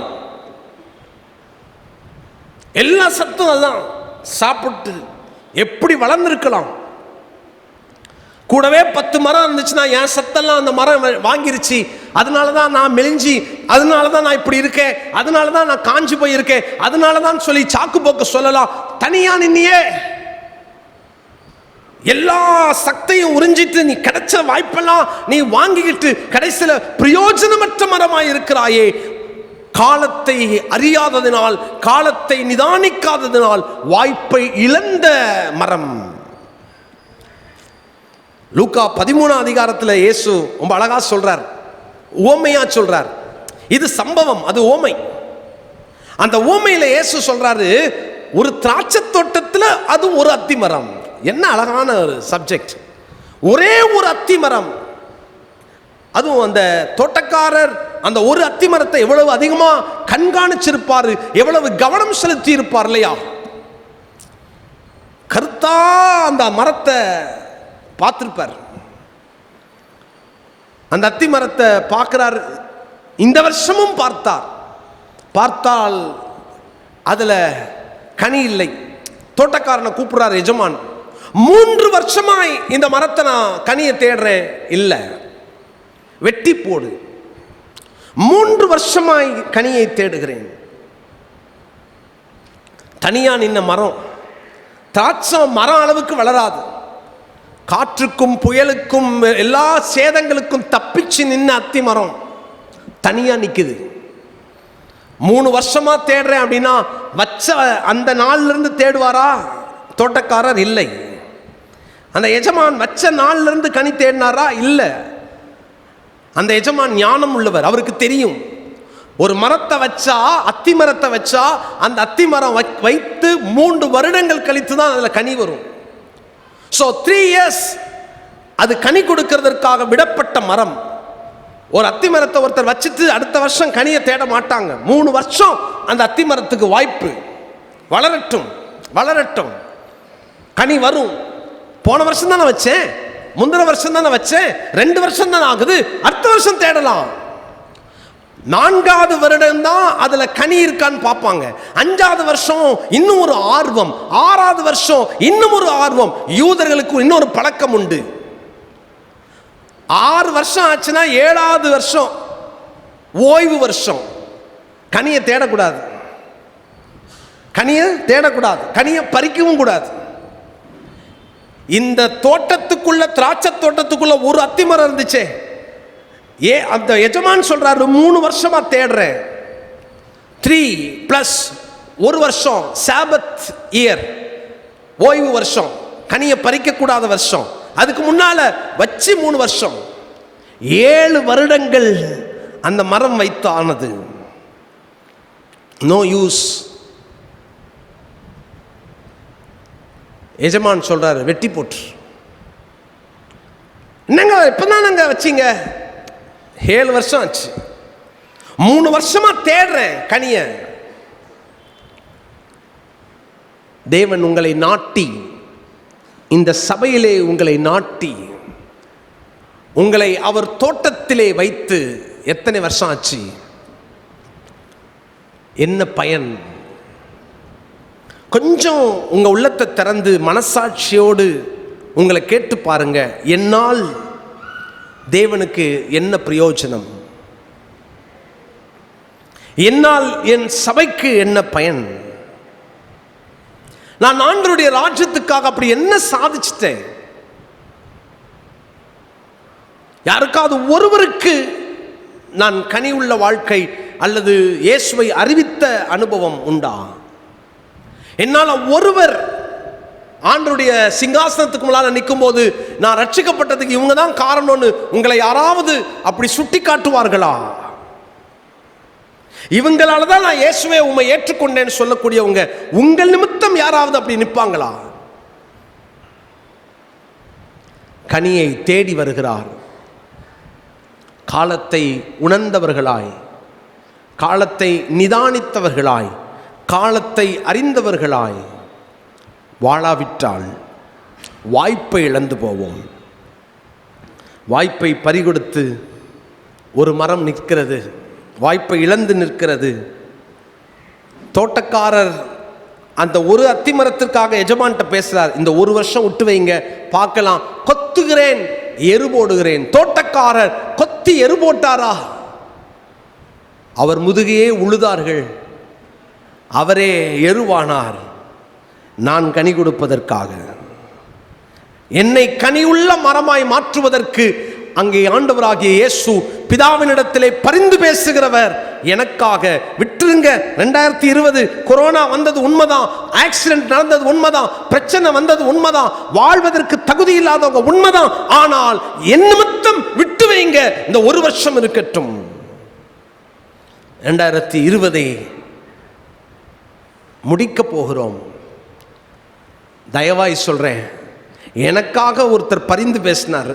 எல்லா சத்தும் அதான். சாப்பிட்டு எப்படி வளர்ந்துருக்கலாம். கூடவே 10 மரம் இருந்துச்சுன்னா என் சத்தெல்லாம் அந்த மரம் வாங்கிருச்சு, அதனால தான் நான் மெலிஞ்சி, அதனால தான் நான் இப்படி இருக்கேன், அதனால தான் நான் காஞ்சி போயிருக்கேன், அதனால தான் சொல்லி சாக்கு போக்கு சொல்லலாம். தனியா நின்னியே எல்லா சக்தியும் உறிஞ்சிட்டு நீ கிடைச்ச வாய்ப்பெல்லாம் நீ வாங்கிக்கிட்டு கடைசியில் பிரயோஜனமற்ற மரமாய் இருக்கிறாயே. காலத்தை அறியாததினால், காலத்தை நிதானிக்காததினால் வாய்ப்பை இழந்த மரம். லூக்கா 13ஆம் அதிகாரத்தில் இயேசு ரொம்ப அழகா சொல்றார், ஓமையா சொல்றார். இது சம்பவம், அது ஓமை. அந்த ஓமையில இயேசு சொல்றாரு, ஒரு திராட்சை தோட்டத்தில் அது ஒரு அத்தி மரம். என்ன அழகான ஒரு சப்ஜெக்ட். ஒரே ஒரு அத்தி மரம், அதுவும் அந்த தோட்டக்காரர் அந்த ஒரு அத்தி மரத்தை எவ்வளவு அதிகமா கண்காணிச்சிருப்பாரு, எவ்வளவு கவனம் செலுத்தி இருப்பார் இல்லையா? கருத்தா அந்த மரத்தை பார்த்திருப்பார். அந்த அத்தி மரத்தை பார்க்கிறார். இந்த வருஷமும் பார்த்தால் அதுல கனி இல்லை. தோட்டக்காரனை கூப்பிடுறார் எஜமான், 3 வருஷமாய் இந்த மரத்தை நான் கனியை தேடுறேன், இல்லை, வெட்டி போடு. 3 வருஷமாய் கனியை தேடுகிறேன். தனியா நின்ன மரம், திராட்சை மரம் அளவுக்கு வளராது. காற்றுக்கும் புயலுக்கும் எல்லா சேதங்களுக்கும் தப்பிச்சு நின்ன அத்தி மரம் தனியா நிக்குது. 3 வருஷமா தேடுறேன் அப்படின்னா வச்ச அந்த நாள்ல இருந்து தேடுவாரா? தோட்டக்காரர் இல்லை. அந்த எஜமான் வச்ச நாள்ல இருந்து கனி தேடினாரா? இல்லை. அந்த எஜமான் ஞானம் உள்ளவர், அவருக்கு தெரியும் ஒரு மரத்தை வச்சா, அத்தி மரத்தை வச்சா அந்த அத்தி மரம் வைத்து 3 வருடங்கள் கழித்து தான் அதுல கனி வரும். ஸோ 3 years அது கனி கொடுக்கிறதற்காக விடப்பட்ட மரம். ஒரு அத்தி மரத்தை ஒருத்தர் வச்சுட்டு அடுத்த வருஷம் கனியை தேட மாட்டாங்க. 3 வருஷம் அந்த அத்தி மரத்துக்கு வாய்ப்பு. வளரட்டும், கனி வரும். போன வருஷம் தானே வச்சேன், முந்தின வருஷம் தானே வச்சேன், 2 வருஷம் தானே ஆகுது, அடுத்த வருஷம் தேடலாம். 4வது வருடம் தான் அதுல கனி இருக்கான்னு பார்ப்பாங்க. 5வது வருஷம் இன்னும் ஒரு ஆர்வம், 6வது வருஷம் இன்னும் ஒரு ஆர்வம். யூதர்களுக்கு இன்னொரு பழக்கம் உண்டு. 6 வருஷம் ஆச்சுன்னா 7வது வருஷம் ஓய்வு வருஷம். கனியை தேடக்கூடாது, கனியை பறிக்கவும் கூடாது. இந்த தோட்டத்துக்குள்ள, திராட்சை தோட்டத்துக்குள்ள ஒரு அத்தி மரம் இருந்துச்சே, அந்த எஜமான் சொல்றாரு 3 வருஷமா தேடுறேன். 3 + 1 வருஷம் சாபத் இயர், ஓய்வு வருஷம், கனியை பறிக்க கூடாத வருஷம். அதுக்கு முன்னால வச்சு 3 வருஷம், 7 வருடங்கள் அந்த மரம் வைத்து ஆனது. No use. எஜமான் சொல்றாரு வெட்டி போட்டு. என்னங்க இப்பதான் நாங்க வச்சீங்க? 7 வருஷம் ஆச்சு, 3 வருஷமா தேடுறேன் கனிய. தேவன் உங்களை நாட்டி, இந்த சபையிலே உங்களை நாட்டி, உங்களை அவர் தோட்டத்திலே வைத்து எத்தனை வருஷம் ஆச்சு? என்ன பயன்? கொஞ்சம் உங்க உள்ளத்தை திறந்து மனசாட்சியோடு உங்களை கேட்டு பாருங்க. என்னால் தேவனுக்கு என்ன பிரயோஜனம்? என்னால் என் சபைக்கு என்ன பயன்? நான் ஆண்டவருடைய ராஜ்யத்துக்காக அப்படி என்ன சாதிச்சிட்டேன்? யாருக்காவது ஒருவருக்கு நான் கனி உள்ள வாழ்க்கை அல்லது இயேசுவை அறிவித்த அனுபவம் உண்டா? என்னால் ஒருவர் ஆண்டவருடைய சிங்காசனத்துக்கு முன்னால நிற்கும் போது நான் ரட்சிக்கப்பட்டதுக்கு இவங்க தான் காரணம்னு உங்களை யாராவது அப்படி சுட்டி காட்டுவார்களா? இவங்களால தான் நான் இயேசுவை உம்மை ஏற்றுக்கொண்டேன்னு சொல்லக்கூடியவங்க உங்கள் நிமித்தம் யாராவது அப்படி நிற்பாங்களா? கனியை தேடி வருகிறார். காலத்தை உணர்ந்தவர்களாய், காலத்தை நிதானித்தவர்களாய், காலத்தை அறிந்தவர்களாய் வாழாவிட்டால் வாய்ப்பை இழந்து போவோம். வாய்ப்பை பறிகொடுத்து ஒரு மரம் நிற்கிறது, வாய்ப்பை இழந்து நிற்கிறது. தோட்டக்காரர் அந்த ஒரு அத்தி மரத்திற்காக எஜமான்கிட்ட பேசுறார், இந்த 1 வருஷம் விட்டு வைங்க பார்க்கலாம், கொத்துகிறேன், எரு போடுகிறேன். தோட்டக்காரர் கொத்தி எரு போட்டாரா? அவர் முதுகையே உழுதார்கள், அவரே எருவானார். நான் கனி கொடுப்பதற்காக, என்னை கனியுள்ள மரமாய் மாற்றுவதற்கு அங்கே ஆண்டவராகிய இயேசு பிதாவினிடத்திலே பரிந்து பேசுகிறவர். எனக்காக விட்டுருங்க. 2020 கொரோனா வந்தது உண்மைதான், ஆக்சிடென்ட் நடந்தது உண்மைதான், பிரச்சனை வந்தது உண்மைதான், வாழ்வதற்கு தகுதி இல்லாதவங்க உண்மைதான். ஆனால் என் நிமித்தம் விட்டு வைங்க, இந்த 1 வருஷம் இருக்கட்டும். 2020 முடிக்க போகிறோம். தயவாய் சொல்றேன், எனக்காக ஒருத்தர் பரிந்து பேசினார்,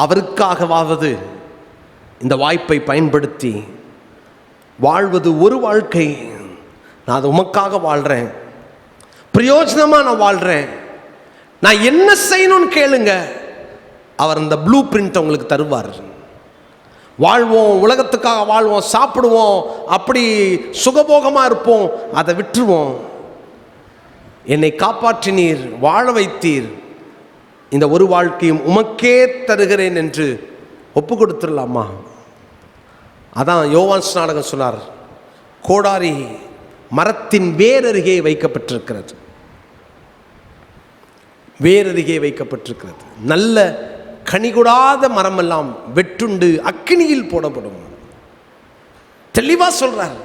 அவருக்காகவாவது இந்த வாய்ப்பை பயன்படுத்தி வாழ்வது ஒரு வாழ்க்கை. நான் அது உமக்காக வாழ்கிறேன், பிரயோஜனமாக நான் வாழ்கிறேன், நான் என்ன செய்யணும்னு கேளுங்க, அவர் அந்த ப்ளூ பிரிண்ட் உங்களுக்கு தருவார். வாழ்வோம், உலகத்துக்காக வாழ்வோம், சாப்பிடுவோம், அப்படி சுகபோகமாக இருப்போம், அதை விட்டுருவோம். என்னை காப்பாற்றினீர், வாழ வைத்தீர், இந்த ஒரு வாழ்க்கையும் உமக்கே தருகிறேன் என்று ஒப்பு கொடுத்துடலாமா? அதான் யோவான் ஸ்நானகன் சொன்னார், கோடாரி மரத்தின் வேரருகே வைக்கப்பட்டிருக்கிறது, வேரருகே வைக்கப்பட்டிருக்கிறது. நல்ல கனிகொடாத மரமெல்லாம் வெட்டுண்டு அக்கினியில் போடப்படும். தெளிவா சொல்றார்,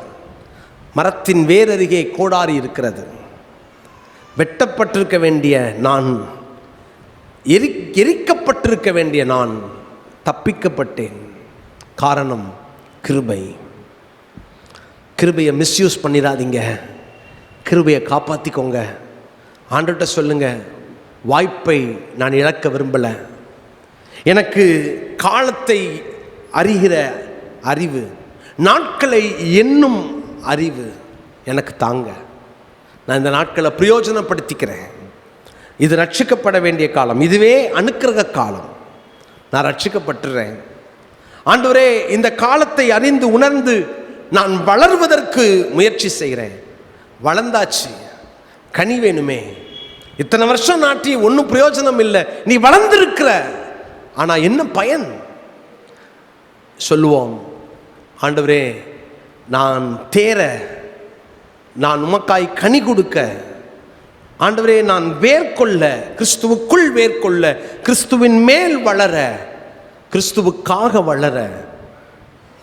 மரத்தின் வேரருகே கோடாரி இருக்கிறது. வெட்டப்பட்டிருக்க வேண்டிய நான், எரிக்கப்பட்டிருக்க வேண்டிய நான் தப்பிக்கப்பட்டேன். காரணம் கிருபை. கிருபையை மிஸ்யூஸ் பண்ணிடாதீங்க, கிருபையை காப்பாற்றிக்கோங்க. ஆண்டவர்கிட்ட சொல்லுங்க, வாய்ப்பை நான் இழக்க விரும்பலை, எனக்கு காலத்தை அறிகிற அறிவு, நாட்களை எண்ணும் அறிவு எனக்கு தாங்க. நான் இந்த நாட்களை பிரயோஜனப்படுத்திக்கிறேன். இது ரட்சிக்கப்பட வேண்டிய காலம், இதுவே அனுக்கிரக காலம். நான் ரட்சிக்கப்பட்டுறேன். ஆண்டவரே, இந்த காலத்தை அறிந்து உணர்ந்து நான் வளர்வதற்கு முயற்சி செய்கிறேன். வளர்ந்தாச்சு, கனி வேணுமே. இத்தனை வருஷம் நாட்டி ஒன்றும் பிரயோஜனம் இல்லை, நீ வளர்ந்திருக்கிற, ஆனால் என்ன பயன்? சொல்லுவோம், ஆண்டவரே நான் தேர, நான் உமக்காய் கனி கொடுக்க, ஆண்டவரே நான் வேர்கொள்ள, கிறிஸ்துவுக்குள் வேர்கொள்ள, கிறிஸ்துவின் மேல் வளர, கிறிஸ்துவுக்காக வளர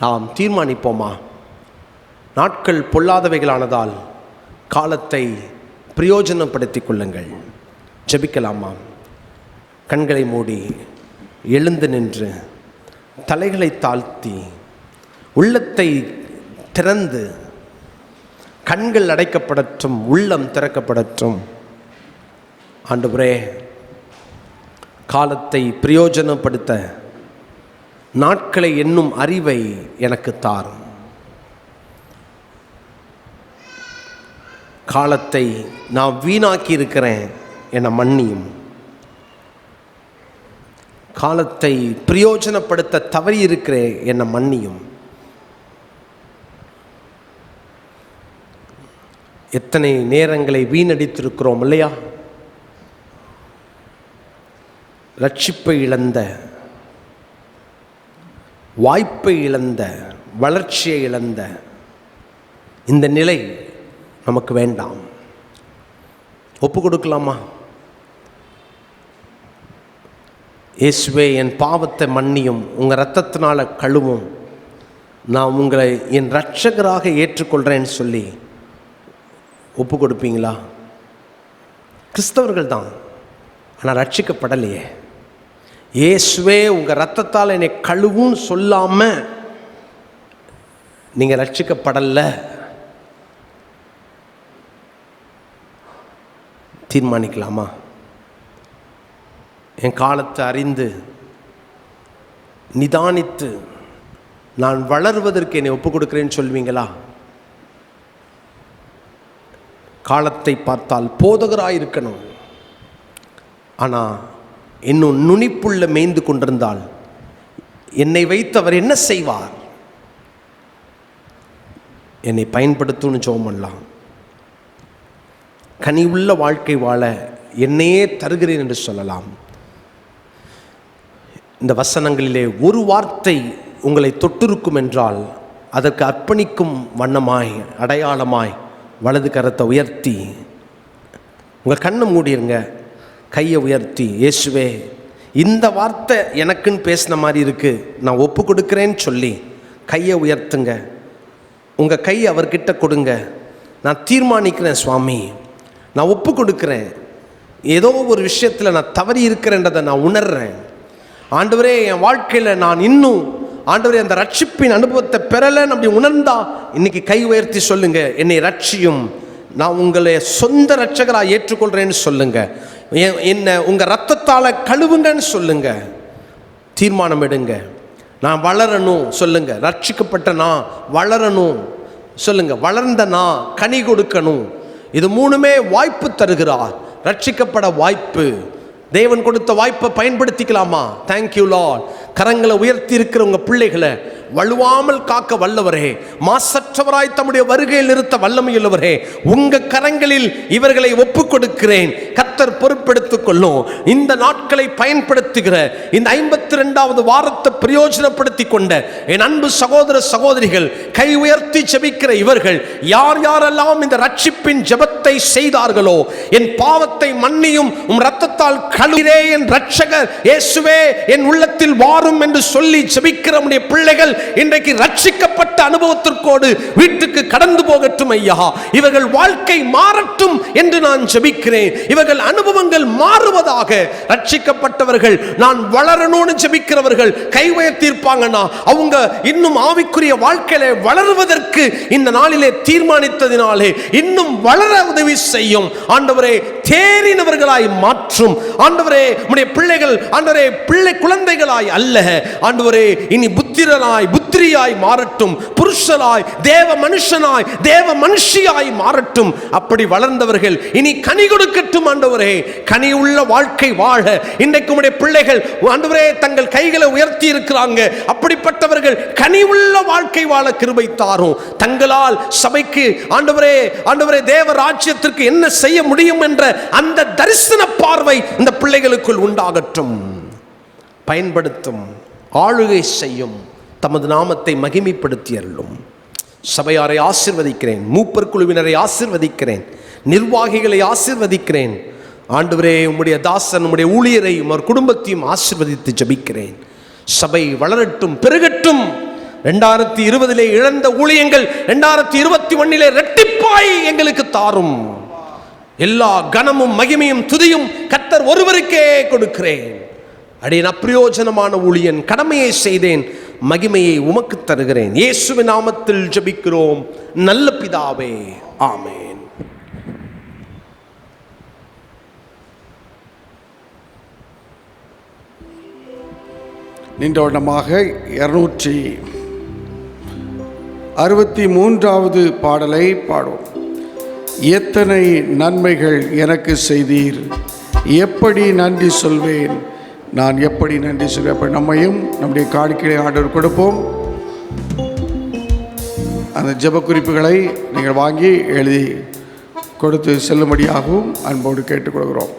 நாம் தீர்மானிப்போமா? நாட்கள் பொல்லாதவைகளானதால் காலத்தை பிரயோஜனப்படுத்திக் கொள்ளுங்கள். ஜெபிக்கலாமா? கண்களை மூடி எழுந்து நின்று தலைகளை தாழ்த்தி உள்ளத்தை திறந்து, கண்கள் அடைக்கப்படட்டும், உள்ளம் திறக்கப்படட்டும். ஆண்டவரே, காலத்தை பிரயோஜனப்படுத்த நாட்களை எண்ணும் அறிவை எனக்கு தாரும். காலத்தை நான் வீணாக்கி இருக்கிறேன், என்னை மன்னியும். காலத்தை பிரயோஜனப்படுத்த தவறி இருக்கிறேன், என்னை மன்னியும். எத்தனை நேரங்களை வீணடித்திருக்கிறோம் இல்லையா? ரட்சிப்பை இழந்த, வாய்ப்பை இழந்த, வளர்ச்சியை இழந்த இந்த நிலை நமக்கு வேண்டாம். ஒப்பு கொடுக்கலாமா? இயேசுவே, என் பாவத்தை மன்னியும், உங்கள் இரத்தத்தினால கழுவும், நான் உங்களை என் இரட்சகராக ஏற்றுக்கொள்கிறேன்னு சொல்லி ஒப்பு கொடுப்பீங்களா? கிறிஸ்தவர்கள் தான், ஆனால் ரட்சிக்கப்படலையே. இயேசுவே உங்கள் இரத்தத்தால் என்னை கழுவுன்னு சொல்லாமல் நீங்கள் ரட்சிக்கப்படலை. தீர்மானிக்கலாமா? என் காலத்தை அறிந்து நிதானித்து நான் வளருவதற்கு என்னை ஒப்பு கொடுக்கிறேன்னு சொல்வீங்களா? காலத்தை பார்த்தால் போதகராக இருக்கணும், ஆனால் இன்னும் நுனிப்புள்ள மேய்ந்து கொண்டிருந்தால் என்னை வைத்து அவர் என்ன செய்வார்? என்னை பயன்படுத்தும்னு ஜெபம் பண்ணலாம். கனி உள்ள வாழ்க்கை வாழ என்னையே தருகிறேன் என்று சொல்லலாம். இந்த வசனங்களிலே ஒரு வார்த்தை உங்களை தொட்டிருக்கும் என்றால் அதற்கு அர்ப்பணிக்கும் வண்ணமாய், அடையாளமாய் வலது கரத்தை உயர்த்தி, உங்கள் கண்ணை மூடிருங்க, கையை உயர்த்தி, இயேசுவே இந்த வார்த்தை எனக்குன்னு பேசின மாதிரி இருக்குது, நான் ஒப்பு கொடுக்குறேன்னு சொல்லி கையை உயர்த்துங்க. உங்கள் கையை அவர்கிட்ட கொடுங்க. நான் தீர்மானிக்கிறேன் சுவாமி, நான் ஒப்பு கொடுக்குறேன், ஏதோ ஒரு விஷயத்தில் நான் தவறி இருக்கிறேன்றதை நான் உணர்றேன். ஆண்டவரே, என் வாழ்க்கையில் நான் இன்னும் ஆண்டவரே அந்த ரட்சிப்பின் அனுபவத்தை பெறலைன்னு அப்படி உணர்ந்தா இன்னைக்கு கை உயர்த்தி சொல்லுங்க, என்னை ரட்சியும், நான் உங்களை சொந்த ரட்சகராக ஏற்றுக்கொள்கிறேன்னு சொல்லுங்க. என்ன உங்க ரத்தத்தால கழுவுங்கன்னு சொல்லுங்க. தீர்மானம் எடுங்க. நான் வளரணும் சொல்லுங்க. ரட்சிக்கப்பட்ட நான் வளரணும் சொல்லுங்க. வளர்ந்த நான் கனி கொடுக்கணும். இது மூணுமே வாய்ப்பு தருகிறார். ரட்சிக்கப்பட வாய்ப்பு, தேவன் கொடுத்த வாய்ப்பை பயன்படுத்திக்கலாமா? Thank you Lord. கரங்களை உயர்த்தி இருக்கிற உங்க பிள்ளைகளை வலுவாமல் காக்க வல்லவரே, மாசற்றவராய் தம்முடைய வருகையில் நிறுத்த வல்லமையுள்ளவரே, உங்க கரங்களில் இவர்களை ஒப்புக் கொடுக்கிறேன். கர்த்தர் பொறுப்பெடுத்துக் கொள்ளும். இந்த நாட்களை பயன்படுத்துகிற இந்த 52வது வாரத்தை பிரயோஜனப்படுத்தி கொண்ட என் அன்பு சகோதர சகோதரிகள், கை உயர்த்தி ஜெபிக்கிற இவர்கள் யார் யாரெல்லாம் இந்த ரட்சிப்பின் ஜெபத்தை செய்தார்களோ, என் பாவத்தை மன்னியும் உம் ரத்தத்தால் கழுவினே என் ரட்சகர் இயேசுவே என் உள்ளத்தில் வாரும் என்று சொல்லி ஜெபிக்கிற நம்முடைய பிள்ளைகள் இன்றைக்கு ரட்சிக்கப்பட்ட அனுபவத்திற்கோடு வீட்டுக்கு கடந்து போகட்டும் ஐயா. இவர்கள் வாழ்க்கை மாறட்டும் என்று நான் ஜெபிக்கிறேன். இவர்கள் அனுபவங்கள் மாறுவதாக. ரட்சிக்கப்பட்டவர்கள் நான் வளரணும்னு ஜெபிக்கிறவர்கள் கை உயர்த்தியிருப்பாங்கன்னா அவங்க இன்னும் ஆவிக்குரிய வாழ்க்கையில வளருவதற்கு இந்த நாளிலே தீர்மானித்ததினாலே இன்னும் வளர உதவி செய்யும். ஆண்டவரே, தேறினவர்களாய் மாற்றும் ஆண்டவரே. உம்முடைய பிள்ளைகள் ஆண்டவரே பிள்ளை குழந்தைகளாய் அல்ல ஆண்டவரே, இனி புத்திரியாய் மாறட்டும். புருஷனாய், தேவ மனுஷனாய், தேவ மனுஷியாய் மாறட்டும். அப்படி வளர்ந்தவர்கள் இனி கனி கொடுக்கட்டும் ஆண்டவரே. கனி உள்ள வாழ்க்கை வாழ இன்றைக்கு உம்முடைய பிள்ளைகள் ஆண்டவரே தங்கள் கைகளை உயர்த்தி இருக்கிறாங்க. அப்படிப்பட்டவர்கள் கனி உள்ள வாழ்க்கை வாழ கிருபை தாரும். தங்களால் சபைக்கு ஆண்டவரே ஆண்டவரே தேவ ராஜ்யத்திற்கு என்ன செய்ய முடியும் என்ற அந்த தரிசன பார்வை இந்த பிள்ளைகளுக்குள் உண்டாகட்டும். பயன்படுத்தும், ஆளுகை செய்யும், தமது நாமத்தை மகிமைப்படுத்தி அருளும். சபையாரை ஆசீர்வதிக்கிறேன். மூப்பர் குழுவினரை ஆசீர்வதிக்கிறேன். நிர்வாகிகளை ஆசீர்வதிக்கிறேன். ஆண்டவரே, உம்முடைய தாசன் உம்முடைய ஊழியரையும் அவர் குடும்பத்தையும் ஆசீர்வதித்து ஜெபிக்கிறேன். சபை வளரட்டும், பெருகட்டும். 2020 இழந்த ஊழியங்கள் 2021 இரட்டிப்பாய் எங்களுக்கு தாரும். எல்லா கனமும் மகிமையும் துதியும் கர்த்தர் ஒருவருக்கே கொடுக்கிறேன். அடியேன் அப்பிரயோஜனமான ஊழியன், கடமையை செய்தேன், மகிமையை உமக்கு தருகிறேன். இயேசுவின் நாமத்தில் ஜெபிக்கிறோம் நல்ல பிதாவே, ஆமென். நின்றவண்ணமாக 263வது பாடலை பாடும். எத்தனை நன்மைகள் எனக்கு செய்தீர், எப்படி நன்றி சொல்வேன், நான் எப்படி நன்றி சொல்வேன். அப்போ நம்மையும் நம்முடைய காணிக்கையை ஆண்டவர் கொடுப்போம். அந்த ஜெப குறிப்புகளை நீங்கள் வாங்கி எழுதி கொடுத்து செல்லும்படியாகவும் அன்போடு கேட்டுக்கொள்கிறோம்.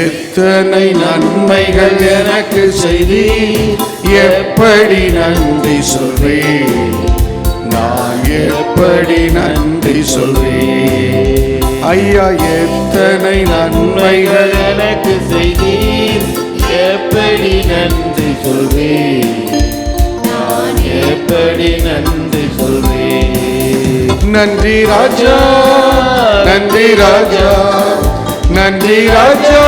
எத்தனை நன்மைகள் எனக்கு செய்தீர், எப்படி நன்றி சொல்வேன், நான் எப்படி நன்றி சொல்வேன். ஐயா, எத்தனை நன்மைகள் எனக்கு செய்தீர், எப்படி நன்றி சொல்வேன், நான் எப்படி நன்றி சொல்வேன். நன்றி ராஜா, நன்றி ராஜா, நன்றி ராஜா,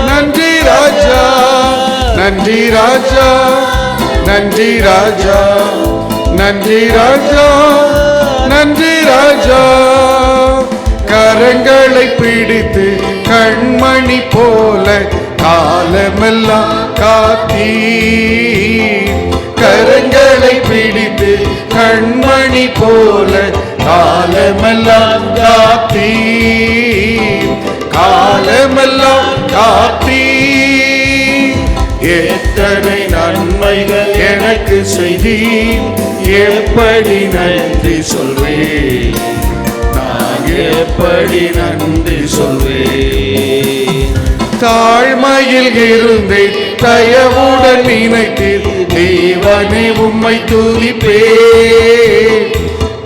நன்றி ராஜா, நன்றி ராஜா, நன்றி ராஜா, நன்றி ராஜா, நன்றி ராஜா. கரங்களை பிடித்து கண்மணி போல காலமெல்லாம் காத்தீ, கரங்களை பிடித்து கண்மணி போல காலமெல்லாம் காத்தீ, காலமெல்லாம் காத்தீ. எத்தனை நன்மைகள் எனக்கு செய்தீர், எப்படி நன்றி சொல்வேன், நான் எப்படி நன்றி சொல்வேன். தாழ்மையில் இருந்து தயவுடன் நினைத்தீர், தேவனே உம்மை துதிப்பேன்.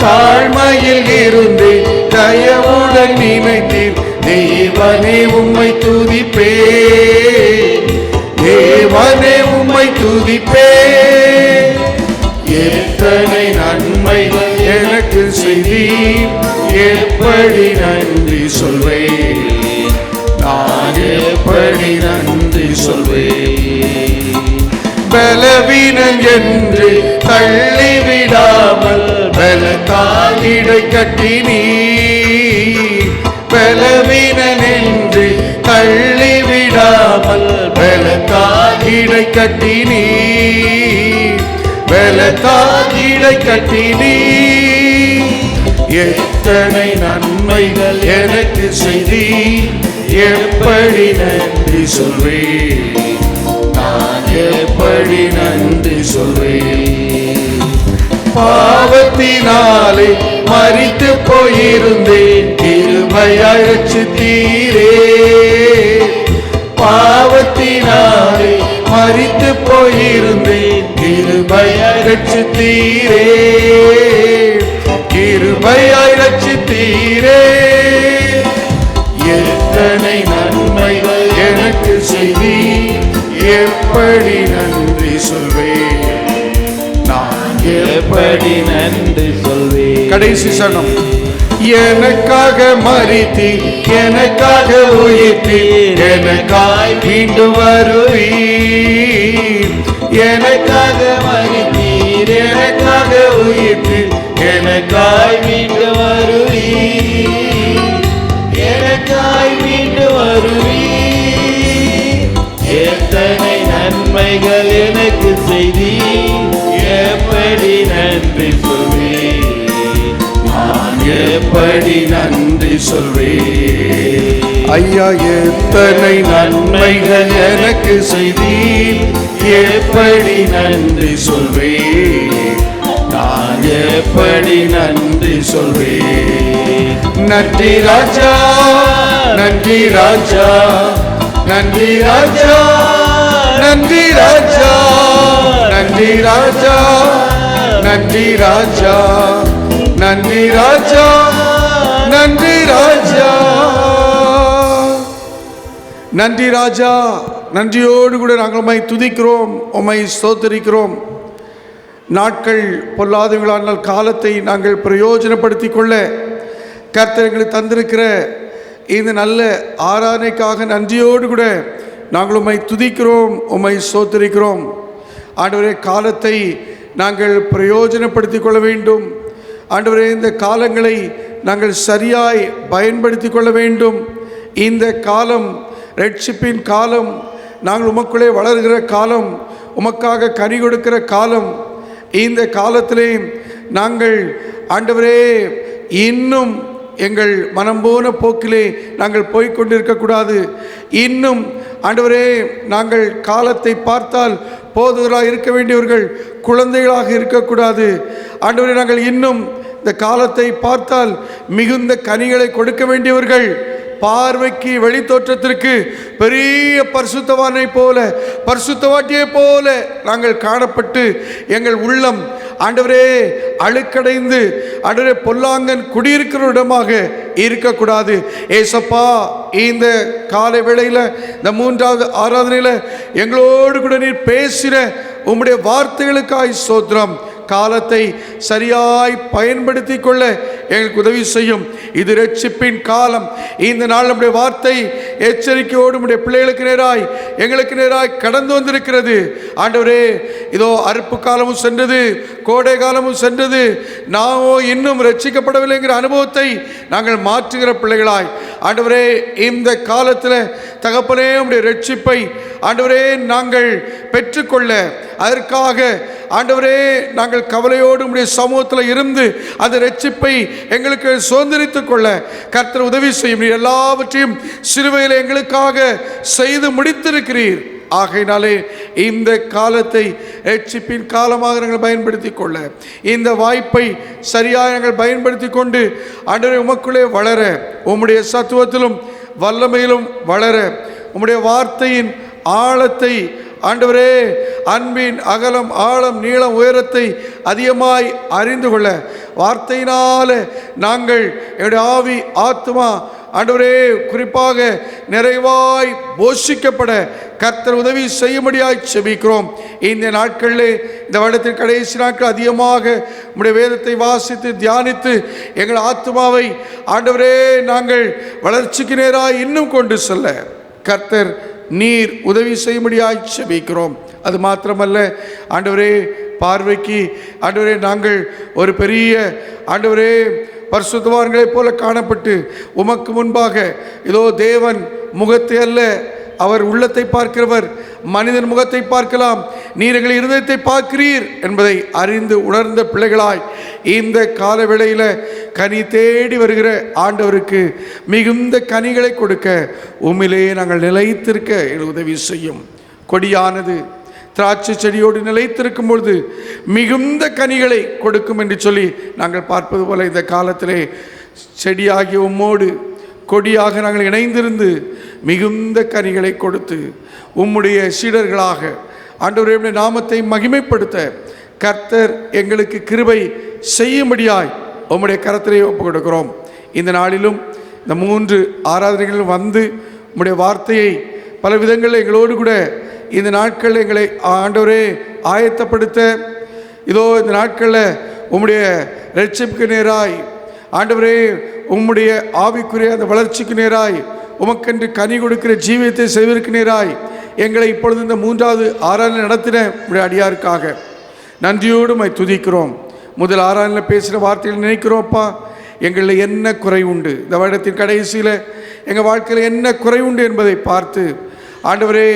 தாழ்மையில் இருந்து தயவுடன் நினைத்தீர், தேவனே உம்மை துதிப்பேன், தேவனே உம்மை துதிப்பேன். எப்படி நன்றி சொல்வேன், நான் எப்படி நன்றி சொல்வேன். பலவீனன் என்று தள்ளிவிடாமல் பலத்தால் இடை கட்டினீ, பலவீனன் என்று தள்ளிவிடாமல் பலத்தால் இடை கட்டினீ, பலத்தால் இடை கட்டினீ. எத்தனை நன்மைகள் எனக்கு செய்தி, எப்படி நன்றி சொல்வேன், நான் எப்படி நன்றி சொல்வேன். பாவத்தினாலே மரித்து போயிருந்தேன், கிருபையாய் ரட்சித்தீரே. பாவத்தினாலே மரித்து போயிருந்தேன், கிருபையாய் ரட்சித்தீரே, கிருபையாய் ரட்சித்தீரே. எத்தனை நன்மைகள் எனக்கு செய்தி, எப்படி நன்றி சொல்வேன், நான் எப்படி நன்றி சொல்வேன். கடைசி சனம். எனக்காக மரித்தி, எனக்காக உயிர்த்தி, எனக்காய் மீண்டும் வருவீர். எனக்காக மரித்தீர், எனக்காக உயிர்த்தீர், எனக்காய் மீண்டும் வருவீர், எனக்காய் மீண்டும் வருவீர். எத்தனை நன்மைகள் எனக்கு செய்தி, எப்படி நன்றி சொல்வேன், நான் எப்படி நன்றி சொல்வேன். ஐயா, எத்தனை நன்மைகள் எனக்கு செய்தி, எப்படி நன்றி சொல்வேன், நான் எப்படி நன்றி சொல்வேன். நன்றி ராஜா, நன்றி ராஜா, நன்றி ராஜா, நன்றி ராஜா, நன்றி ராஜா, நன்றி ராஜா, நன்றி ராஜா, நன்றி ராஜா, நன்றி ராஜா. நன்றியோடு கூட நாங்கள் உம்மை துதிக்கிறோம், உம்மை ஸ்தோத்திரிக்கிறோம். நாட்கள் பொல்லாதவர்களானால் காலத்தை நாங்கள் பிரயோஜனப்படுத்தி கொள்ள கர்த்தர் எங்களுக்கு தந்திருக்கிற இந்த நல்ல ஆராதனைக்காக நன்றியோடு கூட நாங்கள் உம்மை துதிக்கிறோம், உம்மை ஸ்தோத்திரிக்கிறோம். ஆண்டவரே, காலத்தை நாங்கள் பிரயோஜனப்படுத்தி கொள்ள வேண்டும். ஆண்டவரே, இந்த காலங்களை நாங்கள் சரியாய் பயன்படுத்தி கொள்ள வேண்டும். இந்த காலம் ரட்சிப்பின் காலம், நாங்கள் உமக்குள்ளே வளர்கிற காலம், உமக்காக கனி கொடுக்கிற காலம். இந்த காலத்திலே நாங்கள் ஆண்டவரே இன்னும் எங்கள் மனம் போன போக்கிலே நாங்கள் போய்கொண்டிருக்கக்கூடாது. இன்னும் ஆண்டவரே, நாங்கள் காலத்தை பார்த்தால் போதுகளாக இருக்க வேண்டியவர்கள் குழந்தைகளாக இருக்கக்கூடாது. ஆண்டவரே, நாங்கள் இன்னும் இந்த காலத்தை பார்த்தால் மிகுந்த கனிகளை கொடுக்க வேண்டியவர்கள், பார்வைக்கு வெளித்தோற்றத்திற்கு பெரிய பரிசுத்தவானை போல, பரிசுத்தவாட்டியை போல நாங்கள் காணப்பட்டு எங்கள் உள்ளம் ஆண்டவரே அழுக்கடைந்து ஆண்டவரே பொல்லாங்கன் குடியிருக்கிற இடமாக இருக்கக்கூடாது. ஏசப்பா, இந்த காலை வேளையில் இந்த 3வது ஆராதனையில் எங்களோடு கூட நீர் பேசின உம்முடைய வார்த்தைகளுக்காய் ஸ்தோத்திரம். காலத்தை சரியாய் பயன்படுத்தி கொள்ள எங்களுக்கு உதவி செய்யும். இது ரட்சிப்பின் காலம். இந்த நாள் நம்முடைய வார்த்தை எச்சரிக்கையோடு நம்முடைய பிள்ளைகளுக்கு நேராய் எங்களுக்கு நேராய் கடந்து வந்திருக்கிறது. ஆண்டவரே, இதோ அறுப்பு காலமும் சென்றது, கோடை காலமும் சென்றது, நாமோ இன்னும் ரட்சிக்கப்படவில்லைங்கிற அனுபவத்தை நாங்கள் மாற்றுகிற பிள்ளைகளாய் ஆண்டவரே இந்த காலத்தில் தகப்பனே உம்முடைய ரட்சிப்பை ஆண்டவரே நாங்கள் பெற்றுக்கொள்ள, அதற்காக ஆண்டவரே நாங்கள் கவலையோடு உம்முடைய சமூகத்தில் இருந்து அந்த ரட்சிப்பை எங்களுக்கு சுதந்திரித்துக் கொள்ள கர்த்தர் உதவி செய்யும். நீர் எல்லாவற்றையும் சிலுவையில் எங்களுக்காக செய்து முடித்திருக்கிறீர். ஆகையினாலே இந்த காலத்தை ரட்சிப்பின் காலமாக நாங்கள் பயன்படுத்தி கொள்ள, இந்த வாய்ப்பை சரியாக நாங்கள் பயன்படுத்தி கொண்டு ஆண்டவரே உமக்குள்ளே வளர, உம்முடைய சத்துவத்திலும் வல்லமையிலும் வளர, உம்முடைய வார்த்தையின் ஆழத்தை ஆண்டவரே அன்பின் அகலம் ஆழம் நீளம் உயரத்தை அதிகமாய் அறிந்து கொள்ள, வார்த்தையினால நாங்கள் எங்களுடைய ஆவி ஆத்மா ஆண்டவரே குறிப்பாக நிறைவாய் போஷிக்கப்பட கர்த்தர் உதவி செய்யும்படியாய் செபிக்கிறோம். இந்த நாட்களில் இந்த வருடத்தின் கடைசி நாட்கள் அதிகமாக உம்முடைய வேதத்தை வாசித்து தியானித்து எங்கள் ஆத்மாவை ஆண்டவரே நாங்கள் வளர்ச்சிக்கு நேராய் இன்னும் கொண்டு செல்ல கர்த்தர் நீர் உதவி செய்யும்படியாய் செபிக்கிறோம். அது மாத்திரமல்ல ஆண்டவரே, பார்வைக்கு ஆண்டவரே நாங்கள் ஒரு பெரிய ஆண்டவரே பரிசுத்தவான்களைப் போல காணப்பட்டு உமக்கு முன்பாக இதோ தேவன் முகத்தை அல்ல, அவர் உள்ளத்தை பார்க்கிறவர், மனிதன் முகத்தை பார்க்கலாம், நீர் எங்கள் இருதயத்தை பார்க்கிறீர் என்பதை அறிந்து உணர்ந்த பிள்ளைகளாய் இந்த காலவேளையில் கனி தேடி வருகிற ஆண்டவருக்கு மிகுந்த கனிகளை கொடுக்க உம்மிலே நாங்கள் நிலைத்திருக்க உதவி செய்யும். கொடியானது திராட்சை செடியோடு நிலைத்திருக்கும் பொழுது மிகுந்த கனிகளை கொடுக்கும் என்று சொல்லி நாங்கள் பார்ப்பது போல இந்த காலத்திலே செடியாகிய உம்மோடு கொடியாக நாங்கள் இணைந்திருந்து மிகுந்த கனிகளை கொடுத்து உம்முடைய சீடர்களாக ஆண்டவருடைய நாமத்தை மகிமைப்படுத்த கர்த்தர் எங்களுக்கு கிருபை செய்யும்படியாய் உம்முடைய கரத்திலே ஒப்புக் கொடுக்கிறோம். இந்த நாளிலும் இந்த 3 ஆராதனைகளிலும் வந்து உம்முடைய வார்த்தையை பல விதங்களில் எங்களோடு கூட இந்த நாட்களில் எங்களை ஆண்டவரே ஆயத்தப்படுத்த இதோ இந்த நாட்களில் உம்முடைய ரட்சிப்புக்கு நேராய் ஆண்டவரே உம்முடைய ஆவிக்குரிய அந்த வளர்ச்சிக்கு நேராய் உமக்கென்று கனி கொடுக்கிற ஜீவியத்தை செய்வதற்கு நேராய் எங்களை இப்பொழுது இந்த 3வது ஆராதனை நடத்தின உடைய அடியாருக்காக நன்றியோடு மை துதிக்கிறோம். முதல் ஆராதனையில் பேசின வார்த்தைகள் நினைக்கிறோம்ப்பா, எங்களில் என்ன குறை உண்டு, இந்த வருடத்தின் கடைசியில் எங்கள் வாழ்க்கையில் என்ன குறை உண்டு என்பதை பார்த்து ஆண்டவரே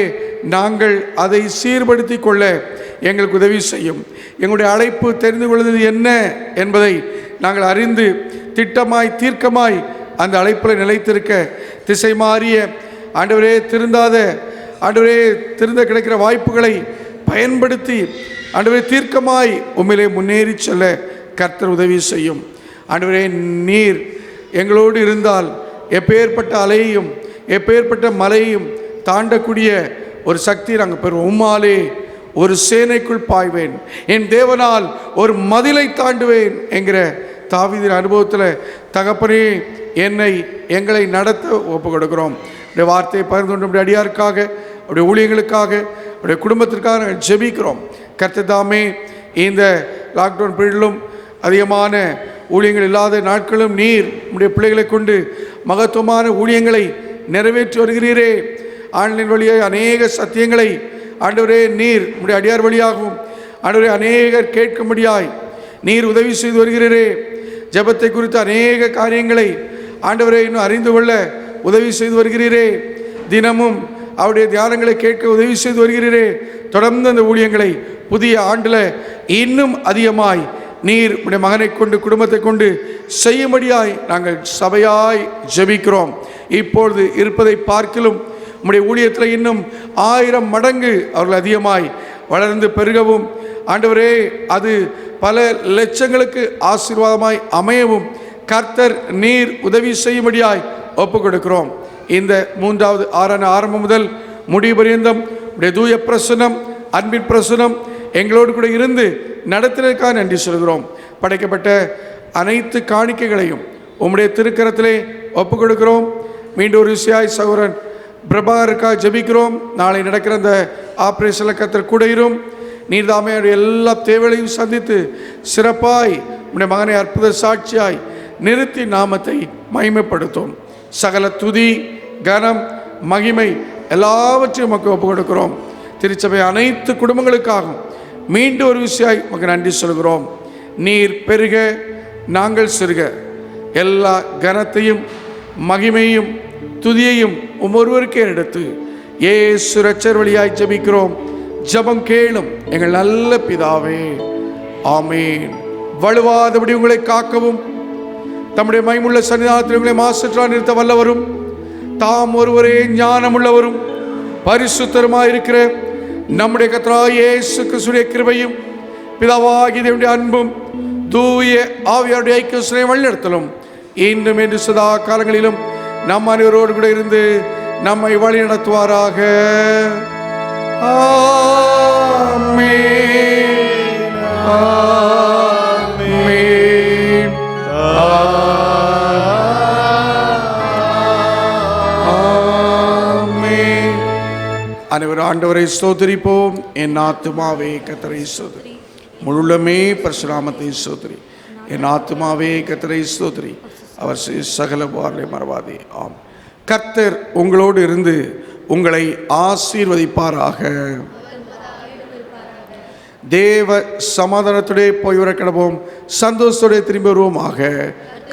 நாங்கள் அதை சீர்படுத்தி கொள்ள எங்களுக்கு உதவி செய்யும். எங்களுடைய அழைப்பு தெரிந்து கொள்வது என்ன என்பதை நாங்கள் அறிந்து திட்டமாய் தீர்க்கமாய் அந்த அழைப்பில் நிலைத்திருக்க திசை மாறிய ஆண்டவரே திருந்தாத ஆண்டவரே திருந்த கிடைக்கிற வாய்ப்புகளை பயன்படுத்தி ஆண்டவரே தீர்க்கமாய் உம்மிலே முன்னேறி செல்ல கர்த்தர் உதவி செய்யும். ஆண்டவரே நீர் எங்களோடு இருந்தால் எப்பேற்பட்ட அலையையும் எப்பேற்பட்ட மலையையும் தாண்டக்கூடிய ஒரு சக்தி நாங்கள் பெறுவோம். உம்மாலே ஒரு சேனைக்குள் பாய்வேன், என் தேவனால் ஒரு மதிலை தாண்டுவேன் என்கிற தாவீதின் அனுபவத்தில் தகப்பனே எங்களை நடத்த ஒப்பு கொடுக்கிறோம். அப்படியே வார்த்தையை பகிர்ந்து கொண்டு அடியாருக்காக அப்படியே ஊழியர்களுக்காக அப்படியே குடும்பத்திற்காக நாங்கள் ஜெபிக்கிறோம். கர்த்ததாமே இந்த லாக்டவுன் பீரியடிலும் அதிகமான ஊழியங்கள் இல்லாத நாட்களும் நீர் உடைய பிள்ளைகளை கொண்டு மகத்துவமான ஊழியங்களை நிறைவேற்றி வருகிறீரே. ஆன்லைன் வழியாக அநேக சத்தியங்களை ஆண்டவரே நீர் உடைய அடியார் வழியாகவும் ஆண்டவரே அநேகர் கேட்கும்படியாய் நீர் உதவி செய்து வருகிறீரே. ஜெபத்தை குறித்து அநேக காரியங்களை ஆண்டவரே இன்னும் அறிந்து கொள்ள உதவி செய்து வருகிறீரே. தினமும் அவருடைய தியானங்களை கேட்க உதவி செய்து வருகிறீரே. தொடர்ந்து அந்த ஊழியங்களை புதிய ஆண்டில் இன்னும் அதிகமாய் நீர் உடைய மகனை கொண்டு குடும்பத்தை கொண்டு செய்யும்படியாய் நாங்கள் சபையாய் ஜெபிக்கிறோம். இப்பொழுது இருப்பதை பார்க்கிலும் உம்முடைய ஊழியத்தில் இன்னும் 1000 மடங்கு அவர்கள் அதிகமாய் வளர்ந்து பெருகவும் ஆண்டவரே அது பல லட்சங்களுக்கு ஆசீர்வாதமாய் அமையவும் கர்த்தர் நீர் உதவி செய்யும்படியாய் ஒப்புக் கொடுக்கிறோம். இந்த 3வது ஆராதனை ஆரம்பம் முதல் முடிவு பரியந்தம் உடைய தூய பிரசனம் அன்பின் பிரசனம் எங்களோடு கூட இருந்து நடத்தினதுக்காக நன்றி சொல்கிறோம். படைக்கப்பட்ட அனைத்து காணிக்கைகளையும் உம்முடைய திருக்கரத்திலே ஒப்புக் கொடுக்கிறோம். மீண்டும் ஒரு விஷயாய் சகோதரன் பிரபாகருக்காக ஜெபிக்கிறோம். நாளை நடக்கிற அந்த ஆப்ரேஷனில் கர்த்தர் கூட இரும். நீர்தாமே எல்லா தேவைகளையும் சந்தித்து சிறப்பாய் உடைய மகனை அற்புத சாட்சியாய் நிறுத்தி நாமத்தை மகிமைப்படுத்தும். சகல துதி கனம் மகிமை எல்லாவற்றையும் உமக்கு ஒப்புக் கொடுக்கிறோம். திருச்சபை அனைத்து குடும்பங்களுக்காகவும் மீண்டும் ஒரு விஷயம் உமக்கு நன்றி சொல்கிறோம். நீர் பெருக நாங்கள் சிறுக, எல்லா கனத்தையும் மகிமையும் துதியையும் ஒருவருக்கே எடுத்து இயேசு இரட்சகர் வழியாய் ஜெபிக்கிறோம். ஜெபம் கேளும் எங்கள் நல்ல பிதாவே, ஆமீன். வலுவாதபடி உங்களை காக்கவும் தம்முடைய மகிமுள்ள சன்னிதானத்தில் உங்களை மாசற்றா நிறுத்த வல்லவரும் தாம் ஒருவரே ஞானமுள்ளவரும் பரிசுத்தருமாயிருக்கிற நம்முடைய கர்த்தராகிய இயேசு கிறிஸ்துவின் கிருபையும் பிதாவாகிய தேவனுடைய அன்பும் தூய ஆவியாருடைய ஐக்கியம் வழிநடத்தலும் இன்றும் என்று சதா காலங்களிலும் நம் அனைவரோடு கூட இருந்து நம்மை வழி நடத்துவாராக. ஆமென், ஆமென், ஆமென். அனைவரும் ஆண்டவரை ஸ்தோத்திரிப்போம். என் ஆத்துமாவே கர்த்தரை ஸ்தோத்திரி, முழுமே பரசுராமத்தை ஸ்தோத்திரி. என் ஆத்துமாவே கர்த்தரை ஸ்தோத்திரி, அவர் சகல வார்த்தை மறவாதே. ஆம். கர்த்தர் உங்களோடு இருந்து உங்களை ஆசீர்வதிப்பாராக. தேவ சமாதானத்துடைய போய் வர கிடப்போம், சந்தோஷத்தோட திரும்பி வருவோமாக.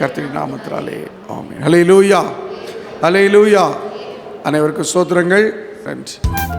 கர்த்தரின் நாமத்தினாலே ஆமென். ஹல்லேலூயா, ஹல்லேலூயா. அனைவருக்கும் ஸ்தோத்திரங்கள். நன்றி.